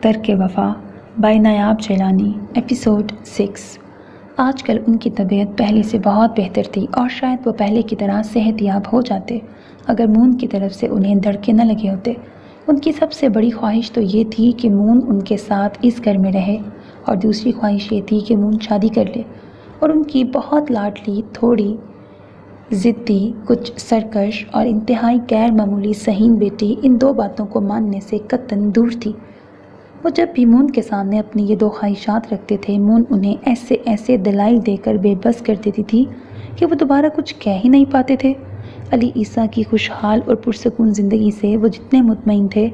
ترک وفا بائی نایاب جیلانی ایپیسوڈ 6۔ آج کل ان کی طبیعت پہلے سے بہت بہتر تھی اور شاید وہ پہلے کی طرح صحت یاب ہو جاتے اگر مون کی طرف سے انہیں دھڑکے نہ لگے ہوتے۔ ان کی سب سے بڑی خواہش تو یہ تھی کہ مون ان کے ساتھ اس گھر میں رہے، اور دوسری خواہش یہ تھی کہ مون شادی کر لے۔ اور ان کی بہت لاڈلی، تھوڑی ضدی، کچھ سرکش اور انتہائی غیر معمولی صحین بیٹی ان دو باتوں کو ماننے سے قطعاً دور تھی۔ وہ جب بھی مون کے سامنے اپنی یہ دو خواہشات رکھتے تھے، مون انہیں ایسے ایسے دلائل دے کر بے بس کر دیتی تھی کہ وہ دوبارہ کچھ کہہ ہی نہیں پاتے تھے۔ علی عیسیٰ کی خوشحال اور پرسکون زندگی سے وہ جتنے مطمئن تھے،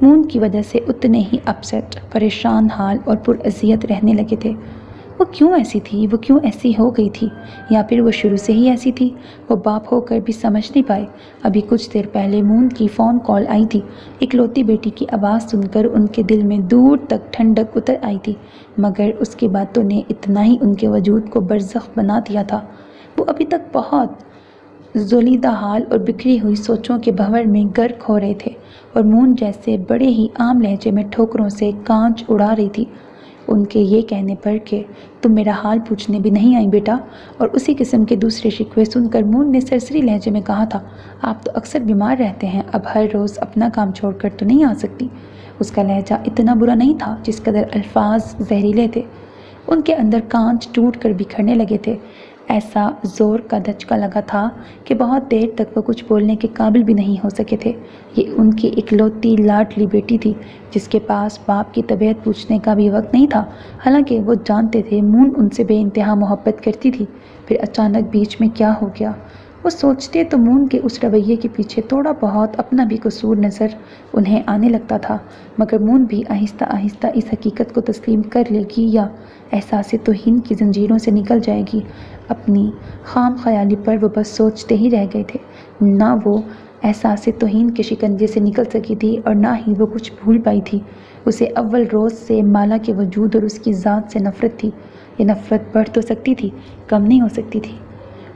مون کی وجہ سے اتنے ہی اپسیٹ، پریشان حال اور پراذیت رہنے لگے تھے۔ وہ کیوں ایسی تھی؟ وہ کیوں ایسی ہو گئی تھی؟ یا پھر وہ شروع سے ہی ایسی تھی؟ وہ باپ ہو کر بھی سمجھ نہیں پائے۔ ابھی کچھ دیر پہلے مون کی فون کال آئی تھی۔ اکلوتی بیٹی کی آواز سن کر ان کے دل میں دور تک ٹھنڈک اتر آئی تھی، مگر اس کی باتوں نے اتنا ہی ان کے وجود کو برزخ بنا دیا تھا۔ وہ ابھی تک بہت ژولیدہ حال اور بکھری ہوئی سوچوں کے بھنور میں غرق ہو رہے تھے، اور مون جیسے بڑے ہی عام لہجے میں ٹھوکروں سے کانچ اڑا رہی تھی ان کے یہ کہنے پر کہ تم میرا حال پوچھنے بھی نہیں آئی بیٹا۔ اور اسی قسم کے دوسرے شکوے سن کر مون نے سرسری لہجے میں کہا تھا، آپ تو اکثر بیمار رہتے ہیں، اب ہر روز اپنا کام چھوڑ کر تو نہیں آ سکتی۔ اس کا لہجہ اتنا برا نہیں تھا جس قدر الفاظ زہریلے تھے۔ ان کے اندر کانچ ٹوٹ کر بکھرنے لگے تھے۔ ایسا زور کا دھچکا لگا تھا کہ بہت دیر تک وہ کچھ بولنے کے قابل بھی نہیں ہو سکے تھے۔ یہ ان کی اکلوتی لاڈلی بیٹی تھی جس کے پاس باپ کی طبیعت پوچھنے کا بھی وقت نہیں تھا، حالانکہ وہ جانتے تھے مون ان سے بے انتہا محبت کرتی تھی۔ پھر اچانک بیچ میں کیا ہو گیا؟ وہ سوچتے تو مون کے اس رویے کے پیچھے تھوڑا بہت اپنا بھی قصور نظر انہیں آنے لگتا تھا، مگر مون بھی آہستہ آہستہ اس حقیقت کو تسلیم کر لے گی یا احساس توہین کی زنجیروں سے نکل جائے گی۔ اپنی خام خیالی پر وہ بس سوچتے ہی رہ گئے تھے۔ نہ وہ احساس توہین کے شکنجے سے نکل سکی تھی اور نہ ہی وہ کچھ بھول پائی تھی۔ اسے اول روز سے مالا کے وجود اور اس کی ذات سے نفرت تھی۔ یہ نفرت بڑھ تو سکتی تھی، کم نہیں ہو سکتی تھی۔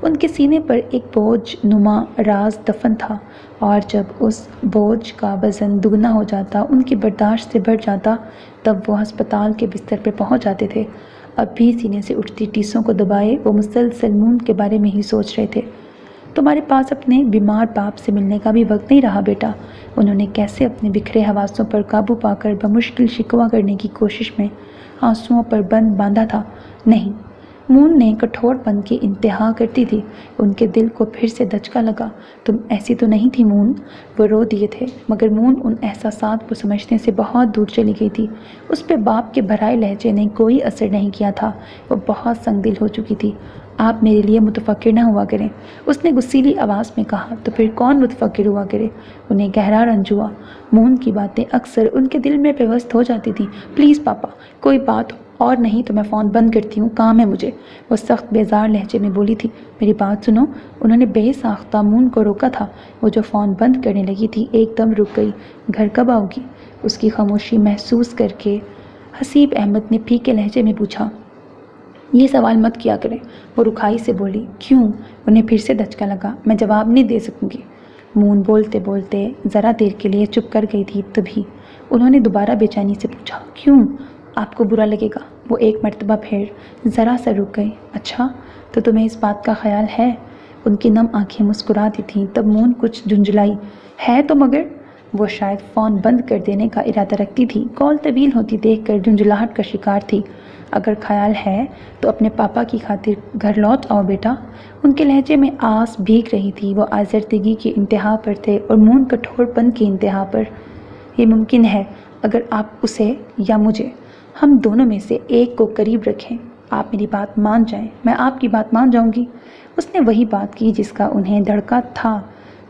ان کے سینے پر ایک بوجھ نما راز دفن تھا، اور جب اس بوجھ کا وزن دگنا ہو جاتا، ان کی برداشت سے بڑھ جاتا، تب وہ ہسپتال کے بستر پہ پہنچ جاتے تھے۔ اب بھی سینے سے اٹھتی ٹیسوں کو دبائے وہ مسلسل مون کے بارے میں ہی سوچ رہے تھے۔ تمہارے پاس اپنے بیمار باپ سے ملنے کا بھی وقت نہیں رہا بیٹا؟ انہوں نے کیسے اپنے بکھرے حواسوں پر قابو پا کر بمشکل شکوہ کرنے کی کوشش میں آنسوؤں پر بند باندھا تھا۔ نہیں، مون نے کٹھور پن کی انتہا کرتی تھی۔ ان کے دل کو پھر سے دھچکا لگا۔ تم ایسی تو نہیں تھی مون؟ وہ رو دیے تھے، مگر مون ان احساسات کو سمجھنے سے بہت دور چلی گئی تھی۔ اس پہ باپ کے بھرائے لہجے نے کوئی اثر نہیں کیا تھا۔ وہ بہت سنگ دل ہو چکی تھی۔ آپ میرے لیے متفکر نہ ہوا کریں، اس نے غصیلی آواز میں کہا۔ تو پھر کون متفکر ہوا کرے؟ انہیں گہرا رنج ہوا۔ مون کی باتیں اکثر ان کے دل میں پیوست ہو جاتی تھیں۔ پلیز پاپا، کوئی بات اور نہیں تو میں فون بند کرتی ہوں، کام ہے مجھے، وہ سخت بیزار لہجے میں بولی تھی۔ میری بات سنو، انہوں نے بے ساختہ مون کو روکا تھا۔ وہ جو فون بند کرنے لگی تھی ایک دم رک گئی۔ گھر کب آؤ گی؟ اس کی خاموشی محسوس کر کے حسیب احمد نے پھیکے لہجے میں پوچھا۔ یہ سوال مت کیا کریں، وہ رکھائی سے بولی۔ کیوں؟ انہیں پھر سے دھچکا لگا۔ میں جواب نہیں دے سکوں گی۔ مون بولتے بولتے ذرا دیر کے لیے چپ کر گئی تھی، تبھی انہوں نے دوبارہ بے چینی سے پوچھا، کیوں؟ آپ کو برا لگے گا؟ وہ ایک مرتبہ پھر ذرا سا رک گئی۔ اچھا، تو تمہیں اس بات کا خیال ہے؟ ان کی نم آنکھیں مسکراتی تھیں۔ تب مون کچھ جھنجھلائی۔ ہے تو مگر؟ وہ شاید فون بند کر دینے کا ارادہ رکھتی تھی۔ کال طویل ہوتی دیکھ کر جھنجھلاہٹ کا شکار تھی۔ اگر خیال ہے تو اپنے پاپا کی خاطر گھر لوٹ آؤ بیٹا۔ ان کے لہجے میں آس بھیگ رہی تھی۔ وہ آزردگی کی انتہا پر تھے اور مون کٹھور پن کی انتہا پر۔ یہ ممکن ہے اگر آپ اسے یا مجھے، ہم دونوں میں سے ایک کو قریب رکھیں۔ آپ میری بات مان جائیں، میں آپ کی بات مان جاؤں گی۔ اس نے وہی بات کی جس کا انہیں دھڑکا تھا۔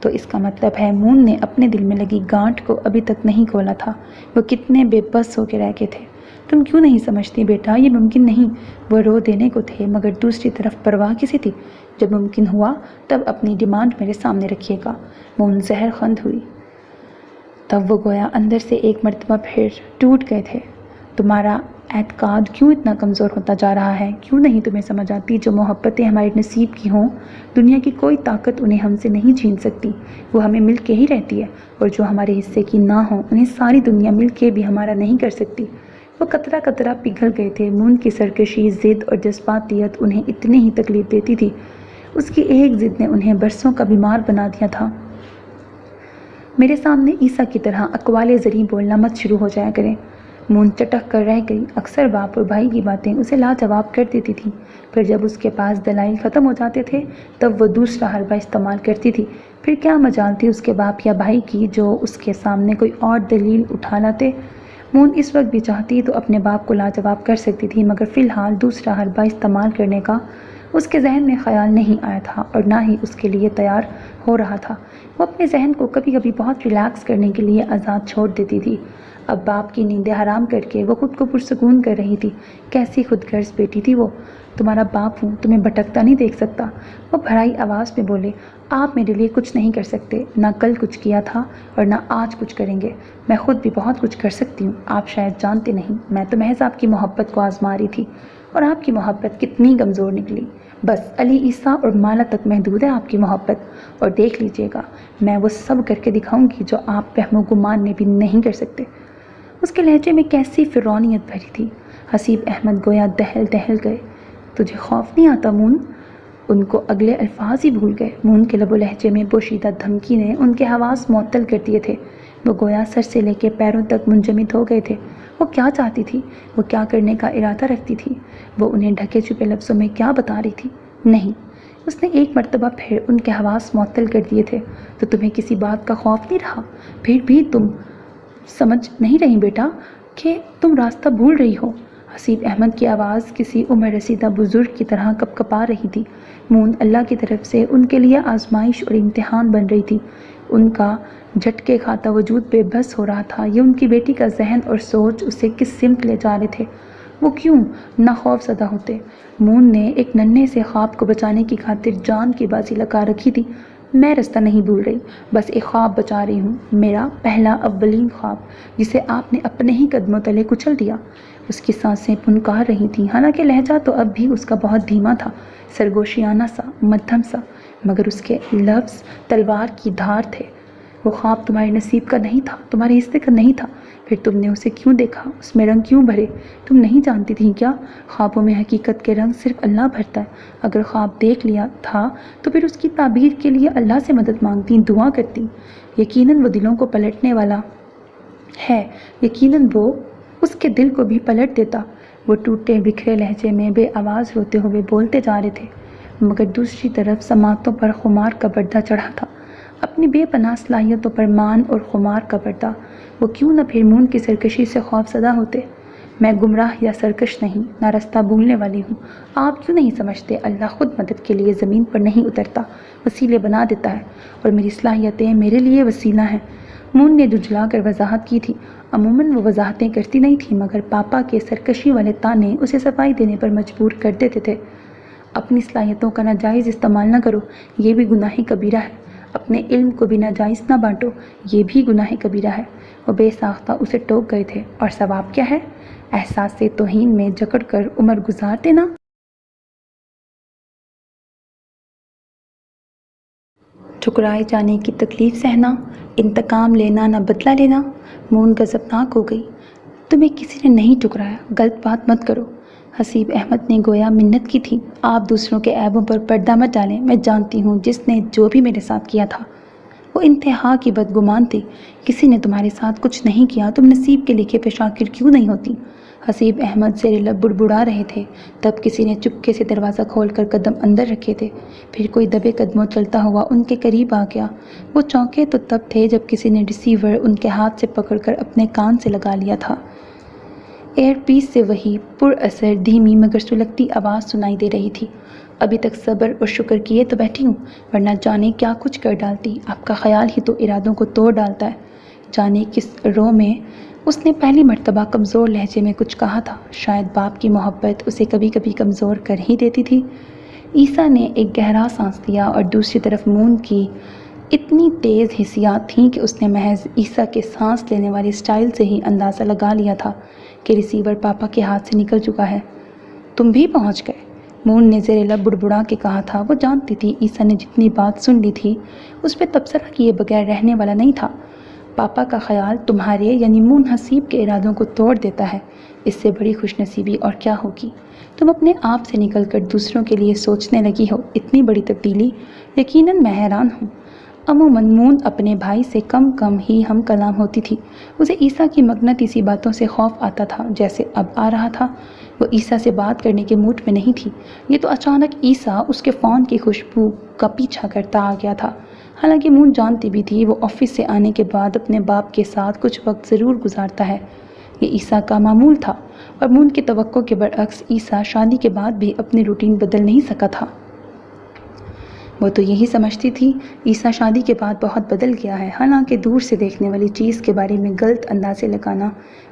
تو اس کا مطلب ہے مون نے اپنے دل میں لگی گانٹھ کو ابھی تک نہیں کھولا تھا۔ وہ کتنے بے بس ہو کے رہ گئے تھے۔ تم کیوں نہیں سمجھتی بیٹا؟ یہ ممکن نہیں۔ وہ رو دینے کو تھے، مگر دوسری طرف پرواہ کسی تھی؟ جب ممکن ہوا تب اپنی ڈیمانڈ میرے سامنے رکھیے گا۔ مون زہر خند ہوئی۔ تب وہ گویا اندر سے ایک مرتبہ پھر ٹوٹ گئے تھے۔ تمہارا اعتقاد کیوں اتنا کمزور ہوتا جا رہا ہے؟ کیوں نہیں تمہیں سمجھ آتی جو محبتیں ہمارے نصیب کی ہوں دنیا کی کوئی طاقت انہیں ہم سے نہیں چھین سکتی، وہ ہمیں مل کے ہی رہتی ہے، اور جو ہمارے حصے کی نہ ہوں انہیں ساری دنیا مل کے بھی ہمارا نہیں کر سکتی۔ وہ قطرہ قطرہ پگھل گئے تھے۔ مون کی سرکشی، ضد اور جذباتیت انہیں اتنی ہی تکلیف دیتی تھی، اس کی ایک ضد نے انہیں برسوں کا بیمار بنا دیا تھا۔ میرے سامنے عیسیٰ کی طرح اقوال زریں بولنا مت شروع ہو جایا کریں۔ مون چٹک کر رہ گئی۔ اکثر باپ اور بھائی کی باتیں اسے لاجواب کر دیتی تھیں، پھر جب اس کے پاس دلائل ختم ہو جاتے تھے تب وہ دوسرا حربہ استعمال کرتی تھی۔ پھر کیا مجال تھی اس کے باپ یا بھائی کی جو اس کے سامنے کوئی اور دلیل اٹھا لاتے؟ مون اس وقت بھی چاہتی تو اپنے باپ کو لاجواب کر سکتی تھی، مگر فی الحال دوسرا حربہ استعمال کرنے کا اس کے ذہن میں خیال نہیں آیا تھا، اور نہ ہی اس کے لیے تیار ہو رہا تھا۔ وہ اپنے ذہن کو کبھی کبھی بہت ریلیکس کرنے کے لیے آزاد چھوڑ دیتی تھی۔ اب باپ کی نیندیں حرام کر کے وہ خود کو پرسکون کر رہی تھی۔ کیسی خود غرض بیٹی تھی وہ! تمہارا باپ ہوں، تمہیں بھٹکتا نہیں دیکھ سکتا، وہ بھرائی آواز میں بولے۔ آپ میرے لیے کچھ نہیں کر سکتے، نہ کل کچھ کیا تھا اور نہ آج کچھ کریں گے۔ میں خود بھی بہت کچھ کر سکتی ہوں، آپ شاید جانتے نہیں۔ میں تو محض آپ کی محبت کو آزما رہی تھی، اور آپ کی محبت کتنی کمزور نکلی۔ بس علی عیسیٰ اور مالا تک محدود ہے آپ کی محبت، اور دیکھ لیجئے گا میں وہ سب کر کے دکھاؤں گی جو آپ وہم و گمان میں بھی نہیں کر سکتے۔ اس کے لہجے میں کیسی فرعونیت بھری تھی۔ حسیب احمد گویا دہل دہل گئے۔ تجھے خوف نہیں آتا مون؟ ان کو اگلے الفاظ ہی بھول گئے۔ مون کے لب و لہجے میں پوشیدہ دھمکی نے ان کے حواس معطل کر دیے تھے۔ وہ گویا سر سے لے کے پیروں تک منجمد ہو گئے تھے۔ وہ کیا چاہتی تھی؟ وہ کیا کرنے کا ارادہ رکھتی تھی؟ وہ انہیں ڈھکے چھپے لفظوں میں کیا بتا رہی تھی؟ نہیں، اس نے ایک مرتبہ پھر ان کے حواس معطل کر دیے تھے۔ تو تمہیں کسی بات کا خوف نہیں رہا؟ پھر بھی تم سمجھ نہیں رہی بیٹا کہ تم راستہ بھول رہی ہو؟ حسیب احمد کی آواز کسی عمر رسیدہ بزرگ کی طرح کپکپا رہی تھی۔ مون اللہ کی طرف سے ان کے لیے آزمائش اور امتحان بن رہی تھی۔ ان کا جھٹکے کھاتا وجود بے بس ہو رہا تھا۔ یہ ان کی بیٹی کا ذہن اور سوچ اسے کس سمت لے جا رہے تھے؟ وہ کیوں نہ خوف زدہ ہوتے؟ مون نے ایک ننھے سے خواب کو بچانے کی خاطر جان کی بازی لگا رکھی تھی۔ میں راستہ نہیں بھول رہی، بس ایک خواب بچا رہی ہوں، میرا پہلا اولین خواب، جسے آپ نے اپنے ہی قدموں تلے کچل دیا۔ اس کی سانسیں پھنکار رہی تھیں، حالانکہ لہجہ تو اب بھی اس کا بہت دھیما تھا، سرگوشیانہ سا، مدھم سا، مگر اس کے لفظ تلوار کی دھار تھے۔ وہ خواب تمہارے نصیب کا نہیں تھا، تمہارے حصے کا نہیں تھا، پھر تم نے اسے کیوں دیکھا؟ اس میں رنگ کیوں بھرے؟ تم نہیں جانتی تھی کیا؟ خوابوں میں حقیقت کے رنگ صرف اللہ بھرتا ہے۔ اگر خواب دیکھ لیا تھا تو پھر اس کی تعبیر کے لیے اللہ سے مدد مانگتی، دعا کرتی۔ یقیناً وہ دلوں کو پلٹنے والا ہے، یقیناً وہ اس کے دل کو بھی پلٹ دیتا۔ وہ ٹوٹے بکھرے لہجے میں بے آواز روتے ہوئے بولتے جا رہے تھے، مگر دوسری طرف سماعتوں پر خمار کا پردہ چڑھا تھا، اپنی بے پناہ صلاحیتوں پر مان اور خمار کا پردہ۔ وہ کیوں نہ پھر مون کی سرکشی سے خوف زدہ ہوتے؟ میں گمراہ یا سرکش نہیں، نہ راستہ بھولنے والی ہوں۔ آپ کیوں نہیں سمجھتے اللہ خود مدد کے لیے زمین پر نہیں اترتا، وسیلے بنا دیتا ہے، اور میری صلاحیتیں میرے لیے وسیلہ ہیں۔ مون نے جھنجھلا کر وضاحت کی تھی۔ عموماً وہ وضاحتیں کرتی نہیں تھی، مگر پاپا کے سرکشی والے تانے اسے صفائی دینے پر مجبور کر دیتے تھے۔ اپنی صلاحیتوں کا ناجائز استعمال نہ کرو، یہ بھی گناہ کبیرہ ہے۔ اپنے علم کو بھی ناجائز نہ بانٹو، یہ بھی گناہ کبیرہ ہے۔ وہ بے ساختہ اسے ٹوک گئے تھے۔ اور ثواب کیا ہے؟ احساس سے توہین میں جکڑ کر عمر گزار دینا۔ ٹھکرائے جانے کی تکلیف سہنا، انتقام لینا نہ بدلہ لینا۔ مون غضبناک ہو گئی۔ تمہیں کسی نے نہیں ٹھکرایا، غلط بات مت کرو۔ حسیب احمد نے گویا منت کی تھی۔ آپ دوسروں کے عیبوں پر پردہ مت ڈالیں، میں جانتی ہوں جس نے جو بھی میرے ساتھ کیا تھا وہ انتہا کی بدگمان تھی۔ کسی نے تمہارے ساتھ کچھ نہیں کیا، تم نصیب کے لکھے پہ شاکر کیوں نہیں ہوتی؟ حسیب احمد زیر لب بڑبڑا رہے تھے، تب کسی نے چپکے سے دروازہ کھول کر قدم اندر رکھے تھے۔ پھر کوئی دبے قدموں چلتا ہوا ان کے قریب آ گیا۔ وہ چونکے تو تب تھے جب کسی نے ریسیور ان کے ہاتھ سے پکڑ کر اپنے کان سے لگا لیا تھا۔ ایئر پیس سے وہی پر اثر دھیمی مگر سلگتی آواز سنائی دے رہی تھی۔ ابھی تک صبر اور شکر کیے تو بیٹھی ہوں، ورنہ جانے کیا کچھ کر ڈالتی۔ آپ کا خیال ہی تو ارادوں کو توڑ ڈالتا ہے۔ جانے کس رو میں اس نے پہلی مرتبہ کمزور لہجے میں کچھ کہا تھا۔ شاید باپ کی محبت اسے کبھی کبھی کمزور کر ہی دیتی تھی۔ عیسیٰ نے ایک گہرا سانس لیا اور دوسری طرف مون کی اتنی تیز حسیات تھیں کہ اس نے محض عیسیٰ کے سانس لینے والی سٹائل سے ہی اندازہ لگا لیا تھا کہ ریسیور پاپا کے ہاتھ سے نکل چکا ہے۔ تم بھی پہنچ گئے، مون نے زیر لب بڑبڑا کے کہا تھا۔ وہ جانتی تھی عیسیٰ نے جتنی بات سن لی تھی اس پہ تبصرہ کیے بغیر رہنے والا نہیں تھا۔ پاپا کا خیال تمہارے یعنی مون حسیب کے ارادوں کو توڑ دیتا ہے، اس سے بڑی خوش نصیبی اور کیا ہوگی؟ تم اپنے آپ سے نکل کر دوسروں کے لیے سوچنے لگی ہو، اتنی بڑی تبدیلی، یقیناً میں حیران ہوں۔ عموماً مون اپنے بھائی سے کم ہی ہم کلام ہوتی تھی۔ اسے عیسیٰ کی مغناطیسی باتوں سے خوف آتا تھا جیسے اب آ رہا تھا۔ وہ عیسیٰ سے بات کرنے کے موڈ میں نہیں تھی۔ یہ تو اچانک عیسیٰ اس کے فون کی خوشبو کا پیچھا کرتا آ گیا تھا۔ حالانکہ مون جانتی بھی تھی وہ آفس سے آنے کے بعد اپنے باپ کے ساتھ کچھ وقت ضرور گزارتا ہے۔ یہ عیسیٰ کا معمول تھا اور مون کی توقع کے برعکس عیسیٰ شادی کے بعد بھی اپنی روٹین بدل نہیں سکا تھا۔ وہ تو یہی سمجھتی تھی عیسیٰ شادی کے بعد بہت بدل گیا ہے، حالانکہ دور سے دیکھنے والی چیز کے بارے میں غلط اندازے لگانا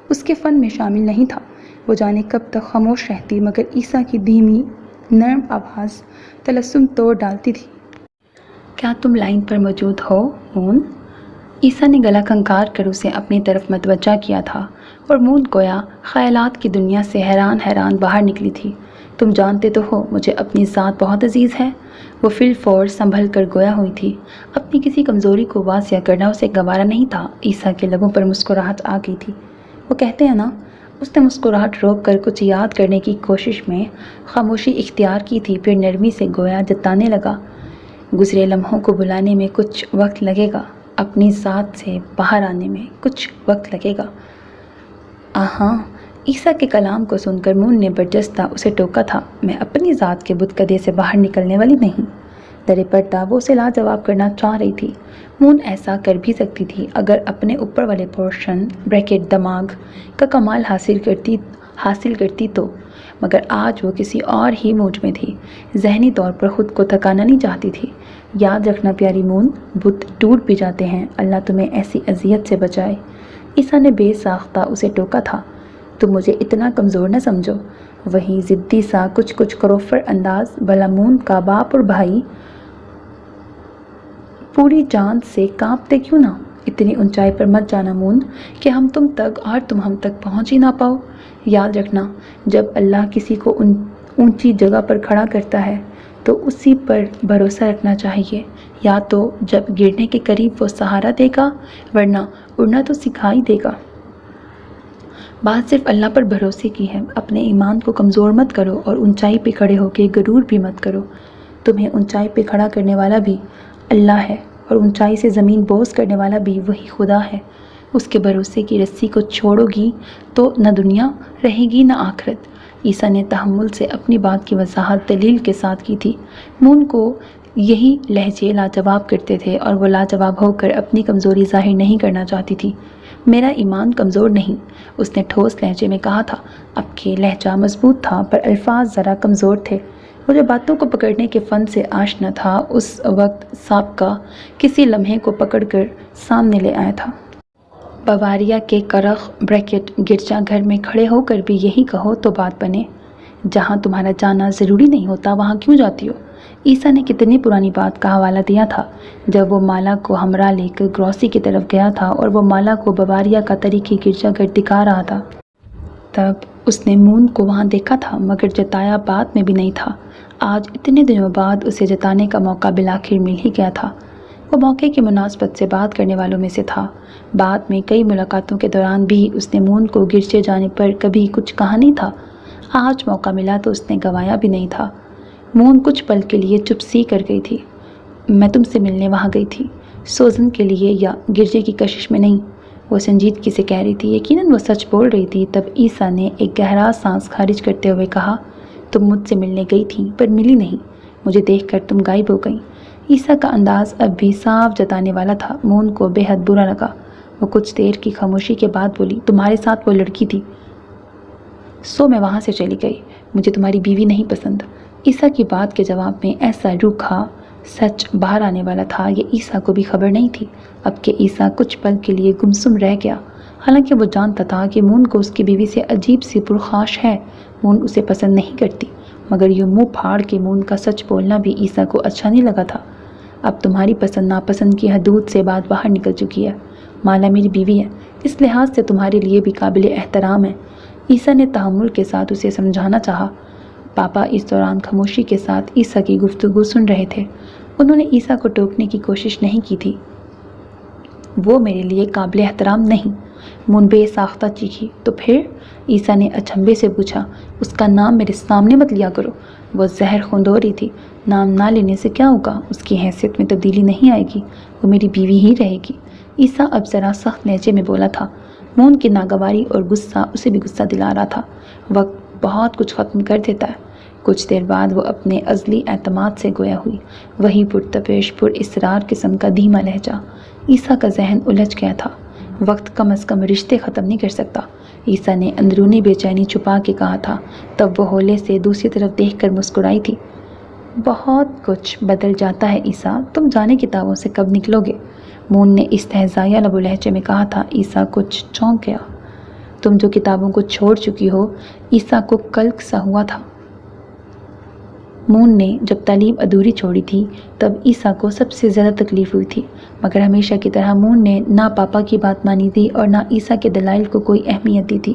اس کے فن میں شامل نہیں تھا۔ وہ جانے کب تک خاموش رہتی، مگر عیسیٰ کی دھیمی نرم آواز تلسم توڑ ڈالتی تھی۔ کیا تم لائن پر موجود ہو مون؟ عیسیٰ نے گلا کھنکار کر اسے اپنی طرف متوجہ کیا تھا اور مون گویا خیالات کی دنیا سے حیران باہر نکلی تھی۔ تم جانتے تو ہو مجھے اپنی ذات بہت عزیز ہے۔ وہ فی الفور سنبھل کر گویا ہوئی تھی۔ اپنی کسی کمزوری کو واضح کرنا اسے گوارا نہیں تھا۔ عیسیٰ کے لبوں پر مسکراہٹ آ گئی تھی۔ وہ کہتے ہیں نا، اس نے مسکراہٹ روک کر کچھ یاد کرنے کی کوشش میں خاموشی اختیار کی تھی، پھر نرمی سے گویا جتانے لگا، گزرے لمحوں کو بلانے میں کچھ وقت لگے گا، اپنی ذات سے باہر آنے میں کچھ وقت لگے گا۔ آہاں، عیسیٰ کے کلام کو سن کر مون نے برجستہ اسے ٹوکا تھا۔ میں اپنی ذات کے بت سے باہر نکلنے والی نہیں۔ در پردہ وہ اسے لاجواب کرنا چاہ رہی تھی۔ مون ایسا کر بھی سکتی تھی اگر اپنے اوپر والے پورشن بریکٹ دماغ کا کمال حاصل کرتی تو، مگر آج وہ کسی اور ہی موڈ میں تھی۔ ذہنی طور پر خود کو تھکانا نہیں چاہتی تھی۔ یاد رکھنا پیاری مون، بت ٹوٹ بھی جاتے ہیں، اللہ تمہیں ایسی اذیت سے بچائے۔ عیسیٰ نے بے ساختہ اسے ٹوکا تھا۔ تم مجھے اتنا کمزور نہ سمجھو۔ وہی ضدی سا کچھ کروفر انداز، بھلا مون کا باپ اور بھائی پوری جان سے کانپتے کیوں نہ؟ اتنی اونچائی پر مت جانا مون کہ ہم تم تک اور تم ہم تک پہنچ ہی نہ پاؤ۔ یاد رکھنا، جب اللہ کسی کو اونچی جگہ پر کھڑا کرتا ہے تو اسی پر بھروسہ رکھنا چاہیے، یا تو جب گرنے کے قریب وہ سہارا دے گا، ورنہ اڑنا تو سکھا ہی دے گا۔ بات صرف اللہ پر بھروسے کی ہے۔ اپنے ایمان کو کمزور مت کرو اور اونچائی پہ کھڑے ہو کے غرور بھی مت کرو۔ تمہیں اونچائی پہ کھڑا کرنے والا بھی اللہ ہے اور اونچائی سے زمین بوس کرنے والا بھی وہی خدا ہے۔ اس کے بھروسے کی رسی کو چھوڑو گی تو نہ دنیا رہے گی نہ آخرت۔ عیسیٰ نے تحمل سے اپنی بات کی وضاحت دلیل کے ساتھ کی تھی۔ مون کو یہی لہجے لاجواب کرتے تھے اور وہ لاجواب ہو کر اپنی کمزوری ظاہر نہیں کرنا چاہتی تھی۔ میرا ایمان کمزور نہیں، اس نے ٹھوس لہجے میں کہا تھا۔ اب کے لہجہ مضبوط تھا پر الفاظ ذرا کمزور تھے۔ وہ جو باتوں کو پکڑنے کے فن سے آشنا تھا، اس وقت سابقہ کسی لمحے کو پکڑ کر سامنے لے آیا تھا۔ بواریا کے کرخ بریکٹ گرجا گھر میں کھڑے ہو کر بھی یہی کہو تو بات بنے۔ جہاں تمہارا جانا ضروری نہیں ہوتا وہاں کیوں جاتی ہو؟ عیسیٰ نے کتنی پرانی بات کا حوالہ دیا تھا جب وہ مالا کو ہمراہ لے کر گروسی کی طرف گیا تھا اور وہ مالا کو بواریا کا تاریخی گرجا گھر دکھا رہا تھا۔ تب اس نے مون کو وہاں دیکھا تھا مگر جتایا بات میں بھی نہیں تھا۔ آج اتنے دنوں بعد اسے جتانے کا موقع بالآخر مل ہی گیا تھا۔ وہ موقع کی مناسبت سے بات کرنے والوں میں سے تھا۔ بعد میں کئی ملاقاتوں کے دوران بھی اس نے مون کو گرجے جانے پر کبھی کچھ کہا نہیں تھا۔ آج موقع ملا تو اس نے گنوایا بھی نہیں تھا۔ مون کچھ پل کے لیے چپ سی کر گئی تھی۔ میں تم سے ملنے وہاں گئی تھی، سوزن کے لیے یا گرجے کی کشش میں نہیں، وہ سنجیدگی سے کہہ رہی تھی۔ یقیناً وہ سچ بول رہی تھی۔ تب عیسیٰ نے ایک گہرا سانس خارج کرتے ہوئے کہا، تم مجھ سے ملنے گئی تھی پر ملی نہیں، مجھے دیکھ کر تم غائب ہو گئیں۔ عیسیٰ کا انداز اب بھی صاف جتانے والا تھا۔ مون کو بے حد برا لگا۔ وہ کچھ دیر کی خاموشی کے بعد بولی، تمہارے ساتھ وہ لڑکی تھی، سو میں وہاں سے چلی گئی۔ مجھے تمہاری بیوی نہیں پسند۔ عیسیٰ کی بات کے جواب میں ایسا روکھا سچ باہر آنے والا تھا، یہ عیسیٰ کو بھی خبر نہیں تھی۔ اب کہ عیسیٰ کچھ پل کے لیے گمسم رہ گیا۔ حالانکہ وہ جانتا تھا کہ مون کو اس کی بیوی سے عجیب سی پرخاش ہے، مون اسے پسند نہیں کرتی، مگر یہ منہ پھاڑ کے مون کا سچ بولنا بھی عیسیٰ کو اچھا نہیں لگا تھا۔ اب تمہاری پسند ناپسند کی حدود سے بات باہر نکل چکی ہے۔ مالا میری بیوی ہے، اس لحاظ سے تمہارے لیے بھی قابل احترام ہے۔ عیسیٰ نے تحمل کے ساتھ اسے سمجھانا چاہا۔ پاپا اس دوران خاموشی کے ساتھ عیسیٰ کی گفتگو سن رہے تھے۔ انہوں نے عیسیٰ کو ٹوکنے کی کوشش نہیں کی تھی۔ وہ میرے لیے قابل احترام نہیں، مون بے ساختہ چیخی۔ تو پھر؟ عیسیٰ نے اچنبھے سے پوچھا۔ اس کا نام میرے سامنے مت لیا کرو۔ وہ زہر خوند ہو رہی تھی۔ نام نہ لینے سے کیا ہوگا؟ اس کی حیثیت میں تبدیلی نہیں آئے گی، وہ میری بیوی ہی رہے گی۔ عیسیٰ اب ذرا سخت لہجے میں بولا تھا۔ مون کی ناگواری اور غصہ اسے بھی غصہ دلا رہا تھا۔ وقت بہت کچھ ختم کر دیتا ہے۔ کچھ دیر بعد وہ اپنے ازلی اعتماد سے گویا ہوئی، وہی پرتپش پر اسرار قسم کا دھیما لہجہ۔ عیسیٰ کا ذہن الجھ گیا تھا۔ وقت کم از کم رشتے ختم نہیں کر سکتا، عیسیٰ نے اندرونی بے چینی چھپا کے کہا تھا۔ تب وہ ہولے سے دوسری طرف دیکھ کر مسکرائی تھی۔ بہت کچھ بدل جاتا ہے عیسیٰ، تم جانے کتابوں سے کب نکلو گے؟ مون نے استہزائیہ لب و لہجے میں کہا تھا۔ عیسیٰ کچھ چونک گیا۔ تم جو کتابوں کو چھوڑ چکی ہو، عیسیٰ کو کلک سا ہوا تھا۔ مون نے جب تعلیم ادھوری چھوڑی تھی تب عیسیٰ کو سب سے زیادہ تکلیف ہوئی تھی، مگر ہمیشہ کی طرح مون نے نہ پاپا کی بات مانی تھی اور نہ عیسیٰ کے دلائل کو کوئی اہمیت دی تھی۔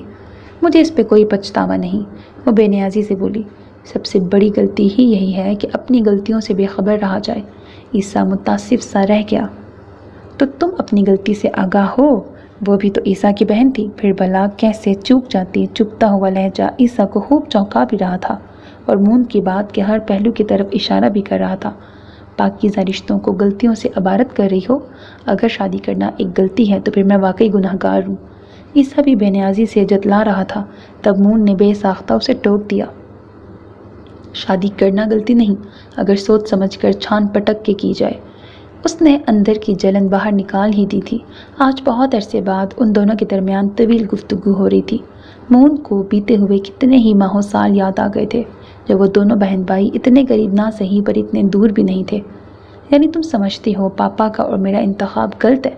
مجھے اس پہ کوئی پچھتاوا نہیں، وہ بے نیازی سے بولی۔ سب سے بڑی غلطی ہی یہی ہے کہ اپنی غلطیوں سے بے خبر رہا جائے۔ عیسیٰ متاسف سا رہ گیا۔ تو تم اپنی غلطی سے آگاہ ہو؟ وہ بھی تو عیسیٰ کی بہن تھی، پھر بھلا کیسے چوک جاتی؟ چپتا ہوا لہجہ عیسیٰ کو خوب چونکا بھی رہا تھا اور مون کی بات کے ہر پہلو کی طرف اشارہ بھی کر رہا تھا۔ پاکیزہ رشتوں کو غلطیوں سے عبارت کر رہی ہو؟ اگر شادی کرنا ایک غلطی ہے تو پھر میں واقعی گناہ گار ہوں۔ عیسیٰ بھی بے نیازی سے جتلا رہا تھا۔ تب مون نے بے ساختہ اسے ٹوک دیا۔ شادی کرنا غلطی نہیں، اگر سوچ سمجھ کر چھان پٹک کے کی جائے۔ اس نے اندر کی جلن باہر نکال ہی دی تھی۔ آج بہت عرصے بعد ان دونوں کے درمیان طویل گفتگو ہو رہی تھی۔ مون کو بیتے ہوئے کتنے ہی ماہوں سال یاد آ گئے تھے جب وہ دونوں بہن بھائی اتنے قریب نہ صحیح پر اتنے دور بھی نہیں تھے۔ یعنی تم سمجھتی ہو پاپا کا اور میرا انتخاب غلط ہے؟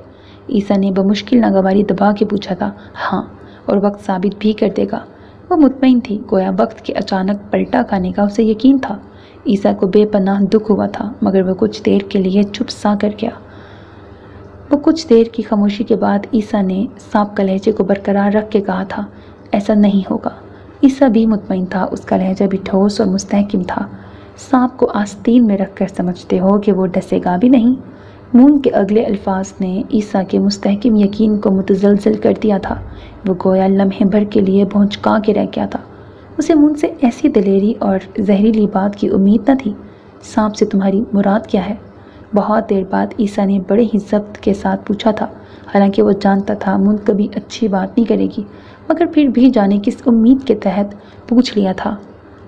عیسیٰ نے بمشکل ناگواری دبا کے پوچھا تھا۔ ہاں، اور وقت ثابت بھی کر دے گا۔ وہ مطمئن تھی، گویا وقت کے اچانک پلٹا کھانے کا اسے یقین تھا۔ عیسیٰ کو بے پناہ دکھ ہوا تھا، مگر وہ کچھ دیر کے لیے چپ سا کر گیا۔ وہ کچھ دیر کی خاموشی کے بعد عیسیٰ نے سانپ کا لہجے کو برقرار رکھ کے کہا تھا، ایسا نہیں ہوگا۔ عیسیٰ بھی مطمئن تھا، اس کا لہجہ بھی ٹھوس اور مستحکم تھا۔ سانپ کو آستین میں رکھ کر سمجھتے ہو کہ وہ ڈسے گا بھی نہیں؟ مون کے اگلے الفاظ نے عیسیٰ کے مستحکم یقین کو متزلزل کر دیا تھا۔ وہ گویا لمحے بھر کے لیے بھونچکا کے رہ گیا تھا۔ اسے مون سے ایسی دلیری اور زہریلی بات کی امید نہ تھی۔ سانپ سے تمہاری مراد کیا ہے؟ بہت دیر بعد عیسیٰ نے بڑے ہی ضبط کے ساتھ پوچھا تھا، حالانکہ وہ جانتا تھا مون کبھی اچھی بات نہیں کرے گی، مگر پھر بھی جانے کس امید کے تحت پوچھ لیا تھا۔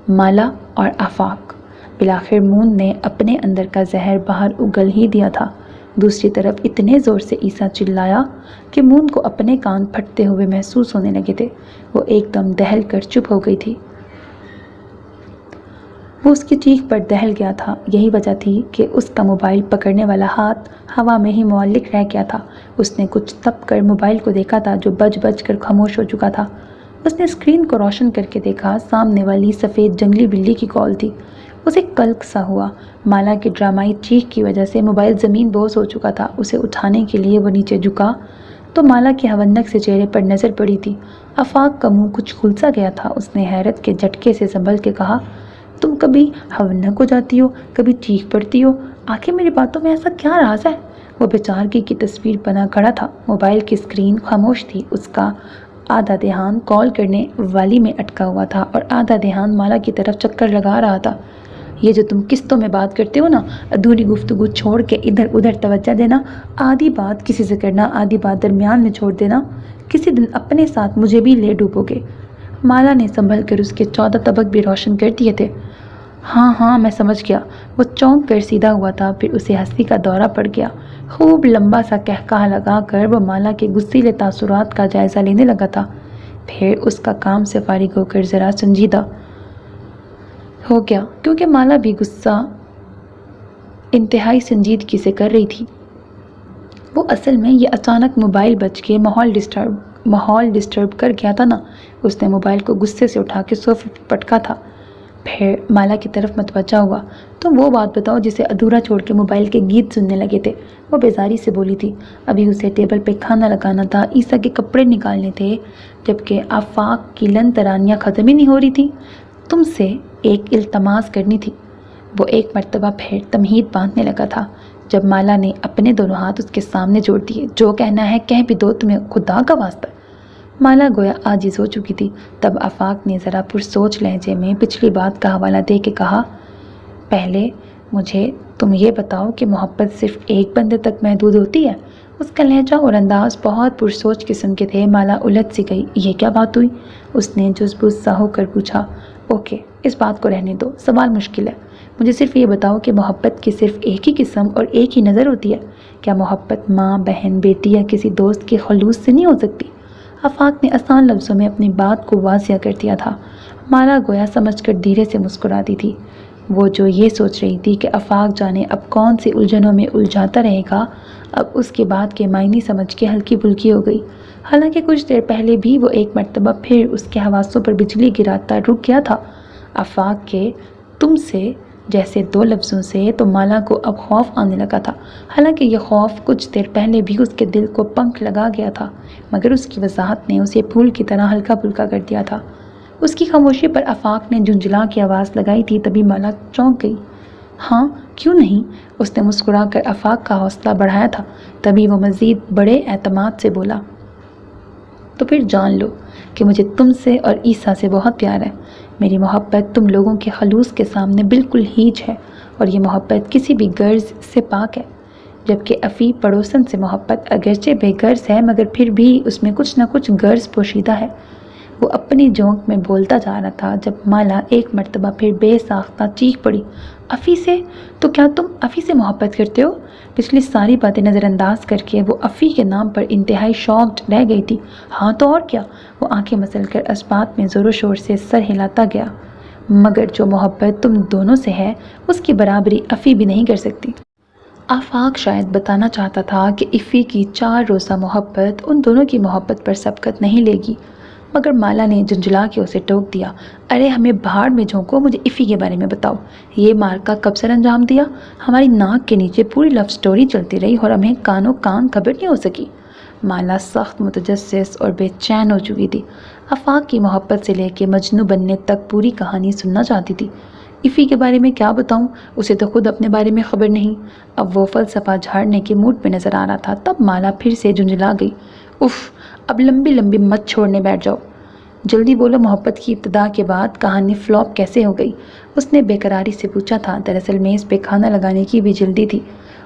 مالا اور آفاق۔ بالآخر مون نے اپنے اندر کا زہر باہر اگل ہی دیا تھا۔ دوسری طرف اتنے زور سے عیسیٰ چلایا کہ مون کو اپنے کان پھٹتے ہوئے محسوس ہونے لگے تھے۔ وہ ایک دم دہل کر چپ ہو گئی تھی۔ وہ اس کی چیخ پر دہل گیا تھا۔ یہی وجہ تھی کہ اس کا موبائل پکڑنے والا ہاتھ ہوا میں ہی معلق رہ گیا تھا۔ اس نے کچھ تپ کر موبائل کو دیکھا تھا جو بج بج کر خاموش ہو چکا تھا۔ اس نے اسکرین کو روشن کر کے دیکھا، سامنے والی سفید جنگلی بلی کی کال تھی۔ اسے کلک سا ہوا۔ مالا کی ڈرامائی چیخ کی وجہ سے موبائل زمین بوس ہو چکا تھا۔ اسے اٹھانے کے لیے وہ نیچے جھکا تو مالا کے ہونک سے چہرے پر نظر پڑی تھی۔ آفاق کا منہ کچھ کھل سا گیا تھا۔ اس نے حیرت کے جھٹکے سے سنبھل کے کہا، تم کبھی ہونک ہو جاتی ہو، کبھی چیخ پڑتی ہو، آخر میری باتوں میں ایسا کیا راز ہے؟ وہ بیچارگی کی تصویر بنا کھڑا تھا۔ موبائل کی اسکرین خاموش تھی۔ اس کا آدھا دھیان کال کرنے والی میں اٹکا ہوا تھا اور آدھا دھیان مالا کی طرف چکر لگا رہا تھا۔ یہ جو تم قسطوں میں بات کرتے ہو نا، ادھوری گفتگو چھوڑ کے ادھر ادھر توجہ دینا، آدھی بات کسی سے کرنا، آدھی بات درمیان میں چھوڑ دینا، کسی دن اپنے ساتھ مجھے بھی لے ڈوبو گے۔ مالا نے سنبھل کر اس کے 14 طبق بھی روشن کر دیے تھے۔ ہاں ہاں میں سمجھ گیا۔ وہ چونک کر سیدھا ہوا تھا، پھر اسے ہنسی کا دورہ پڑ گیا۔ خوب لمبا سا قہقہہ لگا کر وہ مالا کے غصیلے تاثرات کا جائزہ لینے لگا تھا۔ پھر اس کا کام سے فارغ ہو کر ذرا سنجیدہ ہو گیا، کیونکہ مالا بھی غصہ انتہائی سنجیدگی سے کر رہی تھی۔ وہ اصل میں یہ اچانک موبائل بج کے ماحول ڈسٹرب کر گیا تھا نا۔ اس نے موبائل کو غصے سے اٹھا کے صوفے پہ پٹکا تھا۔ پھر مالا کی طرف متوجہ ہوا۔ تم وہ بات بتاؤ جسے ادھورا چھوڑ کے موبائل کے گیت سننے لگے تھے، وہ بیزاری سے بولی تھی۔ ابھی اسے ٹیبل پہ کھانا لگانا تھا، عیسیٰ کے کپڑے نکالنے تھے، جبکہ آفاق کی لن ترانیاں ختم ہی نہیں ہو رہی تھی۔ تم سے ایک التماس کرنی تھی۔ وہ ایک مرتبہ پھر تمہید باندھنے لگا تھا، جب مالا نے اپنے دونوں ہاتھ اس کے سامنے جوڑ دیے۔ جو کہنا ہے کہہ بھی دو، تمہیں خدا کا واسطہ۔ مالا گویا عاجز ہو چکی تھی۔ تب آفاق نے ذرا پرسوچ لہجے میں پچھلی بات کا حوالہ دے کے کہا، پہلے مجھے تم یہ بتاؤ کہ محبت صرف ایک بندے تک محدود ہوتی ہے؟ اس کا لہجہ اور انداز بہت پرسوچ قسم کے تھے۔ مالا الجھ سی گئی۔ یہ کیا بات ہوئی؟ اس نے جز بز سا ہو کر پوچھا۔ اوکے، اس بات کو رہنے دو، سوال مشکل ہے۔ مجھے صرف یہ بتاؤ کہ محبت کی صرف ایک ہی قسم اور ایک ہی نظر ہوتی ہے؟ کیا محبت ماں، بہن، بیٹی یا کسی دوست کے خلوص سے نہیں ہو سکتی؟ آفاق نے آسان لفظوں میں اپنی بات کو واضح کر دیا تھا۔ مالا گویا سمجھ کر دھیرے سے مسکراتی تھی۔ وہ جو یہ سوچ رہی تھی کہ آفاق جانے اب کون سی الجھنوں میں الجھاتا رہے گا، اب اس کے بعد کے معنی سمجھ کے ہلکی پھلکی ہو گئی۔ حالانکہ کچھ دیر پہلے بھی وہ ایک مرتبہ پھر اس کے حواسوں پر بجلی گراتا رک گیا تھا۔ آفاق کے تم سے جیسے دو لفظوں سے تو مالا کو اب خوف آنے لگا تھا۔ حالانکہ یہ خوف کچھ دیر پہلے بھی اس کے دل کو پنکھ لگا گیا تھا، مگر اس کی وضاحت نے اسے پھول کی طرح ہلکا پھلکا کر دیا تھا۔ اس کی خاموشی پر آفاق نے جھنجھلا کے آواز لگائی تھی، تبھی مالا چونک گئی۔ ہاں، کیوں نہیں؟ اس نے مسکرا کر آفاق کا حوصلہ بڑھایا تھا۔ تبھی وہ مزید بڑے اعتماد سے بولا، تو پھر جان لو کہ مجھے تم سے اور عیسیٰ سے بہت پیار ہے۔ میری محبت تم لوگوں کے خلوص کے سامنے بالکل ہیچ ہے، اور یہ محبت کسی بھی غرض سے پاک ہے۔ جبکہ افی پڑوسن سے محبت اگرچہ بے غرض ہے، مگر پھر بھی اس میں کچھ نہ کچھ غرض پوشیدہ ہے۔ وہ اپنی جونک میں بولتا جا رہا تھا جب مالا ایک مرتبہ پھر بے ساختہ چیخ پڑی، افی سے؟ تو کیا تم افی سے محبت کرتے ہو؟ پچھلی ساری باتیں نظر انداز کر کے وہ افی کے نام پر انتہائی شاکڈ رہ گئی تھی۔ ہاں تو اور کیا؟ وہ آنکھیں مسل کر اسبات میں زور و شور سے سر ہلاتا گیا۔ مگر جو محبت تم دونوں سے ہے، اس کی برابری افی بھی نہیں کر سکتی۔ آفاق شاید بتانا چاہتا تھا کہ افی کی 4 روزہ محبت ان دونوں کی محبت پر سبقت نہیں لے گی، مگر مالا نے جھنجھلا کے اسے ٹوک دیا۔ ارے ہمیں بھاڑ میں جھونکو، مجھے افی کے بارے میں بتاؤ۔ یہ مارکا کب سر انجام دیا؟ ہماری ناک کے نیچے پوری لو سٹوری چلتی رہی اور ہمیں کانوں کان خبر نہیں ہو سکی۔ مالا سخت متجسس اور بے چین ہو چکی تھی۔ آفاق کی محبت سے لے کے مجنوں بننے تک پوری کہانی سننا چاہتی تھی۔ افی کے بارے میں کیا بتاؤں؟ اسے تو خود اپنے بارے میں خبر نہیں۔ اب وہ فلسفہ جھاڑنے کے موڈ پہ نظر آ رہا تھا۔ تب مالا پھر سے جھنجھلا گئی، اف، اب لمبی لمبی مت چھوڑنے بیٹھ جاؤ، جلدی بولو، محبت کی ابتدا کے بعد کہانی فلاپ کیسے ہو گئی؟ اس نے بے قراری سے پوچھا تھا۔ دراصل میز پہ کھانا لگانے کی بھی جلدی تھی،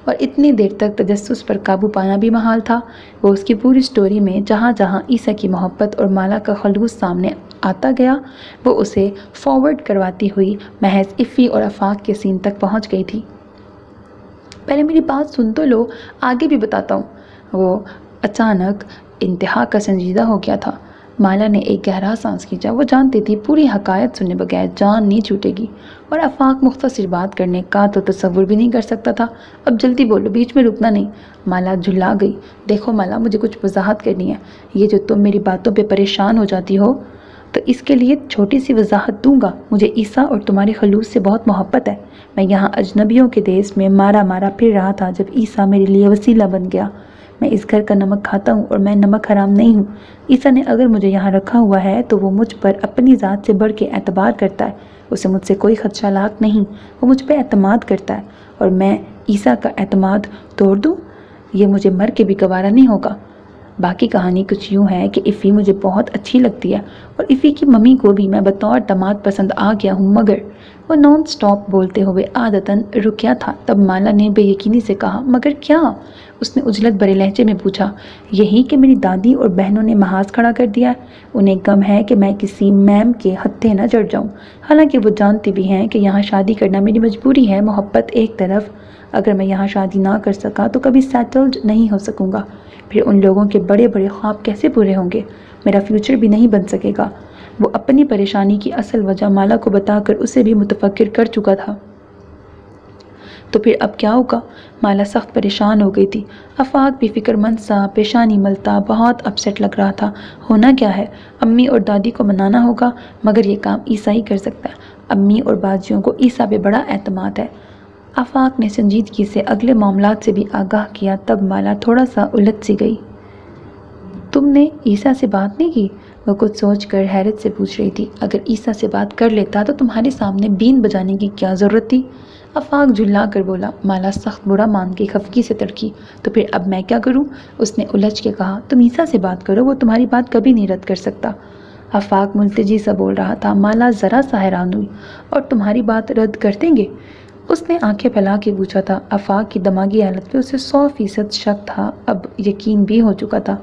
اور اتنی دیر تک تجسس پر قابو پانا بھی محال تھا۔ وہ اس کی پوری سٹوری میں جہاں جہاں عیسیٰ کی محبت اور مالا کا خلوص سامنے آتا گیا، وہ اسے فارورڈ کرواتی ہوئی محض افی اور آفاق کے سین تک پہنچ گئی تھی۔ پہلے میری بات سن تو لو، آگے بھی بتاتا ہوں۔ وہ اچانک انتہا کا سنجیدہ ہو گیا تھا۔ مالا نے ایک گہرا سانس کھینچا۔ وہ جانتی تھی پوری حقائق سننے بغیر جان نہیں چھوٹے گی، اور آفاق مختصر بات کرنے کا تو تصور بھی نہیں کر سکتا تھا۔ اب جلدی بولو، بیچ میں رکنا نہیں۔ مالا جھلا گئی۔ دیکھو مالا، مجھے کچھ وضاحت کرنی ہے۔ یہ جو تم میری باتوں پہ پریشان ہو جاتی ہو، تو اس کے لیے چھوٹی سی وضاحت دوں گا۔ مجھے عیسیٰ اور تمہاری خلوص سے بہت محبت ہے۔ میں یہاں اجنبیوں کے دیس میں مارا مارا پھر رہا تھا جب عیسیٰ میرے لیے وسیلہ بن گیا۔ میں اس گھر کا نمک کھاتا ہوں اور میں نمک حرام نہیں ہوں۔ عیسیٰ نے اگر مجھے یہاں رکھا ہوا ہے تو وہ مجھ پر اپنی ذات سے بڑھ کے اعتبار کرتا ہے۔ اسے مجھ سے کوئی خدشہ لاحق نہیں، وہ مجھ پہ اعتماد کرتا ہے، اور میں عیسیٰ کا اعتماد توڑ دوں، یہ مجھے مر کے بھی گوارا نہیں ہوگا۔ باقی کہانی کچھ یوں ہے کہ افی مجھے بہت اچھی لگتی ہے، اور افی کی ممی کو بھی میں بطور داماد پسند آ گیا ہوں۔ مگر وہ نان سٹاپ بولتے ہوئے عادتاً رکیا تھا۔ تب مالا نے بے یقینی سے کہا، مگر کیا؟ اس نے اجلت بھرے لہجے میں پوچھا۔ یہی کہ میری دادی اور بہنوں نے محاذ کھڑا کر دیا ہے۔ انہیں غم ہے کہ میں کسی میم کے ہتھے نہ چڑھ جاؤں، حالانکہ وہ جانتی بھی ہیں کہ یہاں شادی کرنا میری مجبوری ہے۔ محبت ایک طرف، اگر میں یہاں شادی نہ کر سکا تو کبھی سیٹلڈ نہیں ہو سکوں گا۔ پھر ان لوگوں کے بڑے بڑے خواب کیسے پورے ہوں گے؟ میرا فیوچر بھی نہیں بن سکے گا۔ وہ اپنی پریشانی کی اصل وجہ مالا کو بتا کر اسے بھی متفکر کر چکا تھا۔ تو پھر اب کیا ہوگا؟ مالا سخت پریشان ہو گئی تھی۔ آفاق بھی فکر مند سا پیشانی ملتا بہت اپسیٹ لگ رہا تھا۔ ہونا کیا ہے؟ امی اور دادی کو منانا ہوگا، مگر یہ کام عیسیٰ ہی کر سکتا ہے۔ امی اور باجیوں کو عیسیٰ پہ بڑا اعتماد ہے۔ آفاق نے سنجیدگی سے اگلے معاملات سے بھی آگاہ کیا، تب مالا تھوڑا سا الجھ سی گئی۔ تم نے عیسیٰ سے بات نہیں کی؟ وہ کچھ سوچ کر حیرت سے پوچھ رہی تھی۔ اگر عیسیٰ سے بات کر لیتا تو تمہارے سامنے بین بجانے کی کیا ضرورت تھی؟ آفاق جھلا کر بولا۔ مالا سخت برا مان کے خفگی سے تڑکی۔ تو پھر اب میں کیا کروں؟ اس نے الجھ کے کہا۔ تم عیسیٰ سے بات کرو، وہ تمہاری بات کبھی نہیں رد کر سکتا۔ آفاق ملتجی سا بول رہا تھا۔ مالا ذرا سا حیران ہوئی۔ اور تمہاری بات رد کر دیں گے؟ اس نے آنکھیں پھیلا کے پوچھا تھا۔ آفاق کی دماغی حالت پہ اسے 100% شک تھا، اب یقین بھی ہو چکا تھا۔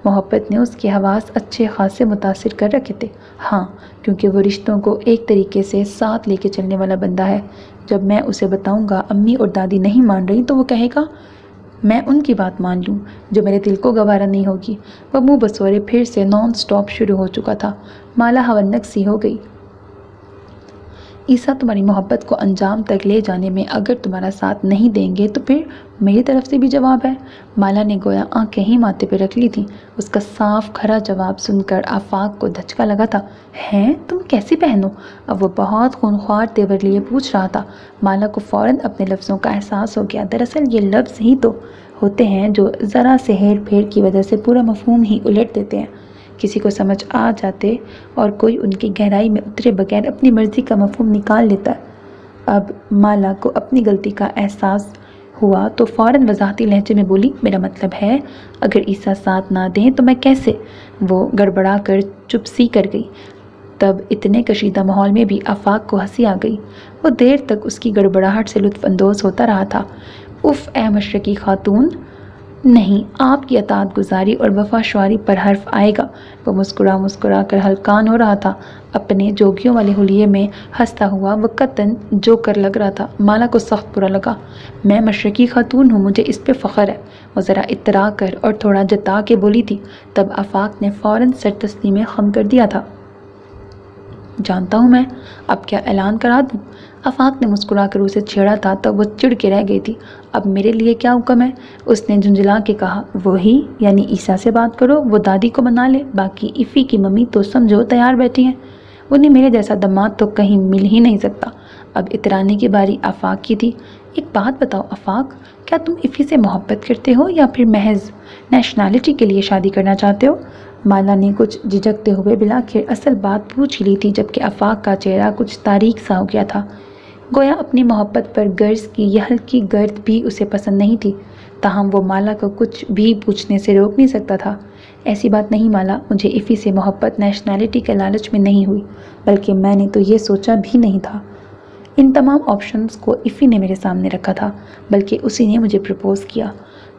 محبت نے اس کے حواس اچھے خاصے متاثر کر رکھے تھے۔ ہاں، کیونکہ وہ رشتوں کو ایک طریقے سے ساتھ لے کے چلنے والا بندہ ہے۔ جب میں اسے بتاؤں گا امی اور دادی نہیں مان رہی تو وہ کہے گا میں ان کی بات مان لوں، جو میرے دل کو گوارا نہیں ہوگی۔ وہ منہ بسورے پھر سے نان سٹاپ شروع ہو چکا تھا۔ مالا ہونک سی ہو گئی۔ عیسیٰ تمہاری محبت کو انجام تک لے جانے میں اگر تمہارا ساتھ نہیں دیں گے تو پھر میری طرف سے بھی جواب ہے۔ مالا نے گویا آنکھیں ہی ماتھے پہ رکھ لی تھیں۔ اس کا صاف کھرا جواب سن کر آفاق کو دھچکا لگا تھا۔ ہیں تم کیسی بہن ہو؟ اب وہ بہت خونخوار تیور لیے پوچھ رہا تھا۔ مالا کو فوراً اپنے لفظوں کا احساس ہو گیا۔ دراصل یہ لفظ ہی تو ہوتے ہیں جو ذرا سے ہیر پھیر کی وجہ سے پورا مفہوم ہی الٹ دیتے ہیں۔ کسی کو سمجھ آ جاتے اور کوئی ان کی گہرائی میں اترے بغیر اپنی مرضی کا مفہوم نکال لیتا ہے۔ اب مالا کو اپنی غلطی کا احساس ہوا تو فوراً وضاحتی لہجے میں بولی، میرا مطلب ہے اگر عیسیٰ ساتھ نہ دیں تو میں کیسے؟ وہ گڑبڑا کر چپ سی کر گئی۔ تب اتنے کشیدہ ماحول میں بھی آفاق کو ہنسی آ گئی۔ وہ دیر تک اس کی گڑبڑاہٹ سے لطف اندوز ہوتا رہا تھا۔ اف اے مشرقی خاتون، نہیں، آپ کی اطاعت گزاری اور وفا شعاری پر حرف آئے گا۔ وہ مسکرا کر ہلکان ہو رہا تھا۔ اپنے جوگیوں والے حلیے میں ہنستا ہوا وہ قطعاً جوکر لگ رہا تھا۔ مالا کو سخت برا لگا۔ میں مشرقی خاتون ہوں، مجھے اس پہ فخر ہے، وہ ذرا اترا کر اور تھوڑا جتا کے بولی تھی۔ تب آفاق نے فوراً سر تسلیم خم کر دیا تھا۔ جانتا ہوں میں، اب کیا اعلان کرا دوں؟ آفاق نے مسکرا کر اسے چھیڑا تھا تب وہ چڑ کے رہ گئی تھی۔ اب میرے لیے کیا حکم ہے؟ اس نے جھنجھلا کے کہا۔ وہی، یعنی عیسیٰ سے بات کرو، وہ دادی کو منا لے، باقی ایفی کی ممی تو سمجھو تیار بیٹھی ہیں۔ انہیں میرے جیسا دماد تو کہیں مل ہی نہیں سکتا۔ اب اترانے کی باری آفاق کی تھی۔ ایک بات بتاؤ آفاق، کیا تم ایفی سے محبت کرتے ہو یا پھر محض نیشنلٹی کے لیے شادی کرنا چاہتے ہو؟ مالا نے کچھ جھجکتے ہوئے بلاخر اصل بات پوچھ لی تھی، جبکہ آفاق کا چہرہ کچھ تاریک سا ہو گیا تھا۔ گویا اپنی محبت پر غرض کی یہ ہلکی گرد بھی اسے پسند نہیں تھی، تاہم وہ مالا کو کچھ بھی پوچھنے سے روک نہیں سکتا تھا۔ ایسی بات نہیں مالا، مجھے ایفی سے محبت نیشنلٹی کے لالچ میں نہیں ہوئی، بلکہ میں نے تو یہ سوچا بھی نہیں تھا۔ ان تمام آپشنز کو ایفی نے میرے سامنے رکھا تھا، بلکہ اسی نے مجھے پرپوز کیا۔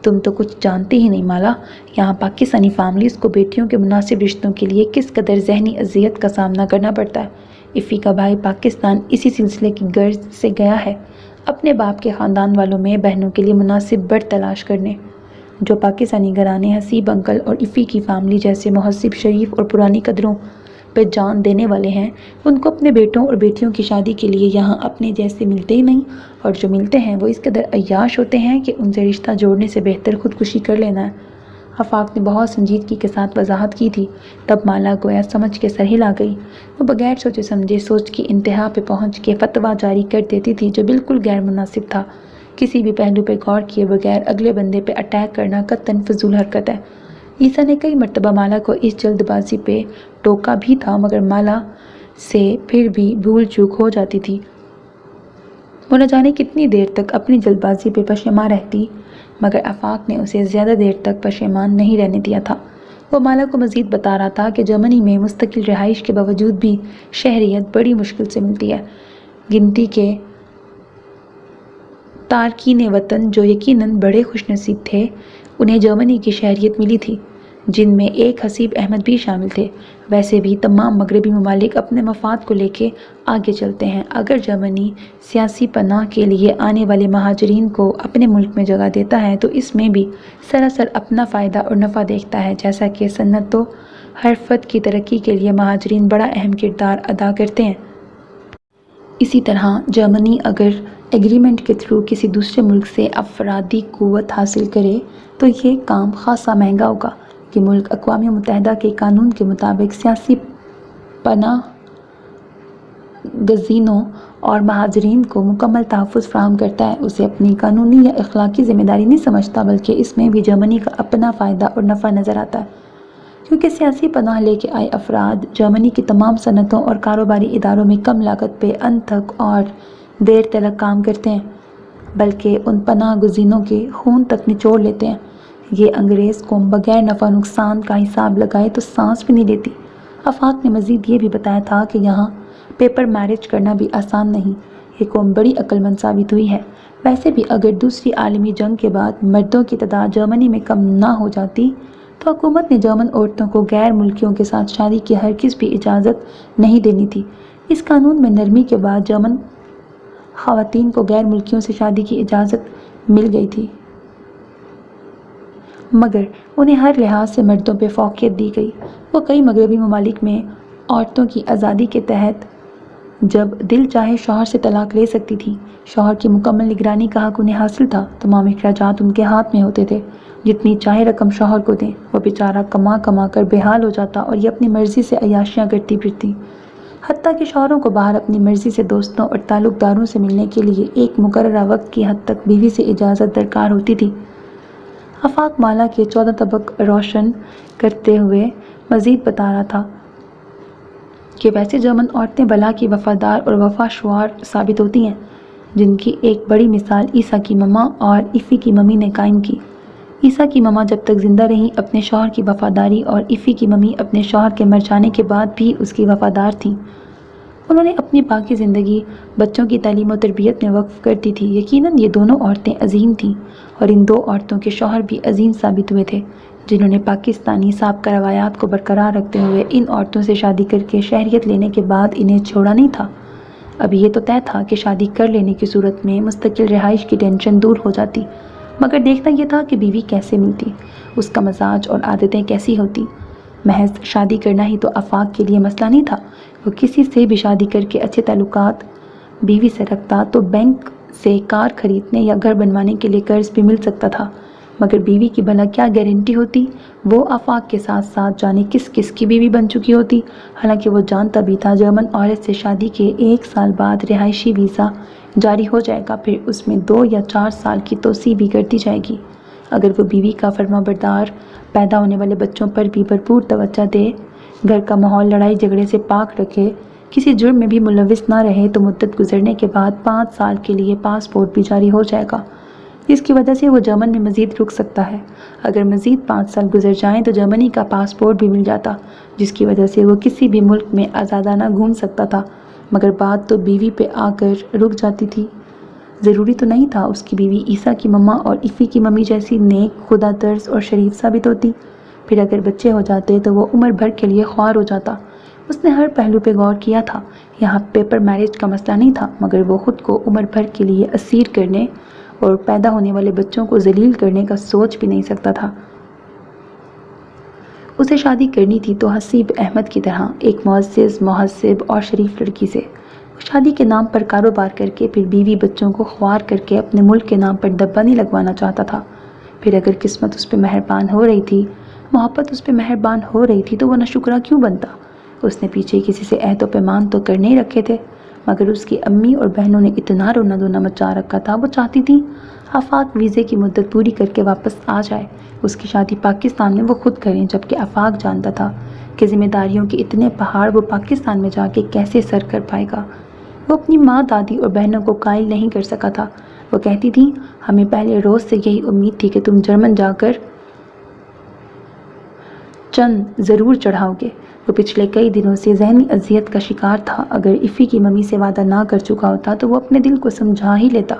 تم تو کچھ جانتے ہی نہیں مالا، یہاں پاکستانی فیملیز کو بیٹیوں کے مناسب رشتوں کے لیے کس قدر ذہنی اذیت کا سامنا کرنا پڑتا ہے۔ ایفی کا بھائی پاکستان اسی سلسلے کی غرض سے گیا ہے، اپنے باپ کے خاندان والوں میں بہنوں کے لیے مناسب بڑ تلاش کرنے۔ جو پاکستانی گھرانے حسیب انکل اور ایفی کی فیملی جیسے مہذب، شریف اور پرانی قدروں پہ جان دینے والے ہیں، ان کو اپنے بیٹوں اور بیٹیوں کی شادی کے لیے یہاں اپنے جیسے ملتے ہی نہیں، اور جو ملتے ہیں وہ اس قدر عیاش ہوتے ہیں کہ ان سے رشتہ جوڑنے سے بہتر خودکشی کر لینا ہے۔ آفاق نے بہت سنجیدگی کے ساتھ وضاحت کی تھی۔ تب مالا گویا سمجھ کے سر ہلا گئی۔ وہ بغیر سوچے سمجھے سوچ کی انتہا پہ پہنچ کے فتویٰ جاری کر دیتی تھی جو بالکل غیر مناسب تھا۔ کسی بھی پہلو پہ غور کیے بغیر اگلے بندے پہ اٹیک کرنا قطعاً فضول حرکت ہے۔ عیسیٰ نے کئی مرتبہ مالا کو اس جلد بازی پہ ٹوکا بھی تھا، مگر مالا سے پھر بھی بھول چوک ہو جاتی تھی۔ وہ نہ جانے کتنی دیر تک اپنی جلد بازی پہ پشیمان رہتی، مگر آفاق نے اسے زیادہ دیر تک پشیمان نہیں رہنے دیا تھا۔ وہ مالا کو مزید بتا رہا تھا کہ جرمنی میں مستقل رہائش کے باوجود بھی شہریت بڑی مشکل سے ملتی ہے۔ گنتی کے تارکین وطن جو یقیناً بڑے خوش نصیب تھے، انہیں جرمنی کی شہریت ملی تھی، جن میں ایک حسیب احمد بھی شامل تھے۔ ویسے بھی تمام مغربی ممالک اپنے مفاد کو لے کے آگے چلتے ہیں۔ اگر جرمنی سیاسی پناہ کے لیے آنے والے مہاجرین کو اپنے ملک میں جگہ دیتا ہے تو اس میں بھی سراسر اپنا فائدہ اور نفع دیکھتا ہے، جیسا کہ صنعت و حرفت کی ترقی کے لیے مہاجرین بڑا اہم کردار ادا کرتے ہیں۔ اسی طرح جرمنی اگر ایگریمنٹ کے تھرو کسی دوسرے ملک سے افرادی قوت حاصل کرے تو یہ کام خاصا مہنگا ہوگا۔ یہ ملک اقوام متحدہ کے قانون کے مطابق سیاسی پناہ گزینوں اور مہاجرین کو مکمل تحفظ فراہم کرتا ہے، اسے اپنی قانونی یا اخلاقی ذمہ داری نہیں سمجھتا، بلکہ اس میں بھی جرمنی کا اپنا فائدہ اور نفع نظر آتا ہے، کیونکہ سیاسی پناہ لے کے آئے افراد جرمنی کی تمام صنعتوں اور کاروباری اداروں میں کم لاگت پہ انتھک اور دیر تلک کام کرتے ہیں، بلکہ ان پناہ گزینوں کے خون تک نچوڑ لیتے ہیں۔ یہ انگریز قوم بغیر نفع نقصان کا حساب لگائے تو سانس بھی نہیں لیتی۔ آفاق نے مزید یہ بھی بتایا تھا کہ یہاں پیپر میرج کرنا بھی آسان نہیں۔ یہ قوم بڑی عقل مند ثابت ہوئی ہے۔ ویسے بھی اگر دوسری عالمی جنگ کے بعد مردوں کی تعداد جرمنی میں کم نہ ہو جاتی تو حکومت نے جرمن عورتوں کو غیر ملکیوں کے ساتھ شادی کی ہرگز بھی اجازت نہیں دینی تھی۔ اس قانون میں نرمی کے بعد جرمن خواتین کو غیر ملکیوں سے شادی کی اجازت مل گئی تھی، مگر انہیں ہر لحاظ سے مردوں پہ فوقیت دی گئی۔ وہ کئی مغربی ممالک میں عورتوں کی آزادی کے تحت جب دل چاہے شوہر سے طلاق لے سکتی تھیں۔ شوہر کی مکمل نگرانی کا حق انہیں حاصل تھا، تمام اخراجات ان کے ہاتھ میں ہوتے تھے، جتنی چاہے رقم شوہر کو دیں۔ وہ بیچارہ کما کما کر بے حال ہو جاتا اور یہ اپنی مرضی سے عیاشیاں کرتی پھرتی، حتیٰ کہ شوہروں کو باہر اپنی مرضی سے دوستوں اور تعلق داروں سے ملنے کے لیے ایک مقررہ وقت کی حد تک بیوی سے اجازت درکار ہوتی تھی۔ آفاق مالا کے 14 طبق روشن کرتے ہوئے مزید بتا رہا تھا کہ ویسے جرمن عورتیں بلا کی وفادار اور وفا شعار ثابت ہوتی ہیں، جن کی ایک بڑی مثال عیسیٰ کی مما اور ایفی کی ممی نے قائم کی۔ عیسیٰ کی مما جب تک زندہ رہیں اپنے شوہر کی وفاداری، اور ایفی کی ممی اپنے شوہر کے مر جانے کے بعد بھی اس کی وفادار تھیں۔ انہوں نے اپنی باقی زندگی بچوں کی تعلیم و تربیت میں وقف کر دی تھی۔ یقیناً یہ دونوں عورتیں عظیم تھیں، اور ان دو عورتوں کے شوہر بھی عظیم ثابت ہوئے تھے، جنہوں نے پاکستانی سابقہ روایات کو برقرار رکھتے ہوئے ان عورتوں سے شادی کر کے شہریت لینے کے بعد انہیں چھوڑا نہیں تھا۔ اب یہ تو طے تھا کہ شادی کر لینے کی صورت میں مستقل رہائش کی ٹینشن دور ہو جاتی، مگر دیکھنا یہ تھا کہ بیوی کیسے ملتی، اس کا مزاج اور عادتیں کیسی ہوتی۔ محض شادی کرنا ہی تو آفاق کے لیے مسئلہ نہیں تھا، وہ کسی سے بھی شادی کر کے اچھے تعلقات بیوی سے رکھتا تو بینک سے کار خریدنے یا گھر بنوانے کے لیے قرض بھی مل سکتا تھا، مگر بیوی کی بھلا کیا گارنٹی ہوتی وہ آفاق کے ساتھ ساتھ جانے کس کس کی بیوی بن چکی ہوتی۔ حالانکہ وہ جانتا بھی تھا جرمن عورت سے شادی کے 1 سال بعد رہائشی ویزا جاری ہو جائے گا، پھر اس میں 2 یا 4 سال کی توسیع بھی کر دی جائے گی۔ اگر وہ بیوی کا فرما بردار، پیدا ہونے والے بچوں پر بھی بھرپور توجہ دے، گھر کا ماحول لڑائی جھگڑے سے پاک رکھے، کسی جرم میں بھی ملوث نہ رہے، تو مدت گزرنے کے بعد 5 سال کے لیے پاسپورٹ بھی جاری ہو جائے گا، جس کی وجہ سے وہ جرمن میں مزید رک سکتا ہے۔ اگر مزید 5 سال گزر جائیں تو جرمنی کا پاسپورٹ بھی مل جاتا، جس کی وجہ سے وہ کسی بھی ملک میں آزادانہ گھوم سکتا تھا، مگر بات تو بیوی پہ آ کر رک جاتی تھی۔ ضروری تو نہیں تھا اس کی بیوی عیسیٰ کی مما اور ایفی کی ممی جیسی نیک، خدا ترس اور شریف ثابت ہوتی۔ پھر اگر بچے ہو جاتے تو وہ عمر بھر کے لیے خوار ہو جاتا۔ اس نے ہر پہلو پہ غور کیا تھا۔ یہاں پیپر میرج کا مسئلہ نہیں تھا، مگر وہ خود کو عمر بھر کے لیے اسیر کرنے اور پیدا ہونے والے بچوں کو ذلیل کرنے کا سوچ بھی نہیں سکتا تھا۔ اسے شادی کرنی تھی تو حسیب احمد کی طرح ایک معزز، مہذب اور شریف لڑکی سے۔ وہ شادی کے نام پر کاروبار کر کے پھر بیوی بچوں کو خوار کر کے اپنے ملک کے نام پر دبا نہیں لگوانا چاہتا تھا۔ پھر اگر قسمت اس پہ مہربان ہو رہی تھی، محبت اس پہ مہربان ہو رہی تھی، تو وہ ناشکرا کیوں بنتا؟ اس نے پیچھے کسی سے عہد و پیمان تو کرنے ہی رکھے تھے، مگر اس کی امی اور بہنوں نے اتنا رونا دھونا مچا رکھا تھا۔ وہ چاہتی تھی آفاق ویزے کی مدت پوری کر کے واپس آ جائے، اس کی شادی پاکستان میں وہ خود کریں، جبکہ آفاق جانتا تھا کہ ذمہ داریوں کے اتنے پہاڑ وہ پاکستان میں جا کے کیسے سر کر پائے گا۔ وہ اپنی ماں، دادی اور بہنوں کو قائل نہیں کر سکا تھا۔ وہ کہتی تھی، ہمیں پہلے روز سے یہی امید تھی کہ تم جرمن جا کر چند ضرور چڑھاؤ گے۔ وہ پچھلے کئی دنوں سے ذہنی اذیت کا شکار تھا۔ اگر ایفی کی ممی سے وعدہ نہ کر چکا ہوتا تو وہ اپنے دل کو سمجھا ہی لیتا،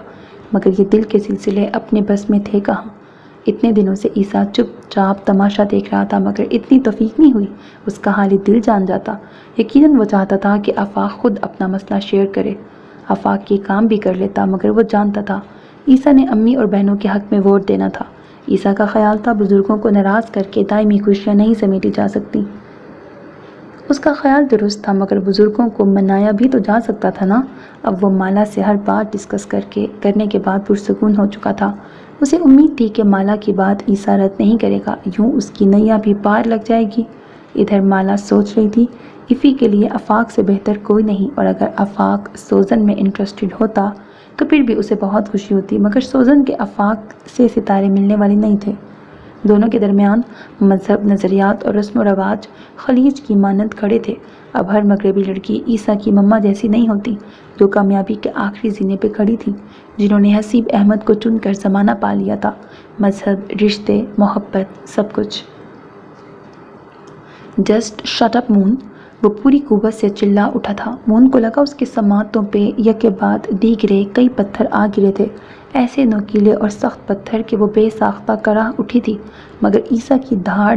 مگر یہ دل کے سلسلے اپنے بس میں تھے کہاں۔ اتنے دنوں سے عیسیٰ چپ چاپ تماشا دیکھ رہا تھا، مگر اتنی توفیق نہیں ہوئی، اس کا حال دل جان جاتا۔ یقیناً وہ چاہتا تھا کہ آفاق خود اپنا مسئلہ شیئر کرے، آفاق یہ کام بھی کر لیتا، مگر وہ جانتا تھا عیسیٰ نے امی اور بہنوں کے حق میں ووٹ دینا تھا۔ عیسیٰ کا خیال تھا بزرگوں کو ناراض کر کے دائمی خوشیاں نہیں سمیٹی جا سکتی۔ اس کا خیال درست تھا، مگر بزرگوں کو منایا بھی تو جا سکتا تھا نا۔ اب وہ مالا سے ہر بات ڈسکس کرنے کے بعد پرسکون ہو چکا تھا۔ اسے امید تھی کہ مالا کی بات عیسیٰ رد نہیں کرے گا، یوں اس کی نیا بھی پار لگ جائے گی۔ ادھر مالا سوچ رہی تھی ایفی کے لیے آفاق سے بہتر کوئی نہیں، اور اگر آفاق سوزن میں انٹرسٹڈ ہوتا تو پھر بھی اسے بہت خوشی ہوتی، مگر سوزن کے آفاق سے ستارے ملنے والے نہیں تھے۔ دونوں کے درمیان مذہب، نظریات اور رسم و رواج خلیج کی مانند کھڑے تھے۔ اب ہر مغربی لڑکی عیسیٰ کی مما جیسی نہیں ہوتی، جو کامیابی کے آخری زینے پہ کھڑی تھی، جنہوں نے حسیب احمد کو چن کر زمانہ پا لیا تھا، مذہب، رشتے، محبت، سب کچھ۔ جسٹ شٹ اپ مون، وہ پوری قوت سے چلا اٹھا تھا۔ مون کو لگا اس کے سماعتوں پہ یکے بعد دیگرے کئی پتھر آ گرے تھے، ایسے نوکیلے اور سخت پتھر کہ وہ بے ساختہ کراہ اٹھی تھی، مگر عیسیٰ کی دھاڑ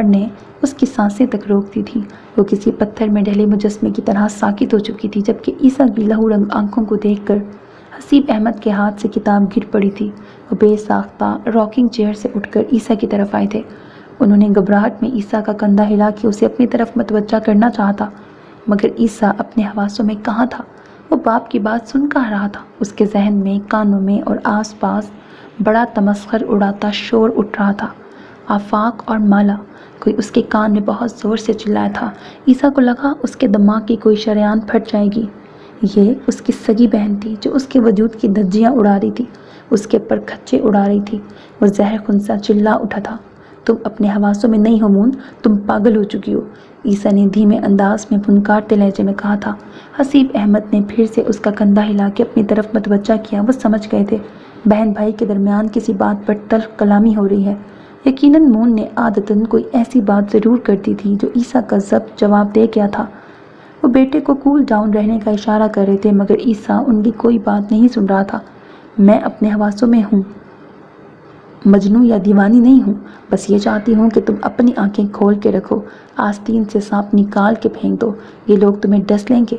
نے اس کی سانسیں تک روک دی تھی۔ وہ کسی پتھر میں ڈھلے مجسمے کی طرح ساکت ہو چکی تھی، جبکہ عیسیٰ کی لہو رنگ آنکھوں کو دیکھ کر حسیب احمد کے ہاتھ سے کتاب گر پڑی تھی۔ وہ بے ساختہ راکنگ چیئر سے اٹھ کر عیسیٰ کی طرف آئے تھے۔ انہوں نے گھبراہٹ میں عیسیٰ کا کندھا ہلا کے اسے اپنی طرف متوجہ کرنا چاہا، مگر عیسیٰ اپنے حواسوں میں کہاں تھا؟ وہ باپ کی بات سن کہاں رہا تھا؟ اس کے ذہن میں، کانوں میں اور آس پاس بڑا تمسخر اڑاتا شور اٹھ رہا تھا۔ آفاق اور مالا، کوئی اس کے کان میں بہت زور سے چلایا تھا۔ عیسیٰ کو لگا اس کے دماغ کی کوئی شریان پھٹ جائے گی۔ یہ اس کی سگی بہن تھی جو اس کے وجود کی دھجیاں اڑا رہی تھی، اس کے پر کھچے اڑا رہی تھی۔ وہ زہر خنسا چلا اٹھا تھا، تم اپنے حواسوں میں نہیں ہو مون، تم پاگل ہو چکی ہو، عیسیٰ نے دھیمے انداز میں پھنکارتے لہجے میں کہا تھا۔ حسیب احمد نے پھر سے اس کا کندھا ہلا کے اپنی طرف متوجہ کیا۔ وہ سمجھ گئے تھے بہن بھائی کے درمیان کسی بات پر تلخ کلامی ہو رہی ہے۔ یقیناً مون نے عادتاً کوئی ایسی بات ضرور کرتی تھی جو عیسیٰ کا ضبط جواب دے گیا تھا۔ وہ بیٹے کو کول ڈاؤن رہنے کا اشارہ کر رہے تھے، مگر عیسیٰ ان کی کوئی بات نہیں سن رہا تھا۔ میں اپنے حواسوں میں ہوں، مجنوں یا دیوانی نہیں ہوں، بس یہ چاہتی ہوں کہ تم اپنی آنکھیں کھول کے رکھو، آستین سے سانپ نکال کے پھینک دو، یہ لوگ تمہیں ڈس لیں گے۔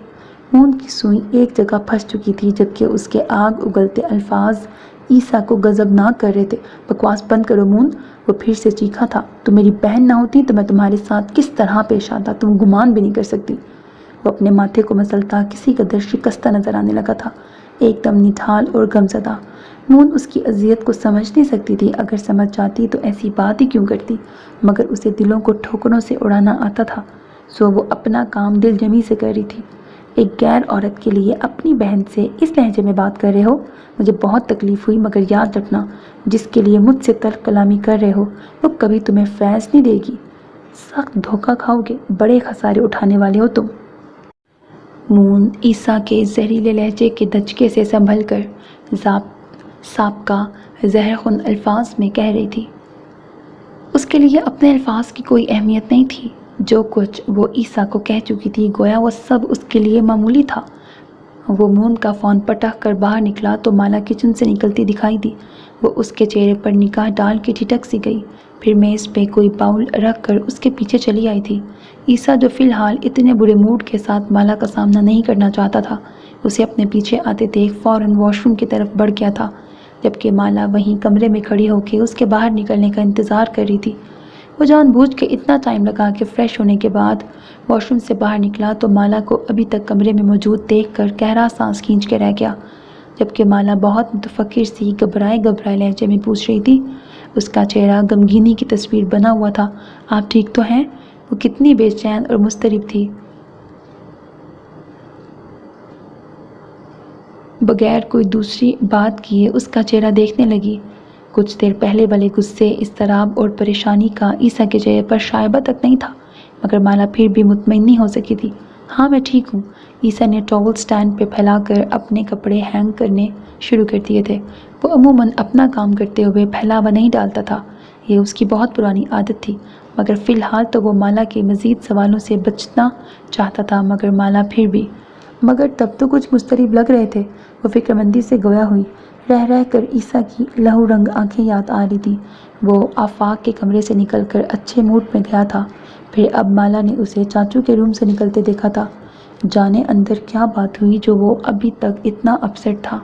مون کی سوئی ایک جگہ پھنس چکی تھی، جبکہ اس کے آگ اگلتے الفاظ عیسیٰ کو غضبناک کر رہے تھے۔ بکواس بند کرو مون، وہ پھر سے چیخا تھا۔ تم میری بہن نہ ہوتی تو میں تمہارے ساتھ کس طرح پیش آتا، تم گمان بھی نہیں کر سکتی۔ وہ اپنے ماتھے کو مسلتا کسی قدر شکستہ نظر آنے لگا تھا، ایک دم نڈھال اور غمزدہ۔ مون اس کی اذیت کو سمجھ نہیں سکتی تھی، اگر سمجھ جاتی تو ایسی بات ہی کیوں کرتی، مگر اسے دلوں کو ٹھوکروں سے اڑانا آتا تھا، سو وہ اپنا کام دل جمی سے کر رہی تھی۔ ایک غیر عورت کے لیے اپنی بہن سے اس لہجے میں بات کر رہے ہو؟ مجھے بہت تکلیف ہوئی، مگر یاد رکھنا جس کے لیے مجھ سے تلخ کلامی کر رہے ہو وہ کبھی تمہیں فیض نہیں دے گی، سخت دھوکہ کھاؤ گے، بڑے خسارے اٹھانے والے ہو تم۔ مون عیسیٰ کے زہریلے لہجے کے دھچکے سے سنبھل کر سابقہ زہرخن الفاظ میں کہہ رہی تھی۔ اس کے لیے اپنے الفاظ کی کوئی اہمیت نہیں تھی، جو کچھ وہ عیسیٰ کو کہہ چکی تھی گویا وہ سب اس کے لیے معمولی تھا۔ وہ مون کا فون پٹک کر باہر نکلا تو مالا کچن سے نکلتی دکھائی دی۔ وہ اس کے چہرے پر نگاہ ڈال کے ٹھٹک سی گئی، پھر میز پہ کوئی باؤل رکھ کر اس کے پیچھے چلی آئی تھی۔ عیسیٰ جو فی الحال اتنے برے موڈ کے ساتھ مالا کا سامنا نہیں کرنا چاہتا تھا، اسے اپنے پیچھے آتے دیکھ فوراً واش روم کی طرف بڑھ گیا تھا، جبکہ مالا وہیں کمرے میں کھڑی ہو کے اس کے باہر نکلنے کا انتظار کر رہی تھی۔ وہ جان بوجھ کے اتنا ٹائم لگا کے فریش ہونے کے بعد واش روم سے باہر نکلا تو مالا کو ابھی تک کمرے میں موجود دیکھ کر گہرا سانس کھینچ کے رہ گیا، جبکہ مالا بہت متفکر سی گھبرائے لہجے میں پوچھ رہی تھی۔ اس کا چہرہ غمگینی کی تصویر بنا ہوا تھا۔ آپ ٹھیک تو ہیں؟ وہ کتنی بے چین اور مضطرب تھی۔ بغیر کوئی دوسری بات کیے اس کا چہرہ دیکھنے لگی۔ کچھ دیر پہلے والے غصے، اضطراب اور پریشانی کا عیسیٰ کے چہرے پر شائبہ تک نہیں تھا، مگر مالا پھر بھی مطمئن نہیں ہو سکی تھی۔ ہاں میں ٹھیک ہوں۔ عیسیٰ نے ٹاول سٹینڈ پہ پھیلا کر اپنے کپڑے ہینگ کرنے شروع کر دیے تھے۔ وہ عموماً اپنا کام کرتے ہوئے پھیلاوا نہیں ڈالتا تھا، یہ اس کی بہت پرانی عادت تھی، مگر فی الحال تو وہ مالا کے مزید سوالوں سے بچنا چاہتا تھا، مگر تب تو کچھ مضطرب لگ رہے تھے۔ وہ فکر مندی سے گویا ہوئی، رہ کر عیسیٰ کی لہو رنگ آنکھیں یاد آ رہی تھیں۔ وہ آفاق کے کمرے سے نکل کر اچھے موڈ میں گیا تھا، پھر اب مالا نے اسے چاچو کے روم سے نکلتے دیکھا تھا۔ جانے اندر کیا بات ہوئی جو وہ ابھی تک اتنا اپسیٹ تھا،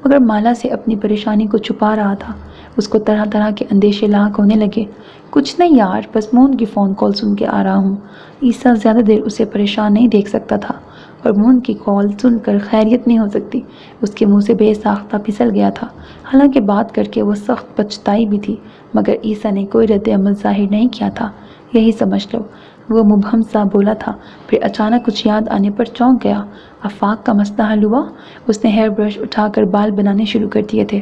مگر مالا سے اپنی پریشانی کو چھپا رہا تھا۔ اس کو طرح طرح کے اندیشے لاحق ہونے لگے۔ کچھ نہیں یار، بس مون کی فون کال سن کے آ رہا ہوں۔ عیسیٰ زیادہ دیر اسے پریشان نہیں دیکھ سکتا تھا۔ اور مون کی کال سن کر خیریت نہیں ہو سکتی۔ اس کے منہ سے بے ساختہ پھسل گیا تھا، حالانکہ بات کر کے وہ سخت پچھتائی بھی تھی، مگر عیسیٰ نے کوئی رد عمل ظاہر نہیں کیا تھا۔ یہی سمجھ لو، وہ مبہم سا بولا تھا، پھر اچانک کچھ یاد آنے پر چونک گیا۔ آفاق کا مسئلہ حل ہوا؟ اس نے ہیئر برش اٹھا کر بال بنانے شروع کر دیے تھے۔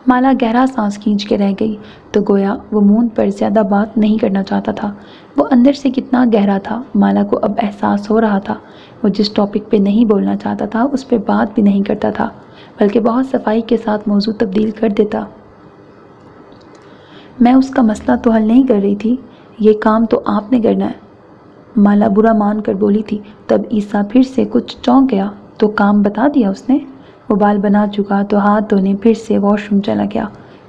مالا گہرا سانس کھینچ کے رہ گئی، تو گویا وہ مون پر زیادہ بات نہیں کرنا چاہتا تھا۔ وہ اندر سے کتنا گہرا تھا، مالا کو اب احساس ہو رہا تھا۔ وہ جس ٹاپک پہ نہیں بولنا چاہتا تھا اس پہ بات بھی نہیں کرتا تھا، بلکہ بہت صفائی کے ساتھ موضوع تبدیل کر دیتا۔ میں اس کا مسئلہ تو حل نہیں کر رہی تھی، یہ کام تو آپ نے کرنا ہے، مالا برا مان کر بولی تھی۔ تب عیسیٰ پھر سے کچھ چونک گیا۔ تو کام بتا دیا اس نے؟ وہ بال بنا چکا تو ہاتھ دھونے پھر سے واش روم چلا گیا۔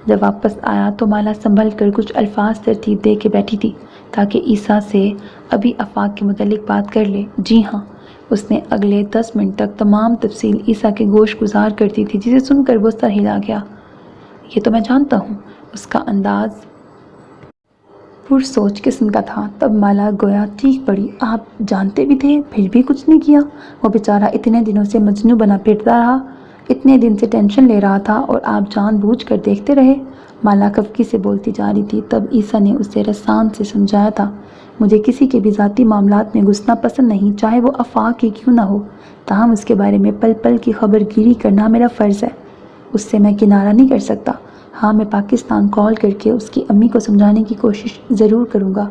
جب واپس آیا تو مالا سنبھل کر کچھ الفاظ ترتیب دے کے بیٹھی تھی تاکہ عیسیٰ سے ابھی آفاق کے متعلق بات کر لے۔ جی ہاں، اس نے اگلے 10 منٹ تک تمام تفصیل عیسیٰ کے گوش گزار کرتی تھی، جسے سن کر وہ سر ہلا گیا۔ یہ تو میں جانتا ہوں۔ اس کا انداز پرسوچ قسم کا تھا۔ تب مالا گویا چیخ پڑی، آپ جانتے بھی تھے پھر بھی کچھ نہیں کیا؟ وہ بیچارہ اتنے دنوں سے مجنوں بنا پھرتا رہا، اتنے دن سے ٹینشن لے رہا تھا اور آپ جان بوجھ کر دیکھتے رہے۔ مالا کفکی سے بولتی جا رہی تھی۔ تب عیسیٰ نے اسے رسان سے سمجھایا تھا، مجھے کسی کے بھی ذاتی معاملات میں گھسنا پسند نہیں، چاہے وہ آفاق ہی کیوں نہ ہو، تاہم اس کے بارے میں پل پل کی خبر گیری کرنا میرا فرض ہے۔ اس سے میں کنارہ نہیں کر سکتا۔ ہاں، میں پاکستان کال کر کے اس کی امی کو سمجھانے کی کوشش ضرور کروں گا،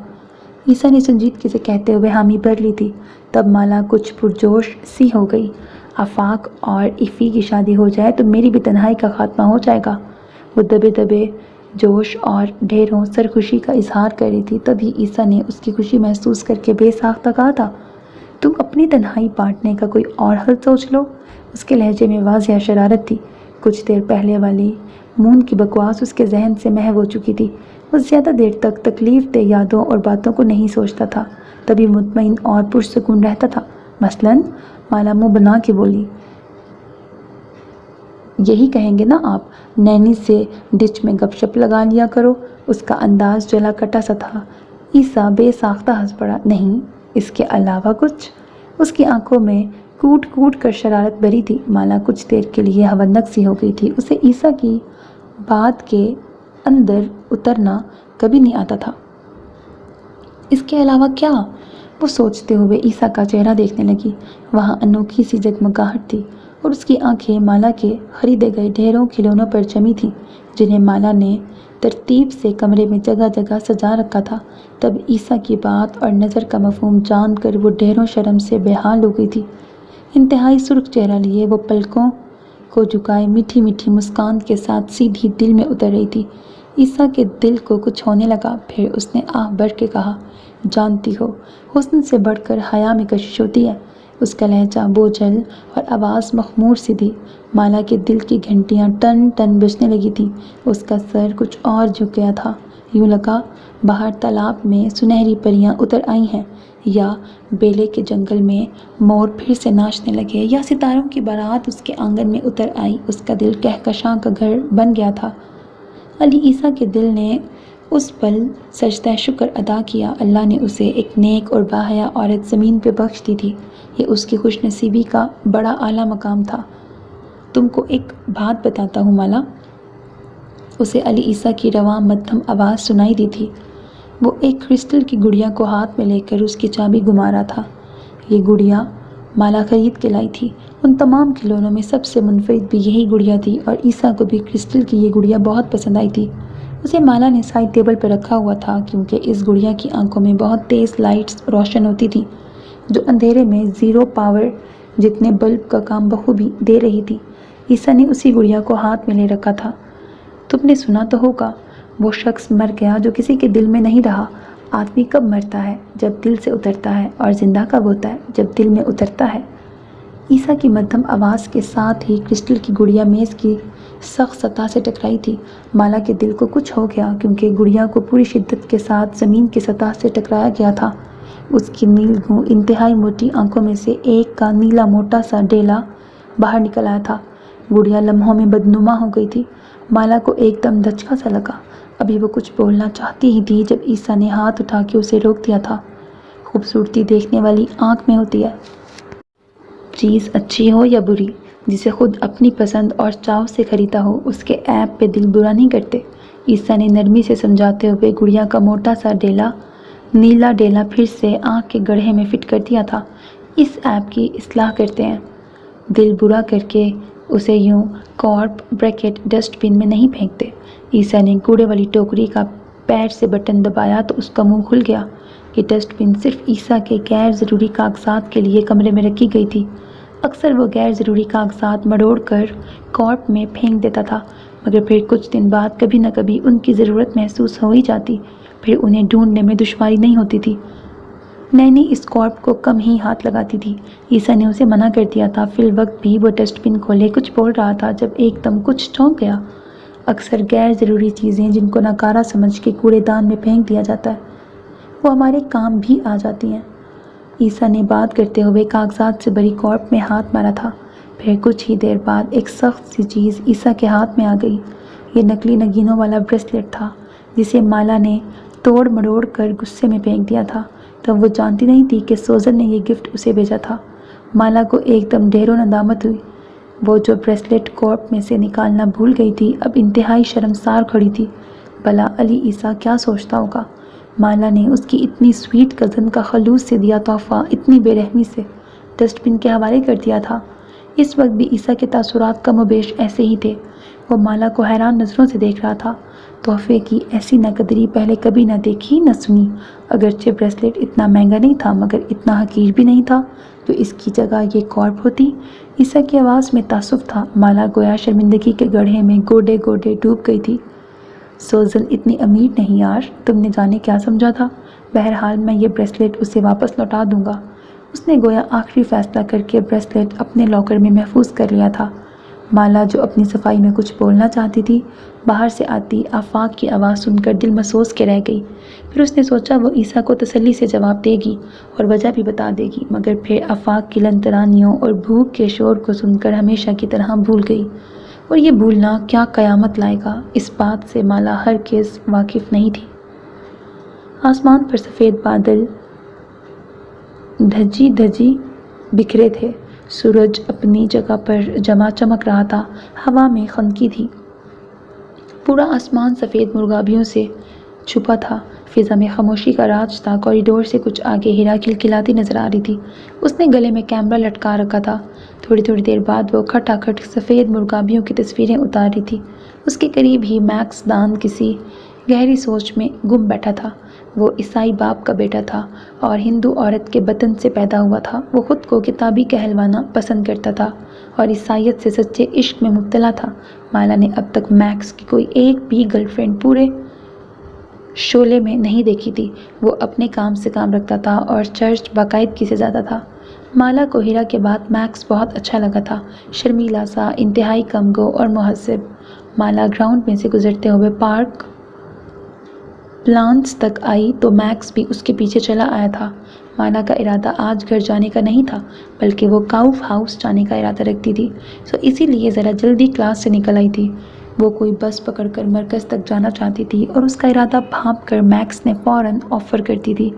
عیسیٰ نے سنجیدگی سے کہتے ہوئے حامی بھر لی تھی۔ تب مالا کچھ پرجوش سی ہو گئی، آفاق اور ایفی کی شادی ہو جائے تو میری بھی تنہائی کا خاتمہ ہو جائے گا۔ وہ دبے دبے جوش اور ڈھیروں سرخوشی کا اظہار کر رہی تھی۔ تبھی عیسیٰ نے اس کی خوشی محسوس کر کے بے ساختہ کہا تھا، تم اپنی تنہائی بانٹنے کا کوئی اور حل سوچ لو۔ اس کے لہجے میں واضح شرارت تھی۔ کچھ دیر پہلے والی مون کی بکواس اس کے ذہن سے محو ہو چکی تھی۔ وہ زیادہ دیر تک تکلیف دہ یادوں اور باتوں کو نہیں سوچتا تھا، تبھی مطمئن اور پرسکون رہتا تھا۔ مثلاً مالا منہ بنا کے بولی، یہی کہیں گے نا آپ، نینی سے ڈچ میں گپ شپ لگا لیا کرو۔ اس کا انداز جلا کٹا سا تھا۔ عیسیٰ بے ساختہ ہنس پڑا، نہیں، اس کے علاوہ کچھ؟ اس کی آنکھوں میں کوٹ کوٹ کر شرارت بھری تھی۔ مالا کچھ دیر کے لیے ہونک سی ہو گئی تھی۔ اسے عیسیٰ کی بات کے اندر اترنا کبھی نہیں آتا تھا۔ اس کے علاوہ کیا؟ وہ سوچتے ہوئے عیسیٰ کا چہرہ دیکھنے لگی۔ وہاں انوکھی سی جگمگاہٹ تھی اور اس کی آنکھیں مالا کے خریدے گئے ڈھیروں کھلونوں پر جمی تھیں، جنہیں مالا نے ترتیب سے کمرے میں جگہ جگہ سجا رکھا تھا۔ تب عیسیٰ کی بات اور نظر کا مفہوم جان کر وہ ڈھیروں شرم سے بے حال ہو گئی تھی۔ انتہائی سرخ چہرہ لیے وہ پلکوں کو جھکائے میٹھی میٹھی مسکان کے ساتھ سیدھی دل میں اتر رہی تھی۔ عیسیٰ کے دل کو کچھ ہونے لگا۔ پھر اس نے آہ بھر کے کہا، جانتی ہو، حسن سے بڑھ کر حیا میں کشش ہوتی ہے۔ اس کا لہجہ بوجھل اور آواز مخمور سی تھی۔ مالا کے دل کی گھنٹیاں ٹن ٹن بجنے لگی تھیں۔ اس کا سر کچھ اور جھک گیا تھا۔ یوں لگا باہر تالاب میں سنہری پریاں اتر آئی ہیں، یا بیلے کے جنگل میں مور پھر سے ناچنے لگے، یا ستاروں کی بارات اس کے آنگن میں اتر آئی۔ اس کا دل کہکشاں کا گھر بن گیا تھا۔ علی عیسیٰ کے دل نے اس پل سجدہ شکر ادا کیا۔ اللہ نے اسے ایک نیک اور باحیا عورت زمین پہ بخش دی تھی۔ یہ اس کی خوش نصیبی کا بڑا اعلیٰ مقام تھا۔ تم کو ایک بات بتاتا ہوں مالا، اسے علی عیسیٰ کی رواں مدھم آواز سنائی دی تھی۔ وہ ایک کرسٹل کی گڑیا کو ہاتھ میں لے کر اس کی چابی گھما رہا تھا۔ یہ گڑیا مالا خرید کے لائی تھی۔ ان تمام کھلونوں میں سب سے منفرد بھی یہی گڑیا تھی، اور عیسیٰ کو بھی کرسٹل کی یہ گڑیا بہت پسند آئی تھی۔ اسے مالا نے سائڈ ٹیبل پر رکھا ہوا تھا، کیونکہ اس گڑیا کی آنکھوں میں بہت تیز لائٹس روشن ہوتی تھیں، جو اندھیرے میں زیرو پاور جتنے بلب کا کام بخوبی دے رہی تھی۔ عیسیٰ نے اسی گڑیا کو ہاتھ میں لے رکھا تھا۔ تم نے سنا تو ہوگا، وہ شخص مر گیا جو کسی کے دل میں نہیں رہا۔ آدمی کب مرتا ہے؟ جب دل سے اترتا ہے۔ اور زندہ کب ہوتا ہے؟ جب دل میں اترتا ہے۔ عیسیٰ کی مدھم آواز کے ساتھ ہی کرسٹل کی گڑیا میز کی سخت سطح سے ٹکرائی تھی۔ مالا کے دل کو کچھ ہو گیا، کیونکہ گڑیا کو پوری شدت کے ساتھ زمین کی سطح سے ٹکرایا گیا تھا۔ اس کی نیل گوں انتہائی موٹی آنکھوں میں سے ایک کا نیلا موٹا سا ڈیلا باہر نکل آیا تھا۔ گڑیا لمحوں میں بدنما ہو گئی تھی۔ مالا کو ایک دم دھچکا سا لگا۔ ابھی وہ کچھ بولنا چاہتی ہی تھی جب عیسیٰ نے ہاتھ اٹھا کے اسے روک دیا تھا۔ خوبصورتی دیکھنے والی آنکھ میں ہوتی ہے، چیز اچھی ہو یا بری، جسے خود اپنی پسند اور چاو سے خریدا ہو، اس کے عیب پہ دل برا نہیں کرتے۔ عیسیٰ نے نرمی سے سمجھاتے ہوئے گڑیا کا موٹا سا نیلا ڈیلا پھر سے آنکھ کے گڑھے میں فٹ کر دیا تھا۔ اس عیب کی اصلاح کرتے ہیں، دل برا کر کے اسے یوں ڈسٹ بن میں نہیں پھینکتے۔ عیسیٰ نے کوڑے والی ٹوکری کا پیر سے بٹن دبایا تو اس کا منہ کھل گیا۔ یہ ڈسٹ بن صرف عیسیٰ کے غیر ضروری کاغذات کے لیے کمرے میں رکھی گئی تھی۔ اکثر وہ غیر ضروری کاغذات مڑوڑ کر کارٹ میں پھینک دیتا تھا، مگر پھر کچھ دن بعد کبھی نہ کبھی ان کی ضرورت محسوس ہو ہی جاتی، پھر انہیں ڈھونڈنے میں دشواری نہیں ہوتی تھی۔ نینی اس کارٹ کو کم ہی ہاتھ لگاتی تھی۔ عیسیٰ نے اسے منع کر دیا تھا، فی الوقت بھی وہ ڈسٹ بن کھولے کچھ بول رہا تھا جب ایک دم کچھ چونک گیا۔ اکثر غیر ضروری چیزیں جن کو ناکارہ سمجھ کے کوڑے دان میں پھینک دیا جاتا ہے، وہ ہمارے کام بھی آ جاتی ہیں۔ عیسیٰ نے بات کرتے ہوئے کاغذات سے بھری کارٹ میں ہاتھ مارا تھا۔ پھر کچھ ہی دیر بعد ایک سخت سی چیز عیسیٰ کے ہاتھ میں آ گئی۔ یہ نکلی نگینوں والا بریسلیٹ تھا، جسے مالا نے توڑ مڑوڑ کر غصے میں پھینک دیا تھا۔ تب وہ جانتی نہیں تھی کہ سوزن نے یہ گفٹ اسے بھیجا تھا۔ مالا کو ایک دم ڈھیر و ندامت ہوئی۔ وہ جو بریسلیٹ کارٹ میں سے نکالنا بھول گئی تھی، اب انتہائی شرمسار کھڑی تھی۔ بھلا علی عیسیٰ کیا سوچتا ہوگا؟ مالا نے اس کی اتنی سویٹ کزن کا خلوص سے دیا تحفہ اتنی بے رحمی سے ڈسٹ بن کے حوالے کر دیا تھا۔ اس وقت بھی عیسیٰ کے تاثرات کم و بیش ایسے ہی تھے۔ وہ مالا کو حیران نظروں سے دیکھ رہا تھا۔ تحفے کی ایسی ناقدری پہلے کبھی نہ دیکھی نہ سنی۔ اگرچہ بریسلیٹ اتنا مہنگا نہیں تھا، مگر اتنا حقیر بھی نہیں تھا۔ تو اس کی جگہ یہ کارپ ہوتی؟ عیسیٰ کی آواز میں تعصب تھا۔ مالا گویا شرمندگی کے گڑھے میں گوڈے گوڈے ڈوب گئی تھی۔ سوزن اتنی امیر نہیں یار، تم نے جانے کیا سمجھا تھا؟ بہرحال میں یہ بریسلیٹ اسے واپس لوٹا دوں گا۔ اس نے گویا آخری فیصلہ کر کے بریسلیٹ اپنے لاکر میں محفوظ کر لیا تھا۔ مالا جو اپنی صفائی میں کچھ بولنا چاہتی تھی، باہر سے آتی آفاق کی آواز سن کر دل مسوس کے رہ گئی۔ پھر اس نے سوچا وہ عیسیٰ کو تسلی سے جواب دے گی اور وجہ بھی بتا دے گی، مگر پھر آفاق کی لنترانیوں اور بھوک کے شور کو سن کر ہمیشہ کی طرح بھول گئی۔ اور یہ بھولنا کیا قیامت لائے گا، اس بات سے مالا ہرگز واقف نہیں تھی۔ آسمان پر سفید بادل دھجی بکھرے تھے۔ سورج اپنی جگہ پر جمع چمک رہا تھا، ہوا میں خنکی تھی۔ پورا آسمان سفید مرغابیوں سے چھپا تھا۔ فضا میں خاموشی کا راج تھا۔ کوریڈور سے کچھ آگے ہیرا کھلکھلاتی نظر آ رہی تھی۔ اس نے گلے میں کیمرہ لٹکا رکھا تھا۔ تھوڑی دیر بعد وہ کھٹاکھٹ سفید مرغابیوں کی تصویریں اتار رہی تھی۔ اس کے قریب ہی میکس دان کسی گہری سوچ میں گم بیٹھا تھا۔ وہ عیسائی باپ کا بیٹا تھا اور ہندو عورت کے بطن سے پیدا ہوا تھا۔ وہ خود کو کتابی کہلوانا پسند کرتا تھا اور عیسائیت سے سچے عشق میں مبتلا تھا۔ مالا نے اب تک میکس کی کوئی ایک بھی گرل فرینڈ پورے شعلے میں نہیں دیکھی تھی۔ وہ اپنے کام سے کام رکھتا تھا اور چرچ باقاعدگی سے جاتا تھا۔ مالا کو ہیرا کے بعد میکس بہت اچھا لگا تھا، شرمیلا سا، انتہائی کم گو اور مہذب۔ مالا گراؤنڈ میں سے گزرتے ہوئے پارک پلانٹس تک آئی تو میکس بھی اس کے پیچھے چلا آیا تھا۔ مالا کا ارادہ آج گھر جانے کا نہیں تھا، بلکہ وہ کاؤف ہاؤس جانے کا ارادہ رکھتی تھی، اسی لیے ذرا جلدی کلاس سے نکل آئی تھی۔ وہ کوئی بس پکڑ کر مرکز تک جانا چاہتی تھی اور اس کا ارادہ بھانپ کر میکس نے فوراً آفر کرتی تھی،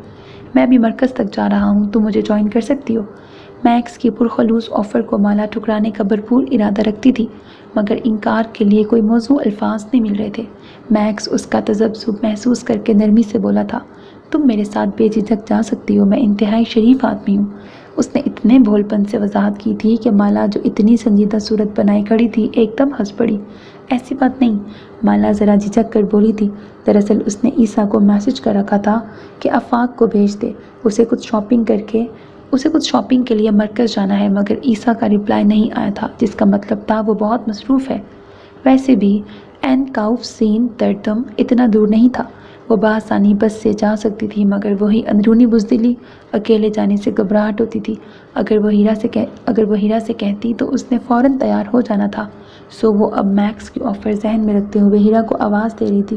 میں بھی مرکز تک جا رہا ہوں، تم مجھے جوائن کر سکتی ہو۔ میکس کی پرخلوص آفر کو مالا ٹھکرانے کا بھرپور ارادہ رکھتی تھی، مگر انکار کے لیے کوئی موزوں الفاظ نہیں مل رہے تھے۔ میکس اس کا تذبذب محسوس کر کے نرمی سے بولا تھا، تم میرے ساتھ بے جھجک جا سکتی ہو، میں انتہائی شریف آدمی ہوں۔ اس نے اتنے بھول پن سے وضاحت کی تھی کہ مالا جو اتنی سنجیدہ صورت بنائے کھڑی تھی ایک دم ہنس پڑی۔ ایسی بات نہیں، مالا ذرا جھجک کر بولی تھی۔ دراصل اس نے عیسیٰ کو میسج کر رکھا تھا کہ آفاق کو بھیج دے، اسے کچھ شاپنگ کے لیے مرکز جانا ہے، مگر عیسیٰ کا رپلائی نہیں آیا تھا، جس کا مطلب تھا وہ بہت مصروف ہے۔ ویسے بھی این کاؤف سین تردم اتنا دور نہیں تھا، وہ بآسانی بس سے جا سکتی تھی، مگر وہی اندرونی بزدلی، اکیلے جانے سے گھبراہٹ ہوتی تھی۔ اگر وہ ہیرا سے کہتی تو اس نے فوراً تیار ہو جانا تھا، سو وہ اب میکس کی آفر ذہن میں رکھتے ہوئے ہیرا کو آواز دے رہی تھی۔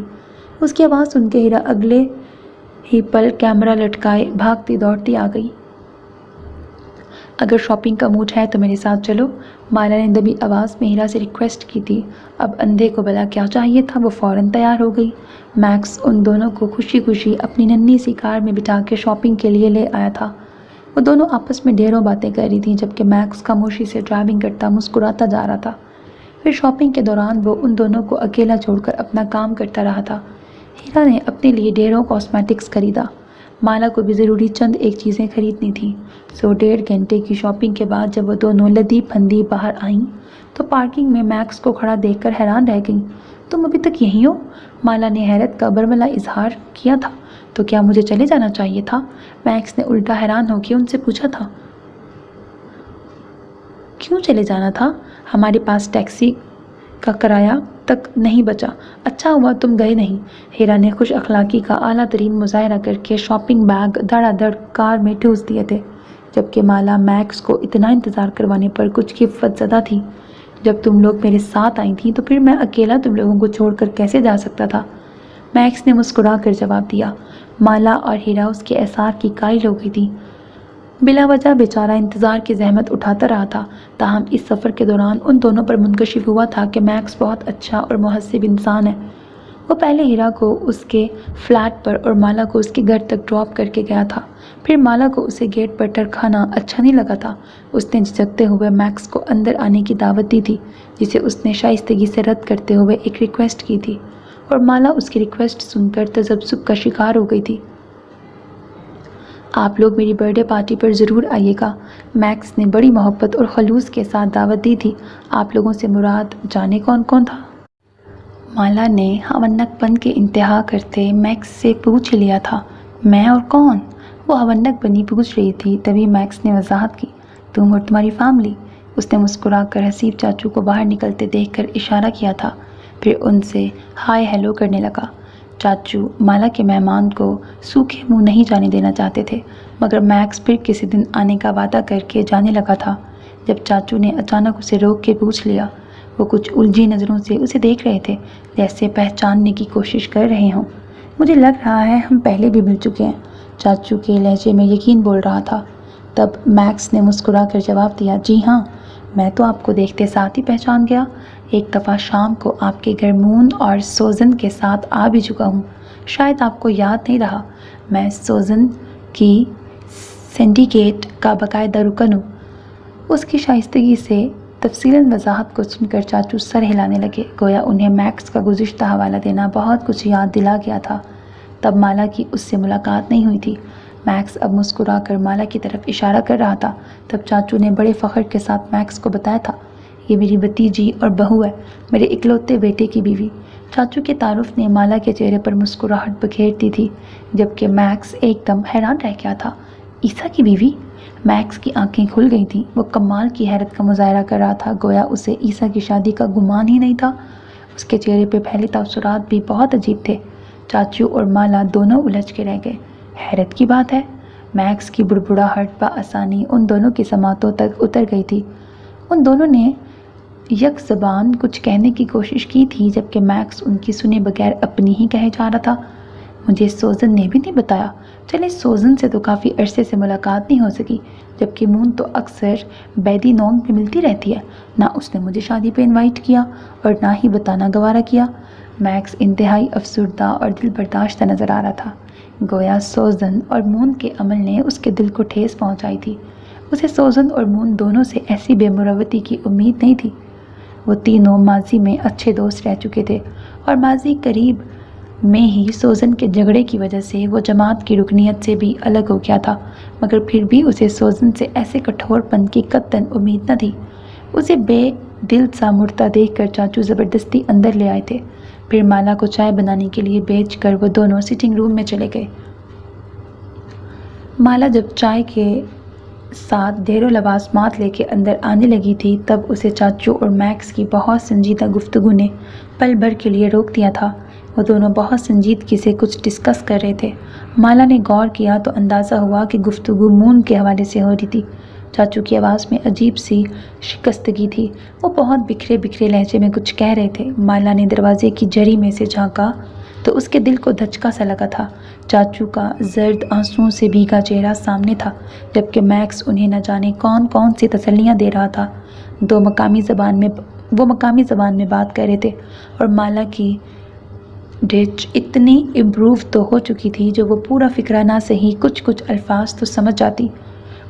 اس کی آواز سن کے ہیرا اگلے ہی پل کیمرہ لٹکائے بھاگتی دوڑتی آ گئی۔ اگر شاپنگ کا موڈ ہے تو میرے ساتھ چلو، مالا نے دبی آواز میں ہیرا سے ریکویسٹ کی تھی۔ اب اندھے کو بھلا کیا چاہیے تھا، وہ فوراً تیار ہو گئی۔ میکس ان دونوں کو خوشی خوشی اپنی ننھی سی کار میں بٹھا کے شاپنگ کے لیے لے آیا تھا۔ وہ دونوں آپس میں ڈھیروں باتیں کر رہی تھیں جبکہ میکس خاموشی سے ڈرائیونگ کرتا مسکراتا جا رہا تھا۔ پھر شاپنگ کے دوران وہ ان دونوں کو اکیلا چھوڑ کر اپنا کام کرتا رہا تھا۔ ہیرا نے اپنے لیے ڈھیروں کاسمیٹکس خریدا، مالا کو بھی ضروری چند ایک چیزیں خریدنی تھیں۔ 1.5 گھنٹے کی شاپنگ کے بعد جب وہ دونوں لدی پھندی باہر آئیں تو پارکنگ میں میکس کو کھڑا دیکھ کر حیران رہ گئیں۔ تم ابھی تک یہیں ہو؟ مالا نے حیرت کا برملا اظہار کیا تھا۔ تو کیا مجھے چلے جانا چاہیے تھا؟ میکس نے الٹا حیران ہو کے ان سے پوچھا تھا۔ کیوں چلے جانا تھا؟ ہمارے پاس ٹیکسی کا کرایہ تک نہیں بچا۔ اچھا ہوا تم گئے نہیں۔ ہیرا نے خوش اخلاقی کا اعلیٰ ترین مظاہرہ کر کے شاپنگ بیگ دھڑا دھڑ کار میں ٹھوس دیے تھے، جبکہ مالا میکس کو اتنا انتظار کروانے پر کچھ خفت زدہ تھی۔ جب تم لوگ میرے ساتھ آئی تھیں تو پھر میں اکیلا تم لوگوں کو چھوڑ کر کیسے جا سکتا تھا؟ میکس نے مسکرا کر جواب دیا۔ مالا اور ہیرا اس کے احسار کی قائل ہو گئی تھی۔ بلا وجہ بیچارہ انتظار کی زحمت اٹھاتا رہا تھا، تاہم اس سفر کے دوران ان دونوں پر منکشف ہوا تھا کہ میکس بہت اچھا اور محسب انسان ہے۔ وہ پہلے ہیرا کو اس کے فلیٹ پر اور مالا کو اس کے گھر تک ڈراپ کر کے گیا تھا، پھر مالا کو اسے گیٹ پر ٹرکانا اچھا نہیں لگا تھا۔ اس نے جھجکتے ہوئے میکس کو اندر آنے کی دعوت دی تھی، جسے اس نے شائستگی سے رد کرتے ہوئے ایک ریکویسٹ کی تھی، اور مالا اس کی ریکویسٹ سن کر تذبذب کا شکار ہو گئی تھی۔ آپ لوگ میری برتھ ڈے پارٹی پر ضرور آئیے گا، میکس نے بڑی محبت اور خلوص کے ساتھ دعوت دی تھی۔ آپ لوگوں سے مراد جانے کون کون تھا؟ مالا نے ہونک پن کے انتہا کرتے میکس سے پوچھ لیا تھا۔ میں اور کون؟ وہ ہونک بنی پوچھ رہی تھی، تبھی میکس نے وضاحت کی۔ تم اور تمہاری فیملی۔ اس نے مسکرا کر حسیب چاچو کو باہر نکلتے دیکھ کر اشارہ کیا تھا، پھر ان سے ہائے ہیلو کرنے لگا۔ چاچو مالا کے مہمان کو سوکھے منہ نہیں جانے دینا چاہتے تھے، مگر میکس پھر کسی دن آنے کا وعدہ کر کے جانے لگا تھا۔ جب چاچو نے اچانک اسے روک کے پوچھ لیا، وہ کچھ الجھی نظروں سے اسے دیکھ رہے تھے، جیسے پہچاننے کی کوشش کر رہے ہوں۔ مجھے لگ رہا ہے ہم پہلے بھی مل چکے ہیں، چاچو کے لہجے میں یقین بول رہا تھا۔ تب میکس نے مسکرا کر جواب دیا، جی ہاں، میں تو آپ کو دیکھتے ساتھ ہی پہچان گیا۔ ایک دفعہ شام کو آپ کے گھر مون اور سوزن کے ساتھ آ بھی چکا ہوں، شاید آپ کو یاد نہیں رہا۔ میں سوزن کی سنڈیکیٹ کا باقاعدہ رکن ہوں۔ اس کی شائستگی سے تفصیلاً وضاحت کو سن کر چاچو سر ہلانے لگے، گویا انہیں میکس کا گزشتہ حوالہ دینا بہت کچھ یاد دلا گیا تھا۔ تب مالا کی اس سے ملاقات نہیں ہوئی تھی۔ میکس اب مسکرا کر مالا کی طرف اشارہ کر رہا تھا۔ تب چاچو نے بڑے فخر کے ساتھ میکس کو بتایا تھا، یہ میری بھتیجی اور بہو ہے، میرے اکلوتے بیٹے کی بیوی۔ چاچو کے تعارف نے مالا کے چہرے پر مسکراہٹ بکھیر دی تھی، جبکہ میکس ایک دم حیران رہ گیا تھا۔ عیسیٰ کی بیوی؟ میکس کی آنکھیں کھل گئی تھیں، وہ کمال کی حیرت کا مظاہرہ کر رہا تھا، گویا اسے عیسیٰ کی شادی کا گمان ہی نہیں تھا۔ اس کے چہرے پہ پہلے تاثرات بھی بہت عجیب تھے۔ چاچو اور مالا دونوں الجھ کے رہ گئے۔ حیرت کی بات ہے، میکس کی بڑبڑاہٹ بآسانی ان دونوں کی سماعتوں تک اتر گئی تھی۔ ان دونوں نے یک زبان کچھ کہنے کی کوشش کی تھی، جبکہ میکس ان کی سنے بغیر اپنی ہی کہے جا رہا تھا۔ مجھے سوزن نے بھی نہیں بتایا۔ چلے سوزن سے تو کافی عرصے سے ملاقات نہیں ہو سکی، جبکہ مون تو اکثر بیدی نونگ میں ملتی رہتی ہے۔ نہ اس نے مجھے شادی پہ انوائٹ کیا اور نہ ہی بتانا گوارا کیا۔ میکس انتہائی افسردہ اور دل برداشتہ نظر آ رہا تھا، گویا سوزن اور مون کے عمل نے اس کے دل کو ٹھیس پہنچائی تھی۔ اسے سوزن اور مون دونوں سے ایسی بے مروتی کی امید نہیں تھی۔ وہ تینوں ماضی میں اچھے دوست رہ چکے تھے، اور ماضی قریب میں ہی سوزن کے جھگڑے کی وجہ سے وہ جماعت کی رکنیت سے بھی الگ ہو گیا تھا، مگر پھر بھی اسے سوزن سے ایسے کٹھور پن کی قطعاً امید نہ تھی۔ اسے بے دل سا مڑتا دیکھ کر چاچو زبردستی اندر لے آئے تھے، پھر مالا کو چائے بنانے کے لیے بھیج کر وہ دونوں سٹنگ روم میں چلے گئے۔ مالا جب چائے کے ساتھ ڈھیروں لوازمات لے کے اندر آنے لگی تھی، تب اسے چاچو اور میکس کی بہت سنجیدہ گفتگو نے پل بھر کے لیے روک دیا تھا۔ وہ دونوں بہت سنجیدگی سے کچھ ڈسکس کر رہے تھے۔ مالا نے غور کیا تو اندازہ ہوا کہ گفتگو مون کے حوالے سے ہو رہی تھی۔ چاچو کی آواز میں عجیب سی شکستگی تھی، وہ بہت بکھرے بکھرے لہجے میں کچھ کہہ رہے تھے۔ مالا نے دروازے کی جری میں سے جھانکا تو اس کے دل کو دھچکا سا لگا تھا۔ چاچو کا زرد آنسوؤں سے بھیگا چہرہ سامنے تھا، جبکہ میکس انہیں نہ جانے کون کون سی تسلیاں دے رہا تھا۔ وہ مقامی زبان میں بات کر رہے تھے، اور مالا کی ڈچ اتنی امپروو تو ہو چکی تھی جو وہ پورا فقرہ نہ صحیح کچھ الفاظ تو سمجھ جاتی۔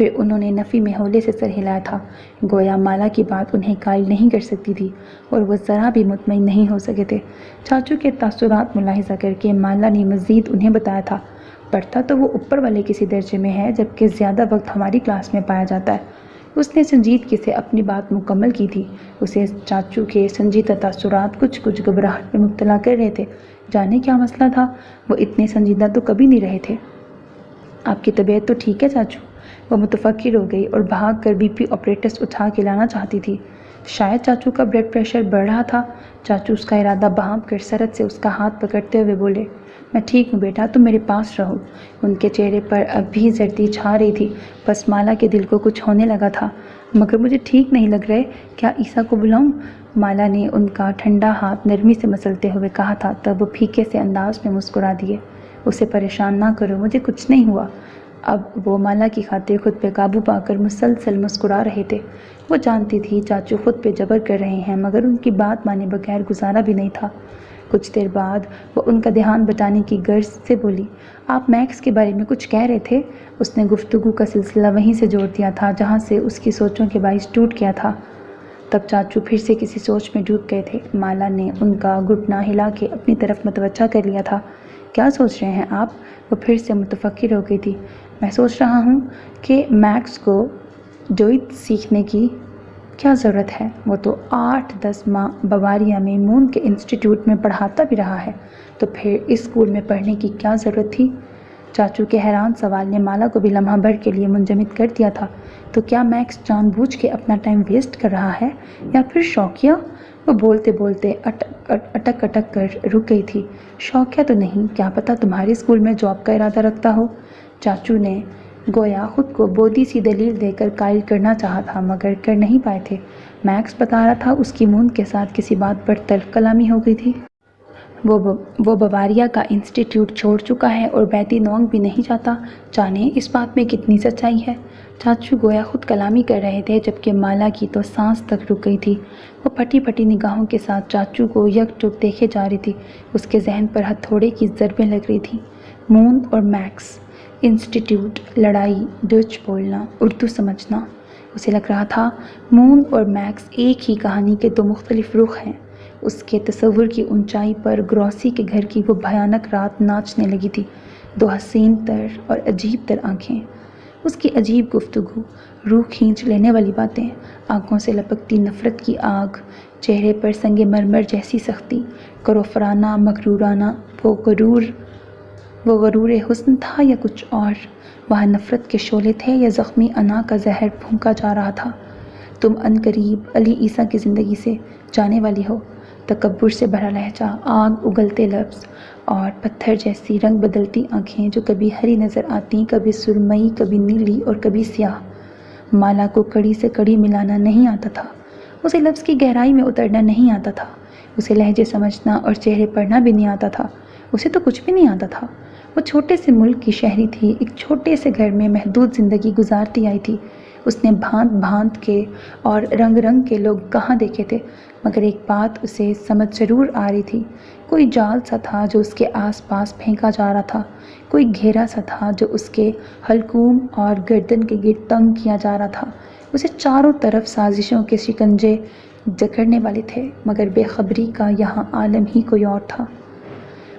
پھر انہوں نے نفی میں ہولے سے سر ہلایا تھا، گویا مالا کی بات انہیں قائل نہیں کر سکتی تھی اور وہ ذرا بھی مطمئن نہیں ہو سکے تھے۔ چاچو کے تاثرات ملاحظہ کر کے مالا نے مزید انہیں بتایا تھا، پڑھتا تو وہ اوپر والے کسی درجے میں ہے جبکہ زیادہ وقت ہماری کلاس میں پایا جاتا ہے۔ اس نے سنجیدگی سے اپنی بات مکمل کی تھی۔ اسے چاچو کے سنجیدہ تاثرات کچھ گھبراہٹ میں مبتلا کر رہے تھے۔ جانے کیا مسئلہ تھا، وہ اتنے سنجیدہ تو کبھی نہیں رہے تھے۔ آپ کی طبیعت تو ٹھیک ہے چاچو؟ وہ متفکر ہو گئی اور بھاگ کر بی پی آپریٹس اٹھا کے لانا چاہتی تھی۔ شاید چاچو کا بلڈ پریشر بڑھ رہا تھا۔ چاچو اس کا ارادہ بھانپ کر سرعت سے اس کا ہاتھ پکڑتے ہوئے بولے، میں ٹھیک ہوں بیٹا، تم میرے پاس رہو۔ ان کے چہرے پر اب بھی زردی چھا رہی تھی، بس مالا کے دل کو کچھ ہونے لگا تھا۔ مگر مجھے ٹھیک نہیں لگ رہے، کیا عیسیٰ کو بلاؤں؟ مالا نے ان کا ٹھنڈا ہاتھ نرمی سے مسلتے ہوئے کہا تھا، تب وہ پھیکے سے انداز میں مسکرا دیے۔ اسے پریشان نہ کرو، مجھے کچھ نہیں ہوا۔ اب وہ مالا کی خاطر خود پہ قابو پا کر مسلسل مسکرا رہے تھے۔ وہ جانتی تھی چاچو خود پہ جبر کر رہے ہیں، مگر ان کی بات مانے بغیر گزارا بھی نہیں تھا۔ کچھ دیر بعد وہ ان کا دھیان بٹانے کی غرض سے بولی، آپ میکس کے بارے میں کچھ کہہ رہے تھے؟ اس نے گفتگو کا سلسلہ وہیں سے جوڑ دیا تھا جہاں سے اس کی سوچوں کے باعث ٹوٹ گیا تھا۔ تب چاچو پھر سے کسی سوچ میں ڈوب گئے تھے۔ مالا نے ان کا گھٹنا ہلا کے اپنی طرف متوجہ کر لیا تھا۔ کیا سوچ رہے ہیں آپ؟ وہ پھر سے متفکر ہو گئی تھی۔ میں سوچ رہا ہوں کہ میکس کو ڈوئٹ سیکھنے کی کیا ضرورت ہے؟ وہ تو 8-10 ماہ بواریا میں مون کے انسٹیٹیوٹ میں پڑھاتا بھی رہا ہے، تو پھر اس اسکول میں پڑھنے کی کیا ضرورت تھی؟ چاچو کے حیران سوال نے مالا کو بھی لمحہ بھر کے لیے منجمد کر دیا تھا۔ تو کیا میکس جان بوجھ کے اپنا ٹائم ویسٹ کر رہا ہے یا پھر شوقیہ؟ وہ بولتے بولتے اٹک کر رک گئی تھی۔ شوقیہ تو نہیں، کیا پتہ تمہارے اسکول میں جاب کا ارادہ رکھتا ہو؟ چاچو نے گویا خود کو بودی سی دلیل دے کر قائل کرنا چاہا تھا مگر کر نہیں پائے تھے۔ میکس بتا رہا تھا اس کی مون کے ساتھ کسی بات پر تلخ کلامی ہو گئی تھی۔ وہ بواریا کا انسٹیٹیوٹ چھوڑ چکا ہے اور بیتی نونگ بھی نہیں جاتا۔ جانے اس بات میں کتنی سچائی ہے؟ چاچو گویا خود کلامی کر رہے تھے جبکہ مالا کی تو سانس تک رک گئی تھی۔ وہ پھٹی پھٹی نگاہوں کے ساتھ چاچو کو یک ٹک دیکھے جا رہی تھی۔ اس کے ذہن پر ہتھوڑے کی ضربیں لگ رہی تھیں۔ مون اور میکس، انسٹیٹیوٹ، لڑائی، ڈچ بولنا، اردو سمجھنا۔ اسے لگ رہا تھا مون اور میکس ایک ہی کہانی کے دو مختلف رخ ہیں۔ اس کے تصور کی اونچائی پر گروسی کے گھر کی وہ بھیانک رات ناچنے لگی تھی، دو حسین تر اور عجیب تر آنکھیں، اس کی عجیب گفتگو، روح کھینچ لینے والی باتیں، آنکھوں سے لپکتی نفرت کی آگ، چہرے پر سنگ مرمر جیسی سختی، کروفرانہ مغرورانہ۔ وہ غرور حسن تھا یا کچھ اور؟ وہاں نفرت کے شعلے تھے یا زخمی انا کا زہر پھونکا جا رہا تھا؟ تم عنقریب علی عیسیٰ کی زندگی سے جانے والی ہو۔ تکبر سے بھرا لہجہ، آگ اگلتے لفظ اور پتھر جیسی رنگ بدلتی آنکھیں جو کبھی ہری نظر آتیں، کبھی سرمئی، کبھی نیلی اور کبھی سیاہ۔ مالا کو کڑی سے کڑی ملانا نہیں آتا تھا، اسے لفظ کی گہرائی میں اترنا نہیں آتا تھا، اسے لہجے سمجھنا اور چہرے پڑھنا بھی نہیں آتا تھا، اسے تو کچھ بھی نہیں آتا تھا۔ وہ چھوٹے سے ملک کی شہری تھی، ایک چھوٹے سے گھر میں محدود زندگی گزارتی آئی تھی۔ اس نے بھانت بھانت کے اور رنگ رنگ کے لوگ کہاں دیکھے تھے، مگر ایک بات اسے سمجھ ضرور آ رہی تھی، کوئی جال سا تھا جو اس کے آس پاس پھینکا جا رہا تھا، کوئی گھیرا سا تھا جو اس کے حلقوم اور گردن کے گرد تنگ کیا جا رہا تھا۔ اسے چاروں طرف سازشوں کے شکنجے جکڑنے والے تھے، مگر بے خبری کا یہاں عالم ہی کوئی اور تھا۔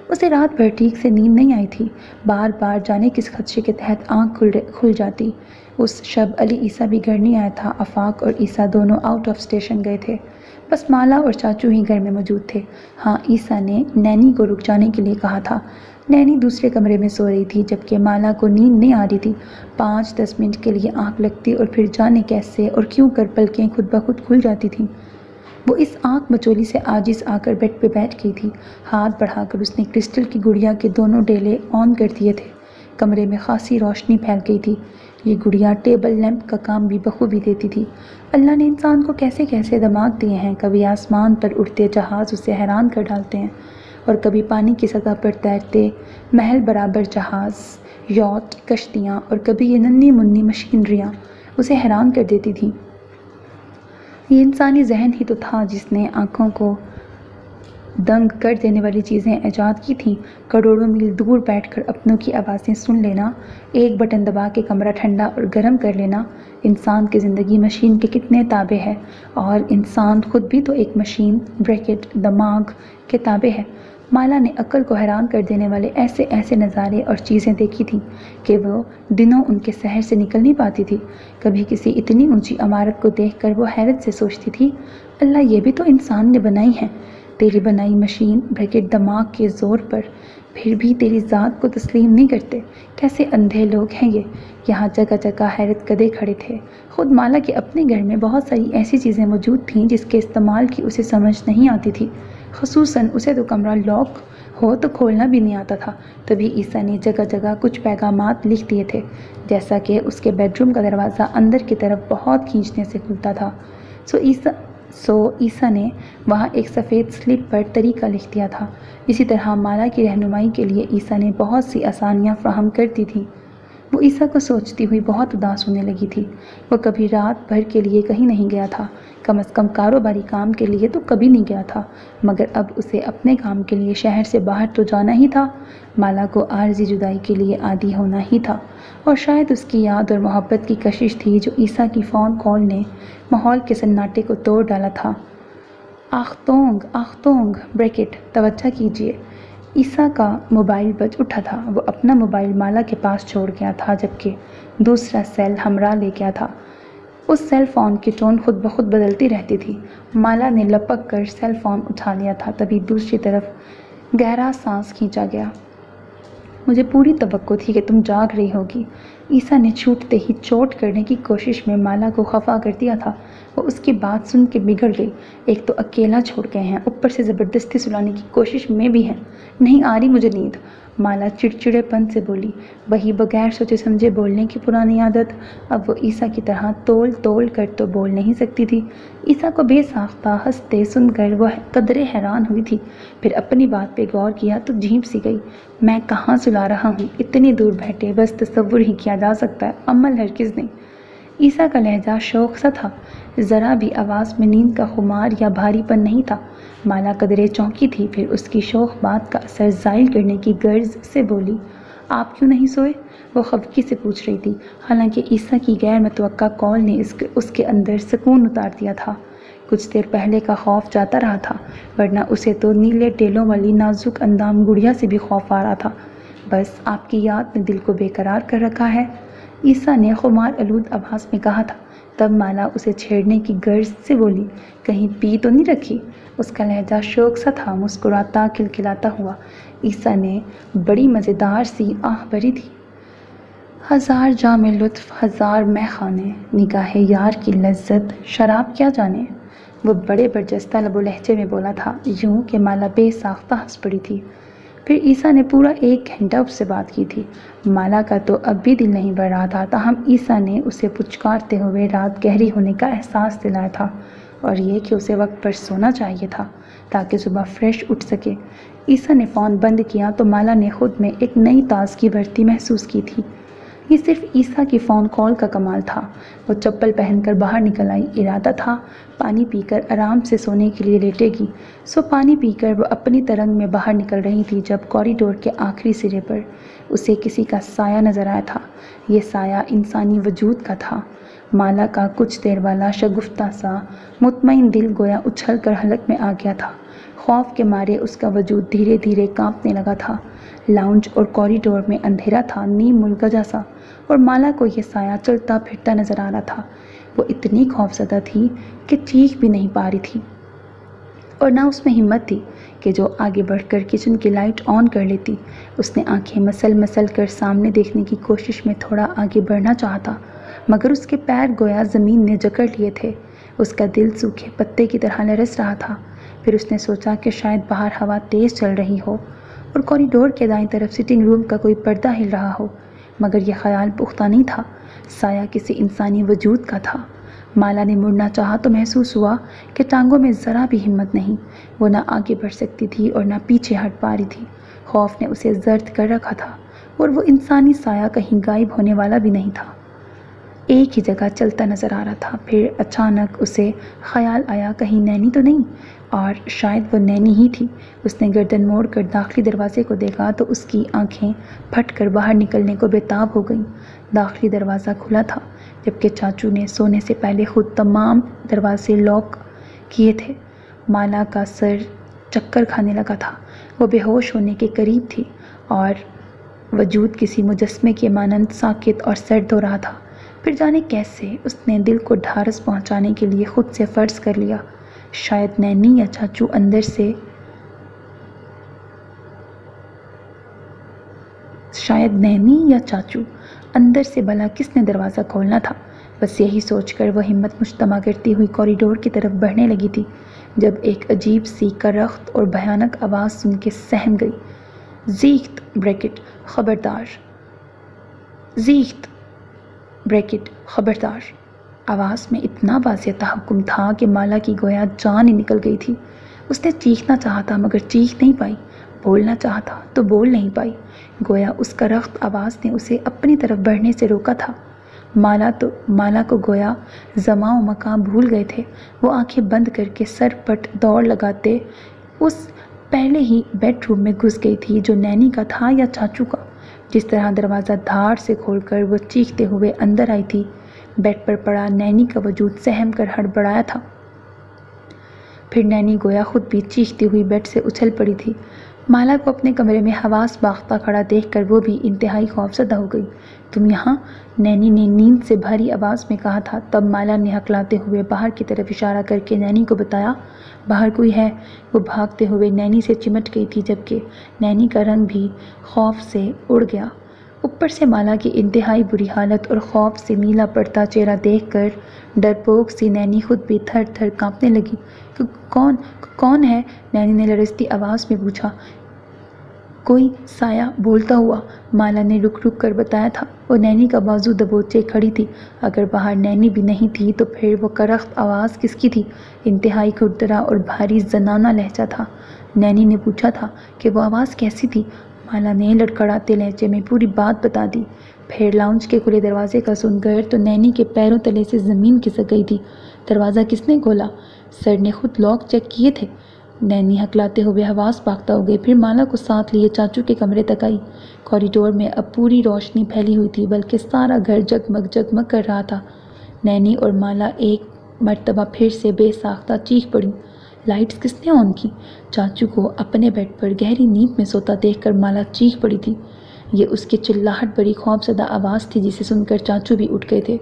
اسے رات بھر ٹھیک سے نیند نہیں آئی تھی، بار بار جانے کس خدشے کے تحت آنکھ کھل جاتی۔ اس شب علی عیسیٰ بھی گھر نہیں آیا تھا، آفاق اور عیسیٰ دونوں آؤٹ آف اسٹیشن گئے تھے، بس مالا اور چاچو ہی گھر میں موجود تھے۔ ہاں، عیسیٰ نے نینی کو رک جانے کے لیے کہا تھا۔ نینی دوسرے کمرے میں سو رہی تھی جبکہ مالا کو نیند نہیں آ رہی تھی۔ 5-10 منٹ کے لیے آنکھ لگتی اور پھر جانے کیسے اور کیوں کر پلکیں خود بخود کھل جاتی تھیں۔ وہ اس آنکھ مچولی سے عاجز آ کر بیڈ پہ بیٹھ گئی تھی۔ ہاتھ بڑھا کر اس نے کرسٹل کی گڑیا کے دونوں ڈیلے آن کر دیے تھے۔ کمرے میں خاصی روشنی پھیل گئی تھی۔ یہ گڑیا ٹیبل لیمپ کا کام بھی بخوبی دیتی تھی۔ اللہ نے انسان کو کیسے کیسے دماغ دیے ہیں، کبھی آسمان پر اڑتے جہاز اسے حیران کر ڈالتے ہیں اور کبھی پانی کی سطح پر تیرتے محل برابر جہاز، یاٹ، کشتیاں، اور کبھی یہ ننھی منھی مشینریاں اسے حیران کر دیتی تھیں۔ یہ انسانی ذہن ہی تو تھا جس نے آنکھوں کو دنگ کر دینے والی چیزیں ایجاد کی تھیں۔ کروڑوں میل دور بیٹھ کر اپنوں کی آوازیں سن لینا، ایک بٹن دبا کے کمرہ ٹھنڈا اور گرم کر لینا۔ انسان کی زندگی مشین کے کتنے تابع ہے، اور انسان خود بھی تو ایک مشین دماغ کے تابع ہے۔ مالا نے عقل کو حیران کر دینے والے ایسے ایسے نظارے اور چیزیں دیکھی تھیں کہ وہ دنوں ان کے سحر سے نکل نہیں پاتی تھی۔ کبھی کسی اتنی اونچی عمارت کو دیکھ کر وہ حیرت سے سوچتی تھی، اللہ یہ بھی تو انسان نے بنائی ہے، تیری بنائی مشین دماغ کے زور پر، پھر بھی تیری ذات کو تسلیم نہیں کرتے۔ کیسے اندھے لوگ ہیں یہ۔ یہاں جگہ جگہ حیرت کدے کھڑے تھے۔ خود مالا کے اپنے گھر میں بہت ساری ایسی چیزیں موجود تھیں جس کے استعمال کی اسے سمجھ نہیں آتی تھی۔ خصوصاً اسے تو کمرہ لاک ہو تو کھولنا بھی نہیں آتا تھا۔ تبھی عیسیٰ نے جگہ جگہ کچھ پیغامات لکھ دیے تھے، جیسا کہ اس کے بیڈ روم کا دروازہ اندر کی طرف بہت کھینچنے سے کھلتا تھا۔ عیسیٰ نے وہاں ایک سفید سلپ پر طریقہ لکھ دیا تھا۔ اسی طرح مالا کی رہنمائی کے لیے عیسیٰ نے بہت سی آسانیاں فراہم کر دی تھیں۔ وہ عیسیٰ کو سوچتی ہوئی بہت اداس ہونے لگی تھی۔ وہ کبھی رات بھر کے لیے کہیں نہیں گیا تھا، کم از کم کاروباری کام کے لیے تو کبھی نہیں گیا تھا، مگر اب اسے اپنے کام کے لیے شہر سے باہر تو جانا ہی تھا۔ مالا کو عارضی جدائی کے لیے عادی ہونا ہی تھا، اور شاید اس کی یاد اور محبت کی کشش تھی جو عیسیٰ کی فون کال نے ماحول کے سناٹے کو توڑ ڈالا تھا۔ آختونگ توجہ کیجیے۔ عیسیٰ کا موبائل بج اٹھا تھا۔ وہ اپنا موبائل مالا کے پاس چھوڑ گیا تھا، جبکہ دوسرا سیل ہمراہ لے گیا تھا۔ اس سیل فون کی ٹون خود بخود بدلتی رہتی تھی۔ مالا نے لپک کر سیل فون اٹھا لیا تھا، تبھی دوسری طرف گہرا سانس کھینچا گیا۔ مجھے پوری توقع تھی کہ تم جاگ رہی ہوگی۔ عیسیٰ نے چھوٹتے ہی چوٹ کرنے کی کوشش میں مالا کو خفا کر دیا تھا۔ وہ اس کی بات سن کے بگڑ گئی۔ ایک تو اکیلا چھوڑ گئے ہیں، اوپر سے زبردستی سلانے کی کوشش میں بھی ہیں۔ نہیں آ رہی مجھے نیند، مالا چڑچڑے پن سے بولی۔ وہی بغیر سوچے سمجھے بولنے کی پرانی عادت۔ اب وہ عیسیٰ کی طرح تول کر تو بول نہیں سکتی تھی۔ عیسیٰ کو بے ساختہ ہنستے سن کر وہ قدرے حیران ہوئی تھی۔ پھر اپنی بات پہ غور کیا تو جھیپ سی گئی۔ میں کہاں سلا رہا ہوں، اتنی دور بیٹھے بس تصور ہی کیا جا سکتا ہے، عمل ہرگز نہیں۔ عیسیٰ کا لہجہ شوق سا تھا، ذرا بھی آواز میں نیند کا خمار یا بھاری پن نہیں تھا۔ مالا قدرے چونکی تھی، پھر اس کی شوخ بات کا اثر زائل کرنے کی غرض سے بولی، آپ کیوں نہیں سوئے؟ وہ خفگی سے پوچھ رہی تھی، حالانکہ عیسیٰ کی غیر متوقع کال نے اس کے اندر سکون اتار دیا تھا۔ کچھ دیر پہلے کا خوف جاتا رہا تھا، ورنہ اسے تو نیلے ٹیلوں والی نازک اندام گڑیا سے بھی خوف آ رہا تھا۔ بس آپ کی یاد نے دل کو بے قرار کر رکھا ہے، عیسیٰ نے خمار آلود آواز میں کہا تھا۔ تب مالا اسے چھیڑنے کی غرض سے بولی، کہیں پی تو نہیں رکھی؟ اس کا لہجہ شوق سا تھا، مسکراتا کھلکھلاتا ہوا۔ عیسیٰ نے بڑی مزیدار سی آہ بھری تھی۔ ہزار جام لطف، ہزار مے خانے، نگاہ یار کی لذت، شراب کیا جانے۔ وہ بڑے برجستہ لب و لہجے میں بولا تھا، یوں کہ مالا بے ساختہ ہنس پڑی تھی۔ پھر عیسیٰ نے پورا 1 گھنٹہ اس سے بات کی تھی۔ مالا کا تو اب بھی دل نہیں بھر رہا تھا، تاہم عیسیٰ نے اسے پچکارتے ہوئے رات گہری ہونے کا احساس دلایا تھا، اور یہ کہ اسے وقت پر سونا چاہیے تھا تاکہ صبح فریش اٹھ سکے۔ عیسیٰ نے فون بند کیا تو مالا نے خود میں ایک نئی تازگی بھرتی محسوس کی تھی۔ یہ صرف عیسیٰ کی فون کال کا کمال تھا۔ وہ چپل پہن کر باہر نکل آئی، ارادہ تھا پانی پی کر آرام سے سونے کے لیے لیٹے گی۔ پانی پی کر وہ اپنی ترنگ میں باہر نکل رہی تھی جب کوریڈور کے آخری سرے پر اسے کسی کا سایہ نظر آیا تھا۔ یہ سایہ انسانی وجود کا تھا۔ مالا کا کچھ دیر والا شگفتہ سا مطمئن دل گویا اچھل کر حلق میں آ گیا تھا۔ خوف کے مارے اس کا وجود دھیرے دھیرے کانپنے لگا تھا۔ لاؤنج اور کوریڈور میں اندھیرا تھا، نیم ملکہ جیسا، اور مالا کو یہ سایہ چلتا پھرتا نظر آ رہا تھا۔ وہ اتنی خوفزدہ تھی کہ چیخ بھی نہیں پا رہی تھی، اور نہ اس میں ہمت تھی کہ جو آگے بڑھ کر کچن کی لائٹ آن کر لیتی۔ اس نے آنکھیں مسل کر سامنے دیکھنے کی کوشش میں تھوڑا آگے بڑھنا چاہا تھا، مگر اس کے پیر گویا زمین نے جکڑ لیے تھے۔ اس کا دل سوکھے پتے کی طرح لرز رہا تھا۔ پھر اس نے سوچا کہ شاید باہر ہوا تیز چل رہی ہو اور کوریڈور کے دائیں طرف سٹنگ روم کا کوئی پردہ ہل رہا ہو، مگر یہ خیال پختہ نہیں تھا۔ سایہ کسی انسانی وجود کا تھا۔ مالا نے مڑنا چاہا تو محسوس ہوا کہ ٹانگوں میں ذرا بھی ہمت نہیں۔ وہ نہ آگے بڑھ سکتی تھی اور نہ پیچھے ہٹ پا رہی تھی۔ خوف نے اسے زرد کر رکھا تھا، اور وہ انسانی سایہ کہیں غائب ہونے والا بھی نہیں تھا، ایک ہی جگہ چلتا نظر آ رہا تھا۔ پھر اچانک اسے خیال آیا، کہیں نینی تو نہیں؟ اور شاید وہ نینی ہی تھی۔ اس نے گردن موڑ کر داخلی دروازے کو دیکھا تو اس کی آنکھیں پھٹ کر باہر نکلنے کو بےتاب ہو گئیں۔ داخلی دروازہ کھلا تھا، جبکہ چاچو نے سونے سے پہلے خود تمام دروازے لاک کیے تھے۔ مالا کا سر چکر کھانے لگا تھا، وہ بے ہوش ہونے کے قریب تھی اور وجود کسی مجسمے کے مانند ساکت اور سرد ہو رہا تھا۔ پھر جانے کیسے اس نے دل کو ڈھارس پہنچانے کے لیے خود سے فرض کر لیا، شاید نینی یا چاچو اندر سے بھلا کس نے دروازہ کھولنا تھا۔ بس یہی سوچ کر وہ ہمت مجتمع کرتی ہوئی کوریڈور کی طرف بڑھنے لگی تھی، جب ایک عجیب سی کرخت اور بھیانک آواز سن کے سہم گئی۔ زیخت بریکٹ خبردار، زیخت بریکٹ خبردار۔ آواز میں اتنا واضح تحکم تھا کہ مالا کی گویا جان ہی نکل گئی تھی۔ اس نے چیخنا چاہا تھا مگر چیخ نہیں پائی، بولنا چاہا تھا تو بول نہیں پائی، گویا اس کرخت آواز نے اسے اپنی طرف بڑھنے سے روکا تھا۔ مالا کو گویا زمان و مکان بھول گئے تھے۔ وہ آنکھیں بند کر کے سر پٹ دوڑ لگاتے اس پہلے ہی بیڈ روم میں گھس گئی تھی جو نینی کا تھا یا چاچو کا۔ جس طرح دروازہ دھاڑ سے کھول کر وہ چیختے ہوئے اندر آئی تھی، بیڈ پر پڑا نینی کا وجود سہم کر ہڑبڑایا تھا۔ پھر نینی گویا خود بھی چیختی ہوئی بیڈ سے اچھل پڑی تھی۔ مالا کو اپنے کمرے میں حواس باختہ کھڑا دیکھ کر وہ بھی انتہائی خوفزدہ ہو گئی۔ تم یہاں؟ نینی نے نیند سے بھری آواز میں کہا تھا۔ تب مالا نے ہکلاتے ہوئے باہر کی طرف اشارہ کر کے نینی کو بتایا، باہر کوئی ہے۔ وہ بھاگتے ہوئے نینی سے چمٹ گئی تھی، جبکہ نینی کا رنگ بھی خوف سے اڑ گیا۔ اوپر سے مالا کی انتہائی بری حالت اور خوف سے نیلا پڑتا چہرہ دیکھ کر ڈرپوک سی نینی خود بھی تھر تھر کانپنے لگی۔ کون ہے؟ نینی نے لرزتی آواز میں پوچھا۔ کوئی سایہ بولتا ہوا، مالا نے رک رک کر بتایا تھا۔ وہ نینی کا بازو دبوچے کھڑی تھی۔ اگر باہر نینی بھی نہیں تھی تو پھر وہ کرخت آواز کس کی تھی؟ انتہائی کھردرا اور بھاری زنانہ لہجہ تھا۔ نینی نے پوچھا تھا کہ وہ آواز کیسی تھی؟ مالا نے لڑکھڑاتے لہجے میں پوری بات بتا دی۔ پھر لاؤنج کے کھلے دروازے کا سن کر تو نینی کے پیروں تلے سے زمین کھسک گئی تھی۔ دروازہ کس نے کھولا؟ سر نے خود لاک چیک کیے تھے۔ نینی ہکلاتے ہوئے حواس باختہ ہو گئی، پھر مالا کو ساتھ لیے چاچو کے کمرے تک آئی۔ کوریڈور میں اب پوری روشنی پھیلی ہوئی تھی، بلکہ سارا گھر جگمگ کر رہا تھا۔ نینی اور مالا ایک مرتبہ پھر سے بے ساختہ چیخ پڑی۔ لائٹس کس نے آن کی؟ چاچو کو اپنے بیڈ پر گہری نیند میں سوتا دیکھ کر مالا چیخ پڑی تھی۔ یہ اس کی چلاہٹ بڑی خوفزدہ آواز تھی جسے سن کر چاچو بھی اٹھ گئے تھے،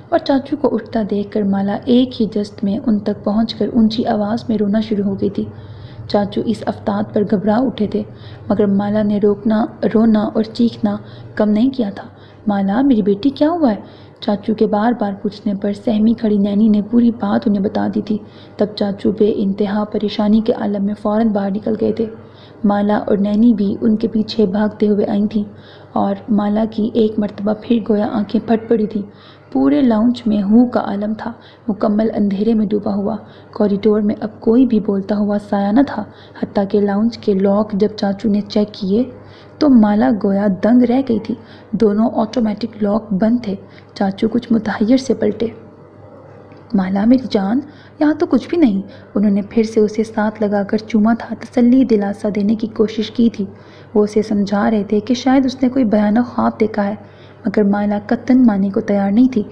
اور چاچو کو اٹھتا دیکھ کر مالا ایک ہی جست میں ان تک پہنچ کر اونچی آواز میں رونا شروع ہو گئی تھی۔ چاچو اس افتاد پر گھبرا اٹھے تھے، مگر مالا نے رونا اور چیخنا کم نہیں کیا تھا۔ مالا، میری بیٹی کیا ہوا ہے؟ چاچو کے بار بار پوچھنے پر سہمی کھڑی نینی نے پوری بات انہیں بتا دی تھی۔ تب چاچو بے انتہا پریشانی کے عالم میں فوراً باہر نکل گئے تھے۔ مالا اور نینی بھی ان کے پیچھے بھاگتے ہوئے آئی تھیں، اور مالا کی ایک مرتبہ پھر گویا آنکھیں پھٹ پڑی تھیں۔ پورے لاؤنج میں ہو کا عالم تھا، مکمل اندھیرے میں ڈوبا ہوا۔ کوریڈور میں اب کوئی بھی بولتا ہوا سایہ نہ تھا، حتیٰ کہ لاؤنج کے لاک جب چاچو نے چیک کیے تو مالا گویا دنگ رہ گئی تھی۔ دونوں آٹومیٹک لاک بند تھے۔ چاچو کچھ متحیر سے پلٹے۔ مالا میری جان، یہاں تو کچھ بھی نہیں۔ انہوں نے پھر سے اسے ساتھ لگا کر چوما تھا، تسلی دلاسا دینے کی کوشش کی تھی۔ وہ اسے سمجھا رہے تھے کہ شاید اس نے کوئی بھیانک خواب دیکھا ہے، مگر مالا قطعاً ماننے کو تیار نہیں تھی۔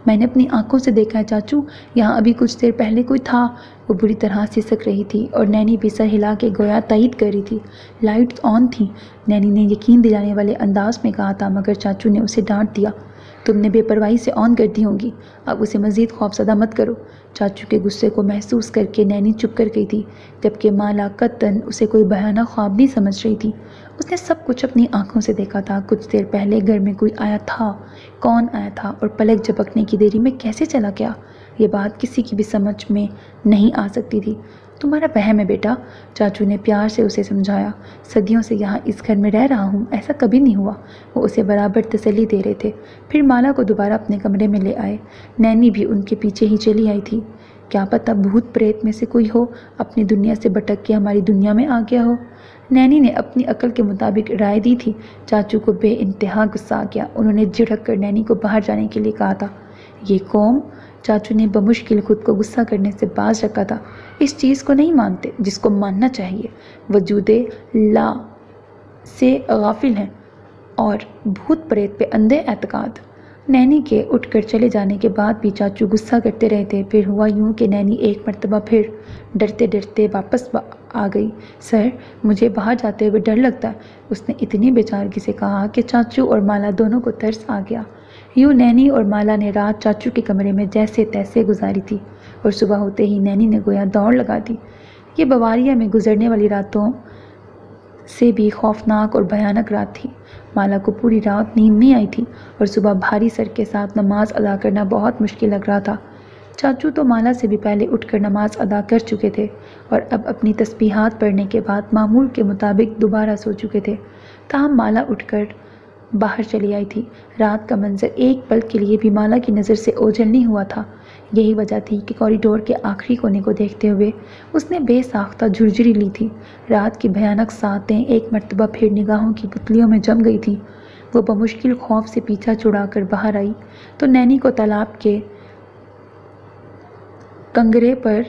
میں نے اپنی آنکھوں سے دیکھا ہے چاچو، یہاں ابھی کچھ دیر پہلے کوئی تھا۔ وہ بری طرح سسک رہی تھی، اور نینی بھی سر ہلا کے گویا تائید کر رہی تھی۔ لائٹس آن تھیں، نینی نے یقین دلانے والے انداز میں کہا تھا، مگر چاچو نے اسے ڈانٹ دیا۔ تم نے بے پرواہی سے آن کر دی ہوں گی، اب اسے مزید خوفزدہ مت کرو۔ چاچو کے غصے کو محسوس کر کے نینی چپ کر گئی تھی، جبکہ مالا قطعاً اسے کوئی بھیانک خواب نہیں سمجھ رہی تھی۔ اس نے سب کچھ اپنی آنکھوں سے دیکھا تھا۔ کچھ دیر پہلے گھر میں کوئی آیا تھا، کون آیا تھا اور پلک جھپکنے کی دیری میں کیسے چلا گیا، یہ بات کسی کی بھی سمجھ میں نہیں آ سکتی تھی۔ تمہارا وہم ہے بیٹا، چاچو نے پیار سے اسے سمجھایا۔ صدیوں سے یہاں اس گھر میں رہ رہا ہوں، ایسا کبھی نہیں ہوا۔ وہ اسے برابر تسلی دے رہے تھے۔ پھر مالا کو دوبارہ اپنے کمرے میں لے آئے۔ نینی بھی ان کے پیچھے ہی چلی آئی تھی۔ کیا پتہ بھوت پریت میں سے کوئی ہو، اپنی دنیا سے بھٹک کے ہماری دنیا میں آ گیا ہو۔ نینی نے اپنی عقل کے مطابق رائے دی تھی۔ چاچو کو بے انتہا غصہ آ گیا۔ انہوں نے جھڑک کر نینی کو باہر جانے کے لیے کہا تھا۔ یہ قوم چاچو نے بمشکل خود کو غصہ کرنے سے باز رکھا تھا۔ اس چیز کو نہیں مانتے جس کو ماننا چاہیے، وجود لا سے غافل ہیں اور بھوت پریت پہ اندھے اعتقاد۔ نینی کے اٹھ کر چلے جانے کے بعد بھی چاچو غصہ کرتے رہے تھے۔ پھر ہوا یوں کہ نینی ایک مرتبہ پھر ڈرتے ڈرتے واپس آ گئی۔ سر، مجھے باہر جاتے ہوئے ڈر لگتا ہے، اس نے اتنی بے چارگی سے کہا کہ چاچو اور مالا دونوں کو ترس آ گیا۔ یوں نینی اور مالا نے رات چاچو کے کمرے میں جیسے تیسے گزاری تھی، اور صبح ہوتے ہی نینی نے گویا دوڑ لگا دی۔ یہ بواریا میں گزرنے والی راتوں سے بھی خوفناک اور بھیانک رات تھی۔ مالا کو پوری رات نیند نہیں آئی تھی، اور صبح بھاری سر کے ساتھ نماز ادا کرنا بہت مشکل لگ رہا تھا۔ چاچو تو مالا سے بھی پہلے اٹھ کر نماز ادا کر چکے تھے، اور اب اپنی تسبیحات پڑھنے کے بعد معمول کے مطابق دوبارہ سو چکے تھے۔ تاہم مالا اٹھ کر باہر چلی آئی تھی۔ رات کا منظر ایک پل کے لیے بھی مالا کی نظر سے اوجھل نہیں ہوا تھا۔ یہی وجہ تھی کہ کوریڈور کے آخری کونے کو دیکھتے ہوئے اس نے بے ساختہ جھرجھری لی تھی۔ رات کی بھیانک ساعتیں ایک مرتبہ پھر نگاہوں کی پتلیوں میں جم گئی تھیں۔ وہ بمشکل خوف سے پیچھا چھڑا کر باہر آئی تو نینی کو تالاب کے کنگرے پر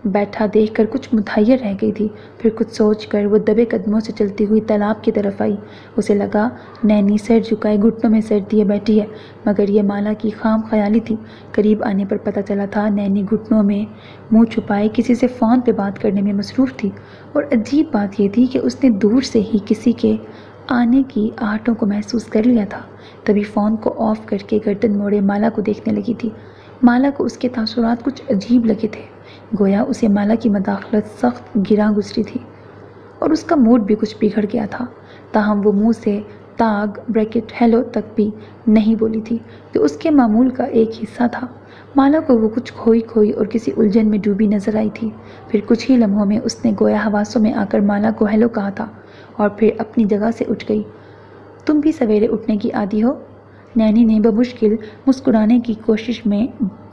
بیٹھا دیکھ کر کچھ متحیر رہ گئی تھی۔ پھر کچھ سوچ کر وہ دبے قدموں سے چلتی ہوئی تالاب کی طرف آئی۔ اسے لگا نینی سر جھکائے گھٹنوں میں سر دیے بیٹھی ہے، مگر یہ مالا کی خام خیالی تھی۔ قریب آنے پر پتہ چلا تھا نینی گھٹنوں میں منہ چھپائے کسی سے فون پہ بات کرنے میں مصروف تھی، اور عجیب بات یہ تھی کہ اس نے دور سے ہی کسی کے آنے کی آہٹوں کو محسوس کر لیا تھا۔ تبھی فون کو آف کر کے گردن موڑے مالا کو دیکھنے لگی تھی۔ مالا کو اس کے تاثرات کچھ عجیب لگے تھے، گویا اسے مالا کی مداخلت سخت گراں گزری تھی، اور اس کا موڈ بھی کچھ بگڑ گیا تھا۔ تاہم وہ منہ سے تاگ ہیلو تک بھی نہیں بولی تھی، جو اس کے معمول کا ایک حصہ تھا۔ مالا کو وہ کچھ کھوئی کھوئی اور کسی الجھن میں ڈوبی نظر آئی تھی۔ پھر کچھ ہی لمحوں میں اس نے گویا حواسوں میں آ کر مالا کو ہیلو کہا تھا، اور پھر اپنی جگہ سے اٹھ گئی۔ تم بھی سویرے اٹھنے کی عادی ہو؟ نینی نے بمشکل مسکرانے کی کوشش میں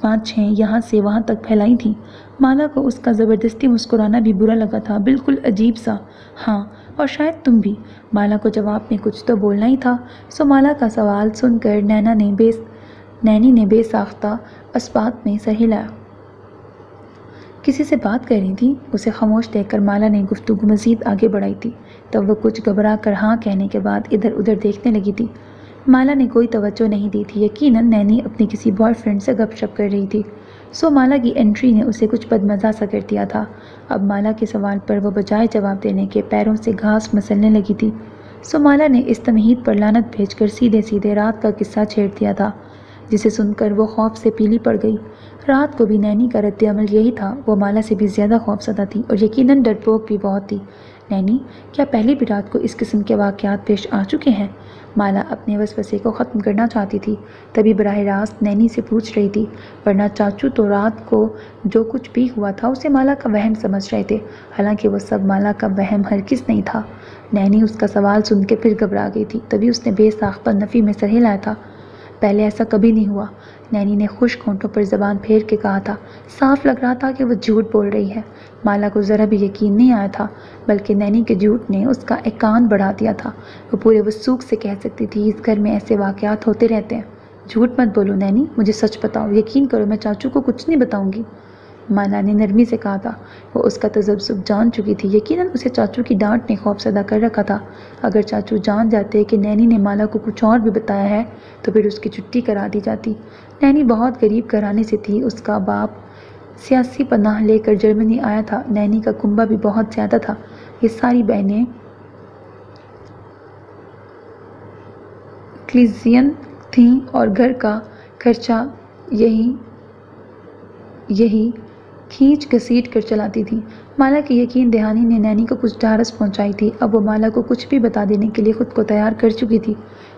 بانچھیں یہاں سے وہاں تک پھیلائی تھیں۔ مالا کو اس کا زبردستی مسکرانا بھی برا لگا تھا، بالکل عجیب سا۔ ہاں، اور شاید تم بھی۔ مالا کو جواب میں کچھ تو بولنا ہی تھا۔ سو مالا کا سوال سن کر نینی نے بے ساختہ اسبات میں سر ہلایا۔ کسی سے بات کر رہی تھی؟ اسے خاموش دیکھ کر مالا نے گفتگو مزید آگے بڑھائی تھی۔ تب وہ کچھ گھبرا کر ہاں کہنے کے بعد ادھر ادھر دیکھنے لگی تھی۔ مالا نے کوئی توجہ نہیں دی تھی۔ یقیناً نینی اپنے کسی بوائے فرینڈ سے گپ شپ کر رہی تھی۔ سو مالا کی انٹری نے اسے کچھ بدمزہ سا کر دیا تھا۔ اب مالا کے سوال پر وہ بجائے جواب دینے کے پیروں سے گھاس مسلنے لگی تھی۔ سو مالا نے اس تمہید پر لعنت بھیج کر سیدھے سیدھے رات کا قصہ چھیڑ دیا تھا، جسے سن کر وہ خوف سے پیلی پڑ گئی۔ رات کو بھی نینی کا رد عمل یہی تھا۔ وہ مالا سے بھی زیادہ خوفزدہ تھی، اور یقیناً ڈرپوک بھی بہت تھی۔ نینی، کیا پہلی بھی رات کو اس قسم کے واقعات پیش آ چکے ہیں؟ مالا اپنے وسوسے کو ختم کرنا چاہتی تھی، تبھی براہ راست نینی سے پوچھ رہی تھی، ورنہ چاچو تو رات کو جو کچھ بھی ہوا تھا اسے مالا کا وہم سمجھ رہے تھے، حالانکہ وہ سب مالا کا وہم ہرگز نہیں تھا۔ نینی اس کا سوال سن کے پھر گھبرا گئی تھی، تبھی اس نے بے ساختہ نفی میں سر ہلایا تھا۔ پہلے ایسا کبھی نہیں ہوا، نینی نے خشک ہونٹوں پر زبان پھیر کے کہا تھا۔ صاف لگ رہا تھا کہ وہ جھوٹ بول رہی ہے۔ مالا کو ذرا بھی یقین نہیں آیا تھا، بلکہ نینی کے جھوٹ نے اس کا ایقان بڑھا دیا تھا۔ وہ پورے وثوق سے کہہ سکتی تھی، اس گھر میں ایسے واقعات ہوتے رہتے ہیں۔ جھوٹ مت بولو نینی، مجھے سچ بتاؤ، یقین کرو میں چاچو کو کچھ نہیں بتاؤں گی۔ مالا نے نرمی سے کہا تھا۔ وہ اس کا تذبذب جان چکی تھی، یقیناً اسے چاچو کی ڈانٹ نے خوفزدہ کر رکھا تھا۔ اگر چاچو جان جاتے کہ نینی نے مالا کو کچھ اور بھی بتایا ہے تو پھر اس کی چھٹی کرا دی جاتی۔ نینی بہت غریب گھرانے سے تھی، اس کا باپ سیاسی پناہ لے کر جرمنی آیا تھا۔ نینی کا کنبہ بھی بہت زیادہ تھا، یہ ساری بہنیں کلیزین تھیں اور گھر کا خرچہ یہی کھینچ گھسیٹ کر چلاتی تھی۔ مالا کی یقین دہانی نے نینی کو کچھ ڈھارس پہنچائی تھی۔ اب وہ مالا کو کچھ بھی بتا دینے کے لیے خود کو تیار کر چکی تھی۔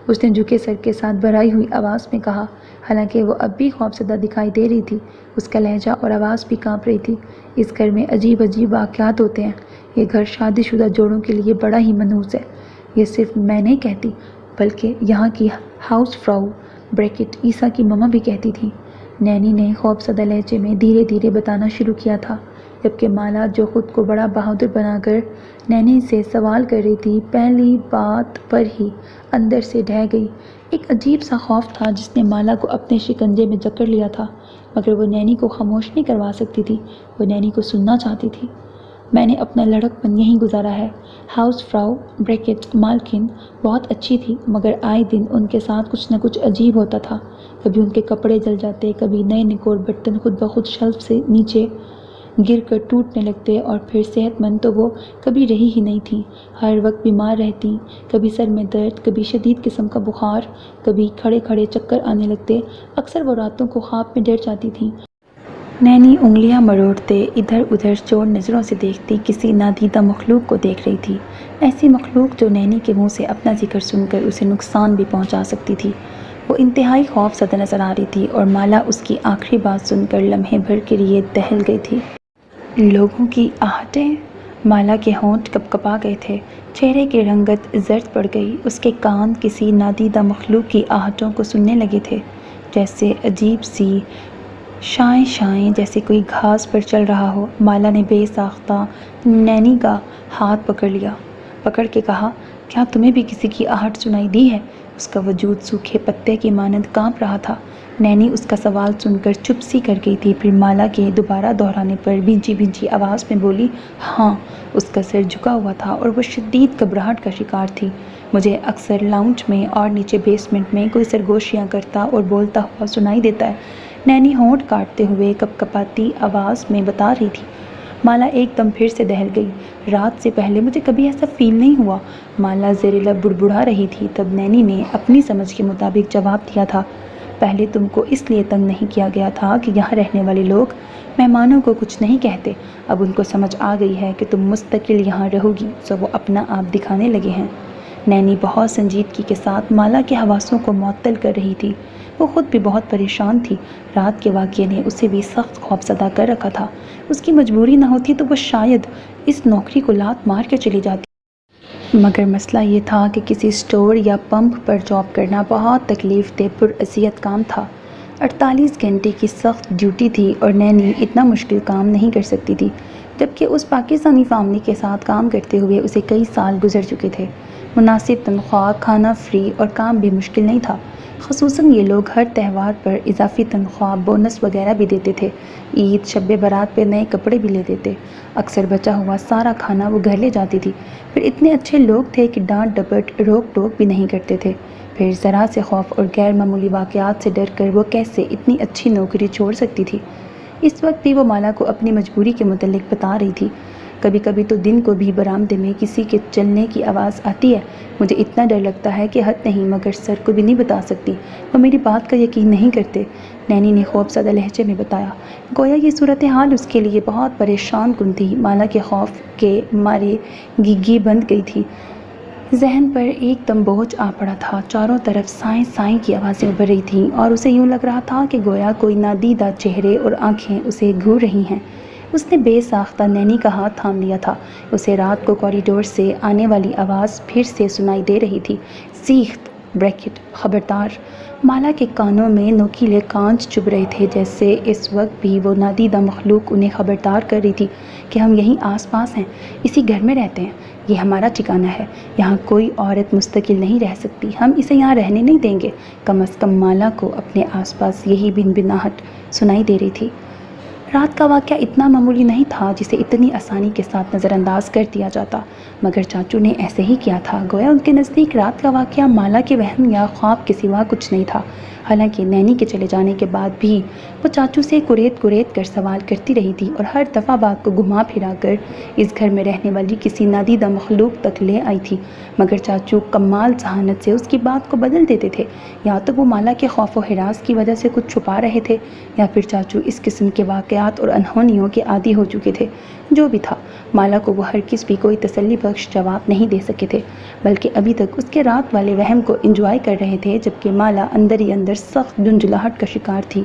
اس نے جھکے سر کے ساتھ بھرائی ہوئی آواز میں کہا، حالانکہ وہ اب بھی خوفزدہ دکھائی دے رہی تھی، اس کا لہجہ اور آواز بھی کانپ رہی تھی۔ اس گھر میں عجیب عجیب واقعات ہوتے ہیں۔ یہ گھر شادی شدہ جوڑوں کے لیے بڑا ہی منحوس ہے۔ یہ صرف میں نہیں کہتی، بلکہ یہاں کی ہاؤس فراؤ عیسیٰ کی مما بھی کہتی تھی۔ نینی نے خوفزدہ لہجے میں دھیرے دھیرے بتانا شروع کیا تھا، جبکہ مالا جو خود کو بڑا بہادر بنا کر نینی سے سوال کر رہی تھی، پہلی بات پر ہی اندر سے ڈھہ گئی۔ ایک عجیب سا خوف تھا جس نے مالا کو اپنے شکنجے میں جکڑ لیا تھا۔ مگر وہ نینی کو خاموش نہیں کروا سکتی تھی، وہ نینی کو سننا چاہتی تھی۔ میں نے اپنا لڑکپن یہیں گزارا ہے۔ ہاؤس فراؤ بریکٹ مالکن بہت اچھی تھی، مگر آئے دن ان کے ساتھ کچھ نہ کچھ عجیب ہوتا تھا۔ کبھی ان کے کپڑے جل جاتے، کبھی نئے نکور برتن خود بخود شیلف سے نیچے گر کر ٹوٹنے لگتے، اور پھر صحت مند تو وہ کبھی رہی ہی نہیں تھیں، ہر وقت بیمار رہتیں، کبھی سر میں درد، کبھی شدید قسم کا بخار، کبھی کھڑے کھڑے چکر آنے لگتے۔ اکثر وہ راتوں کو خواب میں ڈر جاتی تھیں۔ نینی انگلیاں مروڑتے ادھر ادھر چور نظروں سے دیکھتی کسی نادیدہ مخلوق کو دیکھ رہی تھی، ایسی مخلوق جو نینی کے منہ سے اپنا ذکر سن کر اسے نقصان بھی پہنچا سکتی تھی۔ وہ انتہائی خوف زدہ نظر آ رہی تھی، اور مالا اس کی آخری بات سن کر لمحے بھر کے لیے دہل گئی تھی۔ لوگوں کی آہٹیں؟ مالا کے ہونٹ کپ کپا گئے تھے، چہرے کی رنگت زرد پڑ گئی، اس کے کان کسی نادیدہ مخلوق کی آہٹوں کو سننے لگے تھے، جیسے عجیب سی شائیں شائیں، جیسے کوئی گھاس پر چل رہا ہو۔ مالا نے بے ساختہ نینی کا ہاتھ پکڑ کے کہا، کیا تمہیں بھی کسی کی آہٹ سنائی دی ہے؟ اس کا وجود سوکھے پتے کی مانند کانپ رہا تھا۔ نینی اس کا سوال سن کر چپ سی کر گئی تھی، پھر مالا کے دوبارہ دہرانے پر بھینچی بھینچی آواز میں بولی، ہاں۔ اس کا سر جھکا ہوا تھا اور وہ شدید گھبراہٹ کا شکار تھی۔ مجھے اکثر لاؤنج میں اور نیچے بیسمنٹ میں کوئی سرگوشیاں کرتا اور بولتا ہوا سنائی دیتا ہے، نینی ہونٹ کاٹتے ہوئے کپ کپاتی آواز میں بتا رہی تھی۔ مالا ایک دم پھر سے دہل گئی۔ رات سے پہلے مجھے کبھی ایسا فیل نہیں ہوا، مالا زیر لب بڑبڑا رہی تھی۔ تب نینی نے اپنی سمجھ کے مطابق جواب دیا تھا، پہلے تم کو اس لیے تنگ نہیں کیا گیا تھا کہ یہاں رہنے والے لوگ مہمانوں کو کچھ نہیں کہتے، اب ان کو سمجھ آ گئی ہے کہ تم مستقل یہاں رہو گی، سو وہ اپنا آپ دکھانے لگے ہیں۔ نینی بہت سنجیدگی کے ساتھ مالا کے حواسوں کو معطل کر رہی تھی، وہ خود بھی بہت پریشان تھی۔ رات کے واقعے نے اسے بھی سخت خوفزدہ کر رکھا تھا، اس کی مجبوری نہ ہوتی تو وہ شاید اس نوکری کو لات مار کے چلی جاتی، مگر مسئلہ یہ تھا کہ کسی اسٹور یا پمپ پر جاب کرنا بہت تکلیف دہ پراذیت کام تھا۔ 48 گھنٹے کی سخت ڈیوٹی تھی اور نینی اتنا مشکل کام نہیں کر سکتی تھی، جبکہ اس پاکستانی فیملی کے ساتھ کام کرتے ہوئے اسے کئی سال گزر چکے تھے۔ مناسب تنخواہ، کھانا فری اور کام بھی مشکل نہیں تھا، خصوصاً یہ لوگ ہر تہوار پر اضافی تنخواہ، بونس وغیرہ بھی دیتے تھے، عید، شب برات پہ نئے کپڑے بھی لے دیتے۔ اکثر بچا ہوا سارا کھانا وہ گھر لے جاتی تھی، پھر اتنے اچھے لوگ تھے کہ ڈانٹ ڈپٹ، روک ٹوک بھی نہیں کرتے تھے۔ پھر ذرا سے خوف اور غیر معمولی واقعات سے ڈر کر وہ کیسے اتنی اچھی نوکری چھوڑ سکتی تھی؟ اس وقت بھی وہ مالا کو اپنی مجبوری کے متعلق بتا رہی تھی، کبھی کبھی تو دن کو بھی برآمدے میں کسی کے چلنے کی آواز آتی ہے، مجھے اتنا ڈر لگتا ہے کہ حد نہیں، مگر سر کو بھی نہیں بتا سکتی، وہ میری بات کا یقین نہیں کرتے، نینی نے خوفزدہ لہجے میں بتایا۔ گویا یہ صورتحال اس کے لیے بہت پریشان کن تھی۔ مالا کے خوف کے مارے گھگی بند گئی تھی، ذہن پر ایک دم بوجھ آ پڑا تھا، چاروں طرف سائیں سائیں کی آوازیں ابھر رہی تھیں، اور اسے یوں لگ رہا تھا کہ گویا کوئی نادیدہ چہرے اور آنکھیں اسے گھور رہی ہیں۔ اس نے بے ساختہ نینی کا ہاتھ تھام لیا تھا، اسے رات کو کوریڈور سے آنے والی آواز پھر سے سنائی دے رہی تھی، سیخت بریکٹ خبردار۔ مالا کے کانوں میں نوکیلے کانچ چبھ رہے تھے، جیسے اس وقت بھی وہ نادیدہ مخلوق انہیں خبردار کر رہی تھی کہ ہم یہیں آس پاس ہیں، اسی گھر میں رہتے ہیں، یہ ہمارا ٹھکانہ ہے، یہاں کوئی عورت مستقل نہیں رہ سکتی، ہم اسے یہاں رہنے نہیں دیں گے۔ کم از کم مالا کو اپنے آس پاس یہی بنبناہٹ سنائی دے رہی تھی۔ رات کا واقعہ اتنا معمولی نہیں تھا جسے اتنی آسانی کے ساتھ نظر انداز کر دیا جاتا، مگر چاچو نے ایسے ہی کیا تھا، گویا ان کے نزدیک رات کا واقعہ مالا کے وہم یا خواب کے سوا کچھ نہیں تھا۔ حالانکہ نینی کے چلے جانے کے بعد بھی وہ چاچو سے کریت کر سوال کرتی رہی تھی، اور ہر دفعہ بات کو گھما پھرا کر اس گھر میں رہنے والی کسی نادیدہ مخلوق تک لے آئی تھی، مگر چاچو کمال ذہانت سے اس کی بات کو بدل دیتے تھے۔ یا تو وہ مالا کے خوف و ہراس کی وجہ سے کچھ چھپا رہے تھے، یا پھر چاچو اس قسم کے واقعات اور انہونیوں کے عادی ہو چکے تھے۔ جو بھی تھا، مالا کو وہ ہرگز بھی کوئی تسلی بخش جواب نہیں دے سکے تھے، بلکہ ابھی تک اس کے رات والے وہم کو انجوائے کر رہے تھے، جبکہ مالا اندر ہی اندر سخت جھنجھلاہٹ کا شکار تھی۔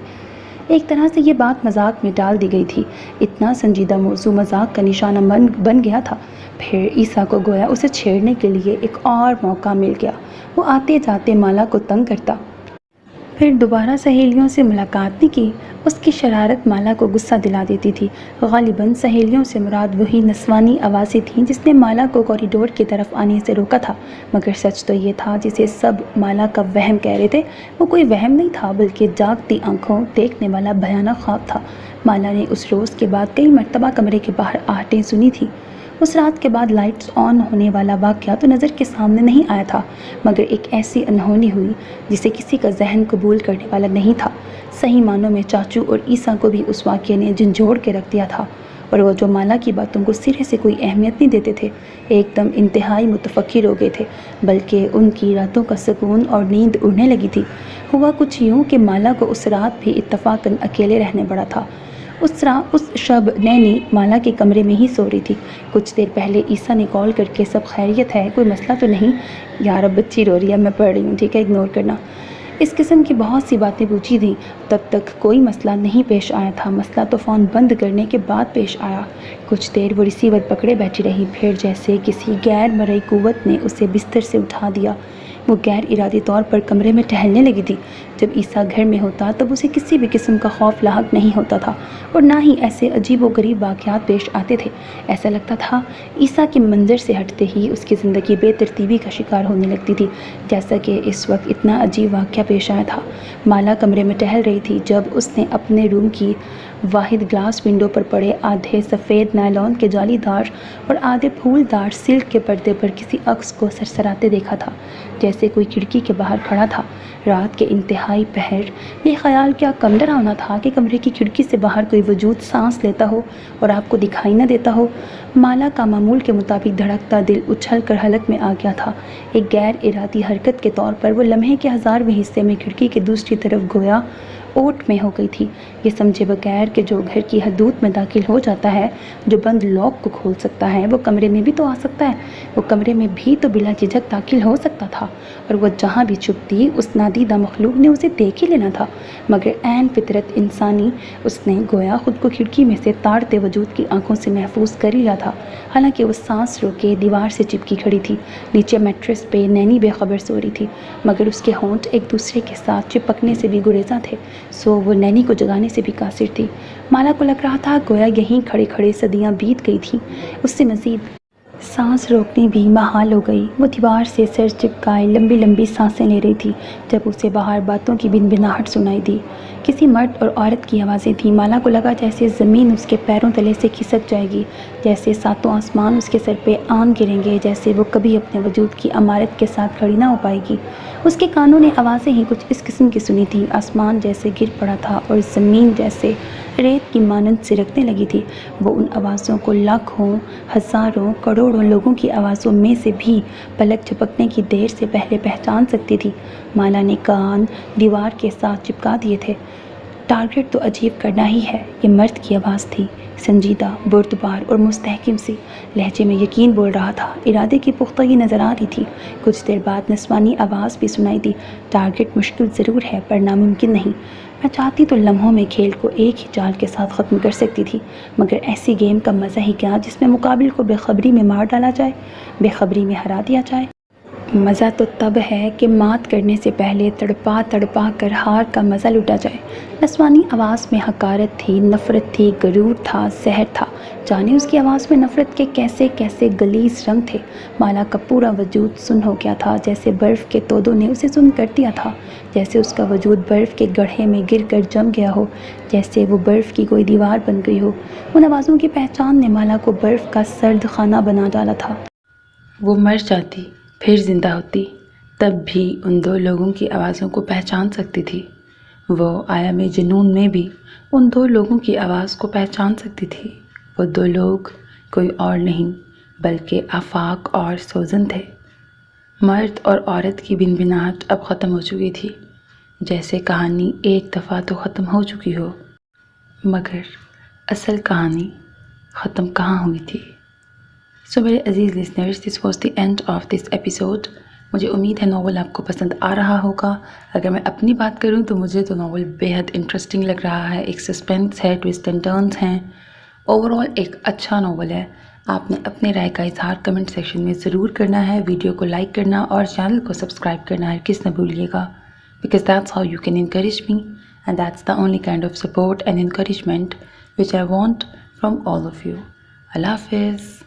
ایک طرح سے یہ بات مذاق میں ڈال دی گئی تھی، اتنا سنجیدہ موضوع مذاق کا نشانہ بن گیا تھا۔ پھر عیسیٰ کو گویا اسے چھیڑنے کے لیے ایک اور موقع مل گیا، وہ آتے جاتے مالا کو تنگ کرتا، پھر دوبارہ سہیلیوں سے ملاقات نہیں کی۔ اس کی شرارت مالا کو غصہ دلا دیتی تھی۔ غالباً سہیلیوں سے مراد وہی نسوانی آوازیں تھیں جس نے مالا کو کوریڈور کی طرف آنے سے روکا تھا، مگر سچ تو یہ تھا جسے سب مالا کا وہم کہہ رہے تھے۔ وہ کوئی وہم نہیں تھا بلکہ جاگتی آنکھوں دیکھنے والا بھیانک خواب تھا۔ مالا نے اس روز کے بعد کئی مرتبہ کمرے کے باہر آہٹیں سنی تھیں۔ اس رات کے بعد لائٹس آن ہونے والا واقعہ تو نظر کے سامنے نہیں آیا تھا، مگر ایک ایسی انہونی ہوئی جسے کسی کا ذہن قبول کرنے والا نہیں تھا۔ صحیح معنوں میں چاچو اور عیسیٰ کو بھی اس واقعے نے جھنجھوڑ کے رکھ دیا تھا، اور وہ جو مالا کی باتوں کو سرے سے کوئی اہمیت نہیں دیتے تھے، ایک دم انتہائی متفکر ہو گئے تھے، بلکہ ان کی راتوں کا سکون اور نیند اڑنے لگی تھی۔ ہوا کچھ یوں کہ مالا کو اس رات بھی اتفاقاً اکیلے رہنے پڑا تھا۔ اس شب نینی مالا کے کمرے میں ہی سو رہی تھی۔ کچھ دیر پہلے عیسیٰ نے کال کر کے سب خیریت ہے، کوئی مسئلہ تو نہیں؟ یار اب بچی رو رہی ہے، میں پڑھ رہی ہوں، ٹھیک ہے، اگنور کرنا۔ اس قسم کی بہت سی باتیں پوچھی تھیں۔ تب تک کوئی مسئلہ نہیں پیش آیا تھا۔ مسئلہ تو فون بند کرنے کے بعد پیش آیا۔ کچھ دیر وہ ریسیور پکڑے بیٹھی رہی، پھر جیسے کسی غیر مرئی قوت نے اسے بستر سے اٹھا دیا۔ وہ غیر ارادی طور پر کمرے میں ٹہلنے لگی تھی۔ جب عیسیٰ گھر میں ہوتا تب اسے کسی بھی قسم کا خوف لاحق نہیں ہوتا تھا، اور نہ ہی ایسے عجیب و غریب واقعات پیش آتے تھے۔ ایسا لگتا تھا عیسیٰ کے منظر سے ہٹتے ہی اس کی زندگی بے ترتیبی کا شکار ہونے لگتی تھی، جیسا کہ اس وقت اتنا عجیب واقعہ پیش آیا تھا۔ مالا کمرے میں ٹہل رہی تھی جب اس نے اپنے روم کی واحد گلاس ونڈو پر پڑے آدھے سفید نائلون کے جالی دار اور آدھے پھول دار سلک کے پردے پر کسی عکس کو سرسراتے دیکھا تھا، جیسے کوئی کھڑکی کے باہر کھڑا تھا۔ رات کے انتہائی پہر یہ خیال کیا کم ڈراؤنا تھا کہ کمرے کی کھڑکی سے باہر کوئی وجود سانس لیتا ہو اور آپ کو دکھائی نہ دیتا ہو۔ مالا کا معمول کے مطابق دھڑکتا دل اچھل کر حلق میں آ گیا تھا۔ ایک غیر ارادی حرکت کے طور پر وہ لمحے کے 1000ویں حصے میں کھڑکی کے دوسری طرف گویا اوٹ میں ہو گئی تھی، یہ سمجھے بغیر کہ جو گھر کی حدود میں داخل ہو جاتا ہے، جو بند لاک کو کھول سکتا ہے، وہ کمرے میں بھی تو آ سکتا ہے۔ وہ کمرے میں بھی تو بلا جھجک داخل ہو سکتا تھا، اور وہ جہاں بھی چھپتی اس نادیدہ مخلوق نے اسے دیکھ ہی لینا تھا، مگر عین فطرت انسانی اس نے گویا خود کو کھڑکی میں سے تاڑتے وجود کی آنکھوں سے محفوظ کر لیا تھا۔ حالانکہ وہ سانس روکے دیوار سے چپکی کھڑی تھی۔ نیچے میٹرس پہ نینی بے خبر سو رہی تھی، مگر اس کے ہونٹ ایک دوسرے کے ساتھ چپکنے سے بھی گریزاں تھے، سو وہ نینی کو جگانے سے بھی قاصر تھی۔ مالا کو لگ رہا تھا گویا یہیں کھڑے کھڑے صدیاں بیت گئی تھیں، اس سے مزید سانس روکنے بھی محال ہو گئی۔ وہ دیوار سے سر چپکائے لمبی لمبی سانسیں لے رہی تھی جب اسے باہر باتوں کی بنبناہٹ سنائی دی۔ کسی مرد اور عورت کی آوازیں تھیں۔ مالا کو لگا جیسے زمین اس کے پیروں تلے سے کھسک جائے گی، جیسے ساتوں آسمان اس کے سر پہ آن گریں گے، جیسے وہ کبھی اپنے وجود کی عمارت کے ساتھ کھڑی نہ ہو پائے گی۔ اس کے کانوں نے آوازیں ہی کچھ اس قسم کی سنی تھی، آسمان جیسے گر پڑا تھا اور زمین جیسے ریت کی مانند سرکنے لگی تھی۔ وہ ان آوازوں کو لاکھوں، ہزاروں، کروڑوں لوگوں کی آوازوں میں سے بھی پلک جھپکنے کی دیر سے پہلے پہچان سکتی تھی۔ مالا نے کان دیوار کے ساتھ چپکا دیے تھے۔ ٹارگٹ تو عجیب کرنا ہی ہے، یہ مرد کی آواز تھی، سنجیدہ، بردبار اور مستحکم سی، لہجے میں یقین بول رہا تھا، ارادے کی پختگی نظر آ رہی تھی۔ کچھ دیر بعد نسوانی آواز بھی سنائی دی، ٹارگٹ مشکل ضرور ہے پر ناممکن نہیں۔ میں چاہتی تو لمحوں میں کھیل کو ایک ہی چال کے ساتھ ختم کر سکتی تھی، مگر ایسی گیم کا مزہ ہی کیا جس میں مقابل کو بے خبری میں مار ڈالا جائے، بے خبری میں ہرا دیا جائے۔ مزہ تو تب ہے کہ مات کرنے سے پہلے تڑپا تڑپا کر ہار کا مزہ لوٹا جائے۔ نسوانی آواز میں حقارت تھی، نفرت تھی، غرور تھا، زہر تھا، جانے اس کی آواز میں نفرت کے کیسے کیسے غلیظ رنگ تھے۔ مالا کا پورا وجود سن ہو گیا تھا، جیسے برف کے تودوں نے اسے سن کر دیا تھا، جیسے اس کا وجود برف کے گڑھے میں گر کر جم گیا ہو، جیسے وہ برف کی کوئی دیوار بن گئی ہو۔ ان آوازوں کی پہچان نے مالا کو برف کا سرد خانہ بنا ڈالا تھا۔ وہ مر جاتی پھر زندہ ہوتی، تب بھی ان دو لوگوں کی آوازوں کو پہچان سکتی تھی۔ وہ عالم جنون میں بھی ان دو لوگوں کی آواز کو پہچان سکتی تھی۔ وہ دو لوگ کوئی اور نہیں بلکہ آفاق اور سوزن تھے۔ مرد اور عورت کی بنبناہٹ اب ختم ہو چکی تھی، جیسے کہانی ایک دفعہ تو ختم ہو چکی ہو، مگر اصل کہانی ختم کہاں ہوئی تھی۔ سو میرے عزیز listeners, this was the end of this episode. مجھے امید ہے ناول آپ کو پسند آ رہا ہوگا۔ اگر میں اپنی بات کروں تو مجھے تو ناول بے حد انٹرسٹنگ لگ رہا ہے، ایک سسپینس ہے، ٹویسٹ اینڈ ٹرنز ہیں، اوور آل ایک اچھا ناول ہے۔ آپ نے اپنے رائے کا اظہار کمنٹ سیکشن میں ضرور کرنا ہے، ویڈیو کو لائک کرنا اور چینل کو سبسکرائب کرنا ہرگز نہ بھولیے گا۔ because that's how you can encourage me, and that's the only kind of support and encouragement which I want from all of you. Allah Hafiz.